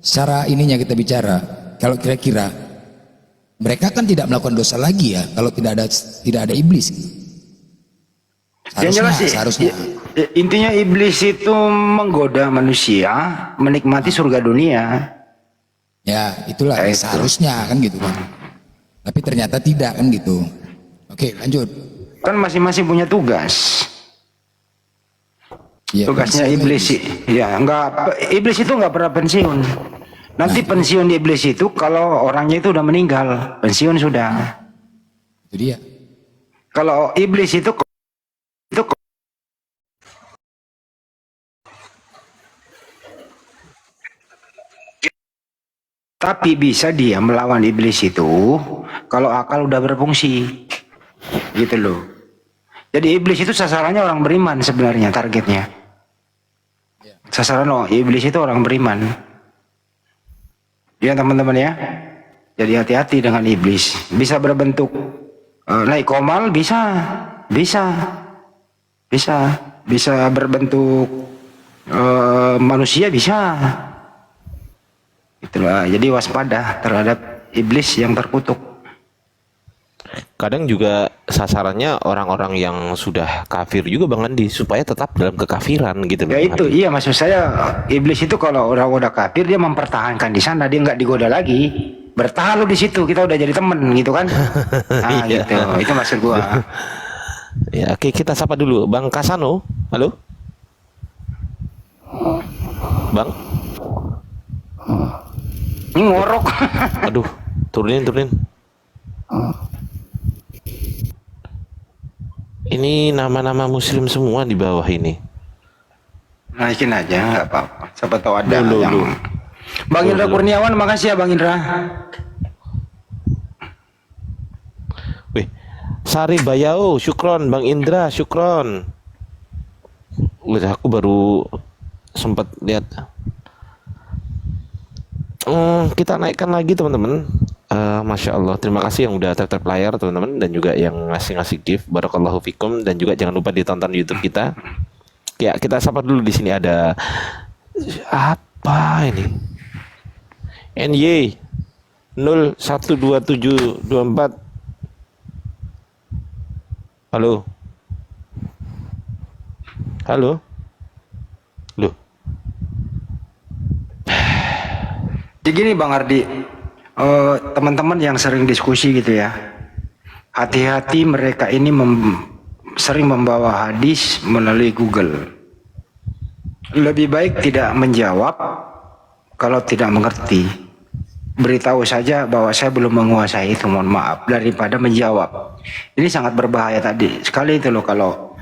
[SPEAKER 5] secara ininya kita bicara. Kalau kira-kira mereka kan tidak melakukan dosa lagi ya, kalau tidak ada iblis.
[SPEAKER 7] Yang jelas sih,
[SPEAKER 5] seharusnya.
[SPEAKER 7] Intinya iblis itu menggoda manusia menikmati surga dunia.
[SPEAKER 5] Ya, itulah seharusnya kan gitu kan. Tapi ternyata tidak kan gitu. Oke, lanjut.
[SPEAKER 7] Kan masing-masing punya tugas.
[SPEAKER 5] Ya,
[SPEAKER 7] tugasnya iblis sih. Ya, iblis itu nggak pernah pensiun. Nanti pensiun di iblis itu kalau orangnya itu udah meninggal, pensiun sudah.
[SPEAKER 5] Itu dia.
[SPEAKER 7] Kalau iblis itu tapi bisa dia melawan iblis itu kalau akal udah berfungsi. Gitu loh. Jadi iblis itu sasarannya orang beriman sebenarnya, targetnya. Sasaran iblis itu orang beriman. Ya teman-teman ya. Jadi hati-hati dengan iblis. Bisa berbentuk naik komal, bisa berbentuk manusia, bisa. Itulah. Jadi waspada terhadap iblis yang terkutuk.
[SPEAKER 3] Kadang juga sasarannya orang-orang yang sudah kafir juga Bang Andi, supaya tetap dalam kekafiran gitu.
[SPEAKER 7] Ya itu, iya maksud saya iblis itu kalau orang udah kafir dia mempertahankan di sana, dia nggak digoda lagi. Bertahan lu di situ, kita udah jadi temen gitu kan. Nah gitu, itu maksud gua.
[SPEAKER 3] Ya oke, kita sapa dulu Bang Kasano. Halo Bang.
[SPEAKER 7] Ngorok.
[SPEAKER 3] Aduh, turunin. Ini nama-nama muslim semua di bawah ini.
[SPEAKER 7] Naikin aja, nggak apa-apa. Siapa tahu ada yang. Bang Indra Kurniawan, makasih ya Bang Indra.
[SPEAKER 3] Wih, Sari Bayau, syukron Bang Indra, syukron. Udah aku baru sempat lihat. Kita naikkan lagi teman-teman. Masya Allah, terima kasih yang udah tap layar teman-teman, dan juga yang ngasih gift, barakallahu fikum, dan juga jangan lupa ditonton YouTube kita. Ya, kita sapa dulu. Di sini ada apa ini? NY 012724. Halo. Loh.
[SPEAKER 7] Jadi gini Bang Ardi, teman-teman yang sering diskusi gitu ya, hati-hati mereka ini sering membawa hadis melalui Google. Lebih baik tidak menjawab kalau tidak mengerti. Beritahu saja bahwa saya belum menguasai itu, mohon maaf, daripada menjawab. Ini sangat berbahaya tadi. Sekali itu loh kalau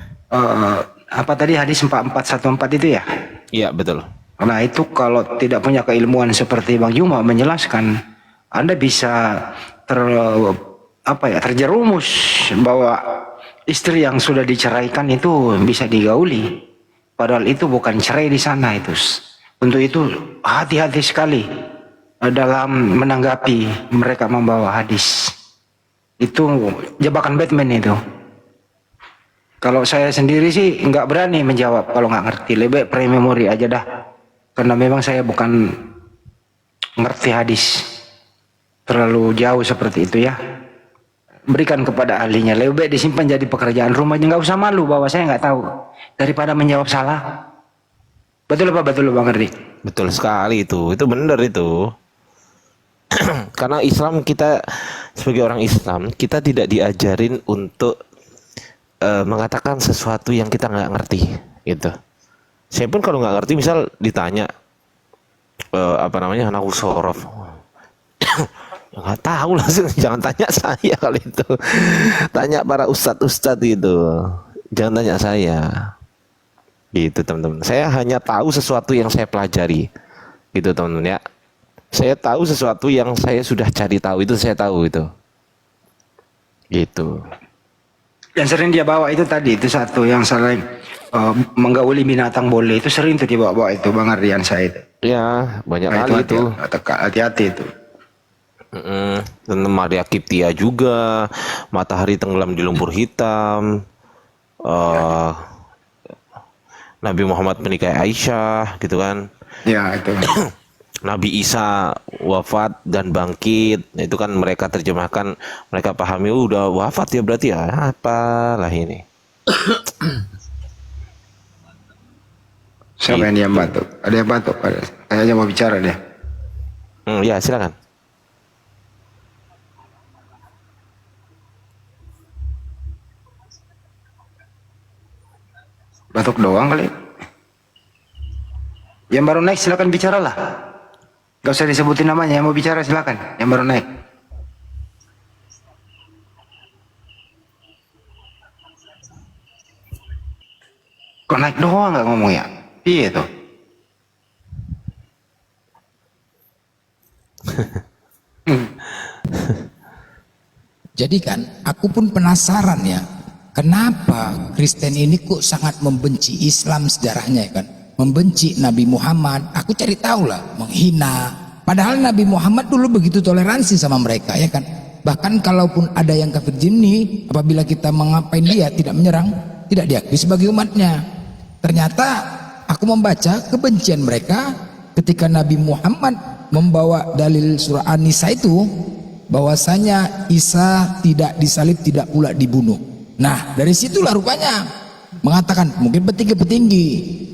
[SPEAKER 7] apa tadi hadis 4414 itu ya?
[SPEAKER 3] Iya, betul.
[SPEAKER 7] Nah itu kalau tidak punya keilmuan seperti Bang Juma menjelaskan, Anda bisa terjerumus bahwa istri yang sudah diceraikan itu bisa digauli, padahal itu bukan cerai di sana itu. Untuk itu hati-hati sekali dalam menanggapi mereka membawa hadis. Itu jebakan Batman itu. Kalau saya sendiri sih nggak berani menjawab kalau nggak ngerti, lebih pre-memory aja dah. Karena memang saya bukan ngerti hadis terlalu jauh seperti itu ya, berikan kepada ahlinya. Lebih baik disimpan jadi pekerjaan rumahnya, nggak usah malu bahwa saya nggak tahu daripada menjawab salah. Betul apa betul Bang Erdi?
[SPEAKER 3] Betul sekali itu benar itu. Karena Islam, kita sebagai orang Islam, kita tidak diajarin untuk mengatakan sesuatu yang kita nggak ngerti gitu. Saya pun kalau nggak ngerti, misal ditanya nahwu shorof, ya nggak tahu langsung. Jangan tanya saya kali itu, tanya para ustadz itu, jangan tanya saya gitu teman-teman. Saya hanya tahu sesuatu yang saya pelajari gitu teman-teman ya. Saya tahu sesuatu yang saya sudah cari tahu, itu saya tahu itu gitu.
[SPEAKER 7] Yang sering dia bawa itu tadi, itu satu yang sering menggauli binatang boleh, itu sering tuh dibawa-bawa itu Bang Ardian saya itu.
[SPEAKER 3] Ya, banyak kali itu.
[SPEAKER 7] Hati-hati itu.
[SPEAKER 3] Tentang Maria Kiptia juga, matahari tenggelam di lumpur hitam, Nabi Muhammad menikahi Aisyah, gitu kan?
[SPEAKER 7] Ya itu.
[SPEAKER 3] Nabi Isa wafat dan bangkit, itu kan mereka terjemahkan, mereka pahami udah wafat ya berarti ya, apalah ini.
[SPEAKER 7] Siapa yang batuk? Ada yang batuk? Kayaknya mau bicara dia.
[SPEAKER 3] Ya silakan.
[SPEAKER 7] Batuk doang kali. Yang baru naik silakan bicaralah. Gak usah disebutin namanya, yang mau bicara silakan. Yang baru naik. Kok naik doang nggak ngomong ya? Iya tuh.
[SPEAKER 5] Jadi kan aku pun penasaran ya, kenapa Kristen ini kok sangat membenci Islam sejarahnya ya kan? Membenci Nabi Muhammad. Aku cari tahu lah, menghina. Padahal Nabi Muhammad dulu begitu toleransi sama mereka ya kan. Bahkan kalaupun ada yang kafir jinni, apabila kita mengapain dia tidak menyerang, tidak diakui sebagai umatnya. Ternyata aku membaca kebencian mereka ketika Nabi Muhammad membawa dalil surah An-Nisa itu, bahwasanya Isa tidak disalib, tidak pula dibunuh. Nah dari situlah rupanya mengatakan mungkin petinggi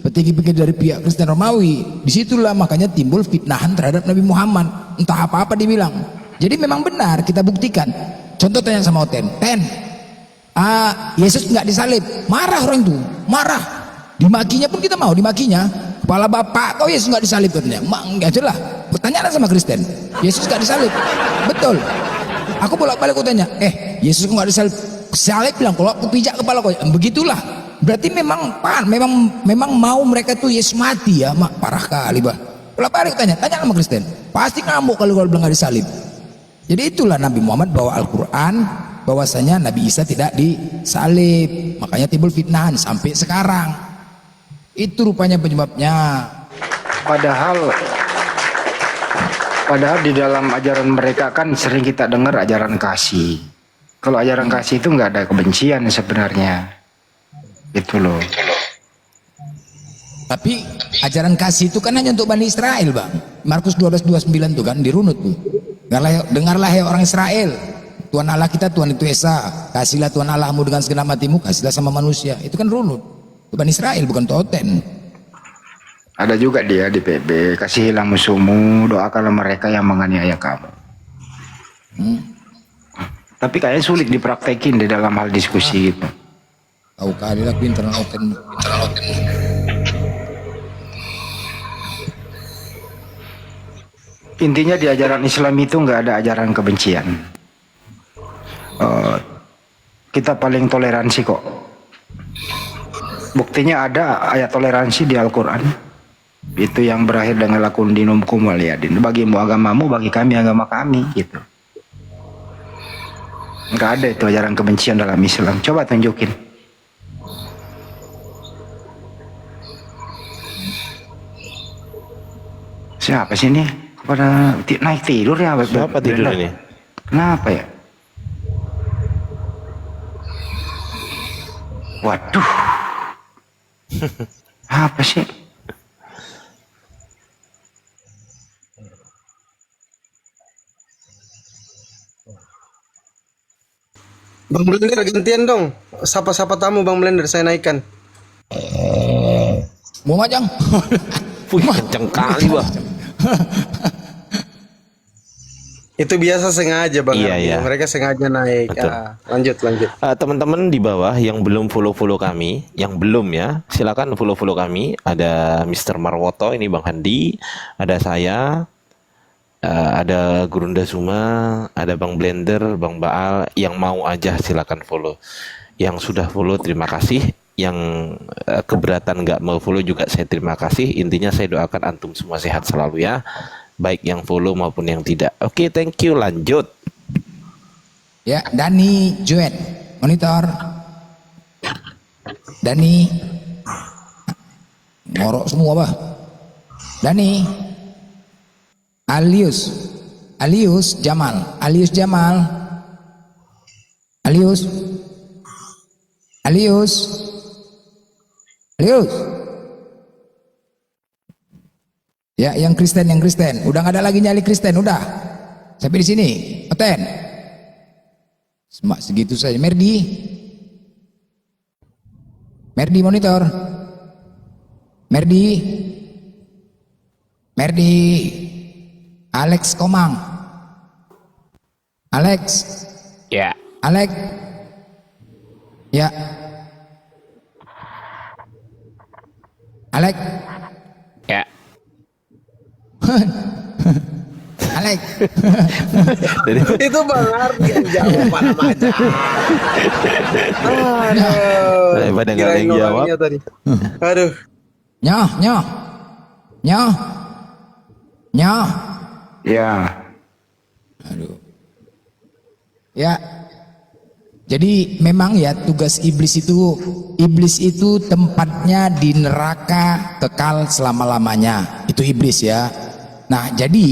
[SPEAKER 5] dari pihak Kristen Romawi, disitulah makanya timbul fitnahan terhadap Nabi Muhammad, entah apa-apa dibilang. Jadi memang benar, kita buktikan. Contoh tanya sama Oten, Yesus nggak disalib, marah orang itu, marah, dimakinya pun kita mau dimakinya. Kepala bapak kau Yesus nggak disalib katanya, enggak jelas. Pertanyaan sama Kristen, Yesus nggak disalib, betul. Aku bolak-balik aku tanya, Yesus nggak disalib, salib bilang kalau aku pijak kepala kau, begitulah. Berarti memang mau mereka tuh Yesus mati ya, parah kali bah. Bolak-balik tanya sama Kristen, pasti ngamuk kalau bilang nggak disalib. Jadi itulah Nabi Muhammad bawa Al-Quran, bahwasanya Nabi Isa tidak disalib, makanya timbul fitnahan sampai sekarang. Itu rupanya penyebabnya.
[SPEAKER 7] Padahal di dalam ajaran mereka kan sering kita dengar ajaran kasih. Kalau ajaran kasih itu nggak ada kebencian sebenarnya. Itu loh.
[SPEAKER 5] Tapi ajaran kasih itu kan hanya untuk Bani Israel, Bang. Markus 12:29 tuh kan dirunut tuh. Dengarlah hai orang Israel, Tuhan Allah kita Tuhan itu Esa. Kasihlah Tuhan Allahmu dengan segenap hatimu, kasihlah sama manusia. Itu kan runut. Itu Bani Israel bukan Toten.
[SPEAKER 7] Ada juga dia di PB, kasihilah musuhmu, doakanlah mereka yang menganiaya kamu. Tapi kayaknya sulit dipraktekin di dalam hal diskusi gitu.
[SPEAKER 5] Tahu kali lah pinteran Oten.
[SPEAKER 7] Intinya di ajaran Islam itu nggak ada ajaran kebencian. Kita paling toleransi kok. Buktinya ada ayat toleransi di Al-Quran. Itu yang berakhir dengan lakum dinumkum waliyadin. Bagimu agamamu, bagi kami agama kami gitu. Nggak ada itu ajaran kebencian dalam Islam. Coba tunjukin. Siapa sih ini? Pada naik tidur ya?
[SPEAKER 3] Siapa tidur ini?
[SPEAKER 7] Kenapa ya? Waduh. Apa sih?
[SPEAKER 11] Bang Blender gantian dong. Sapa-sapa tamu Bang Blender saya naikkan.
[SPEAKER 5] Mau majang?
[SPEAKER 3] Wih, kenceng kali Bang.
[SPEAKER 11] Itu biasa sengaja Bang.
[SPEAKER 3] Iya,
[SPEAKER 11] Ardi.
[SPEAKER 3] iya.
[SPEAKER 11] Mereka sengaja naik.
[SPEAKER 3] Betul.
[SPEAKER 11] Lanjut.
[SPEAKER 3] Teman-teman di bawah yang belum follow kami, yang belum ya, silakan follow kami. Ada Mr. Marwoto, ini Bang Handi, ada saya, ada Gurunda Suma, ada Bang Blender, Bang Baal. Yang mau aja silakan follow. Yang sudah follow terima kasih. Yang keberatan nggak mau follow juga saya terima kasih. Intinya saya doakan antum semua sehat selalu ya. Baik yang follow maupun yang tidak. Oke, thank you. Lanjut.
[SPEAKER 5] Ya, Dani Joet monitor. Dani ngorok semua bah. Dani Alius Jamal Ya, yang Kristen, udah nggak ada lagi nyali Kristen, udah sampai di sini, Oten. Semak segitu saja. Merdi monitor. Merdi, Alex Komang, Alex,
[SPEAKER 3] Ya.
[SPEAKER 5] Alex, ya, Alex.
[SPEAKER 3] Ya.
[SPEAKER 5] Alex.
[SPEAKER 11] Itu Bang Ardi yang jawab pada macam.
[SPEAKER 3] Daripada nggak ada yang jawab.
[SPEAKER 11] Tadi. Aduh.
[SPEAKER 5] Nyoh.
[SPEAKER 7] Ya.
[SPEAKER 5] Aduh. Ya. Jadi memang ya tugas iblis itu tempatnya di neraka kekal selama-lamanya. Itu iblis ya. Nah, jadi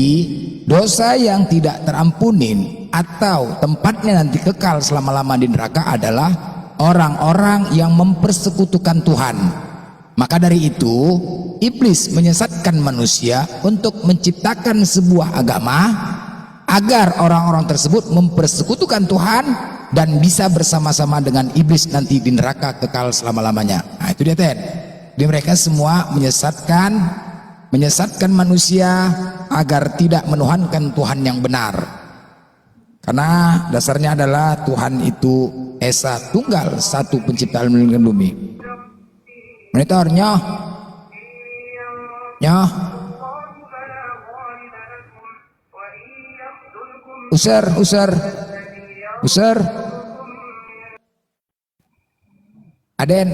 [SPEAKER 5] dosa yang tidak terampunin atau tempatnya nanti kekal selama-lama di neraka adalah orang-orang yang mempersekutukan Tuhan. Maka dari itu, iblis menyesatkan manusia untuk menciptakan sebuah agama agar orang-orang tersebut mempersekutukan Tuhan dan bisa bersama-sama dengan iblis nanti di neraka kekal selama-lamanya. Nah, itu dia Ten. Jadi mereka semua menyesatkan manusia agar tidak menuhankan Tuhan yang benar. Karena dasarnya adalah Tuhan itu Esa Tunggal, satu pencipta langit dan bumi. Monitor nyoh. User. Aden.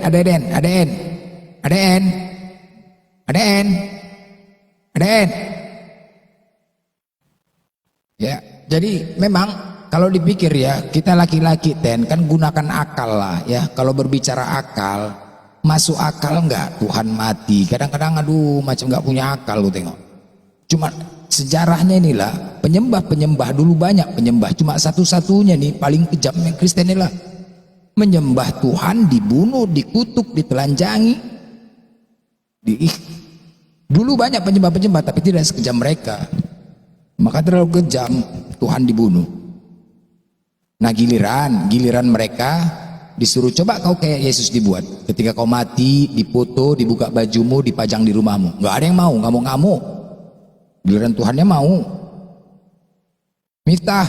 [SPEAKER 5] Ya, jadi memang kalau dipikir ya, kita laki-laki Ten kan gunakan akal lah ya. Kalau berbicara akal, masuk akal enggak Tuhan mati? Kadang-kadang aduh macam enggak punya akal lu tengok. Cuma sejarahnya inilah penyembah dulu banyak penyembah, cuma satu-satunya nih paling kejam yang Kristen inilah menyembah Tuhan, dibunuh, dikutuk, ditelanjangi. Dulu banyak penyembah tapi tidak sekejam mereka. Maka terlalu kejam, Tuhan dibunuh. Nah giliran mereka disuruh coba kau kayak Yesus dibuat. Ketika kau mati, dipoto, dibuka bajumu, dipajang di rumahmu. Nggak ada yang mau, ngamuk-ngamuk. Giliran Tuhannya mau. Miftah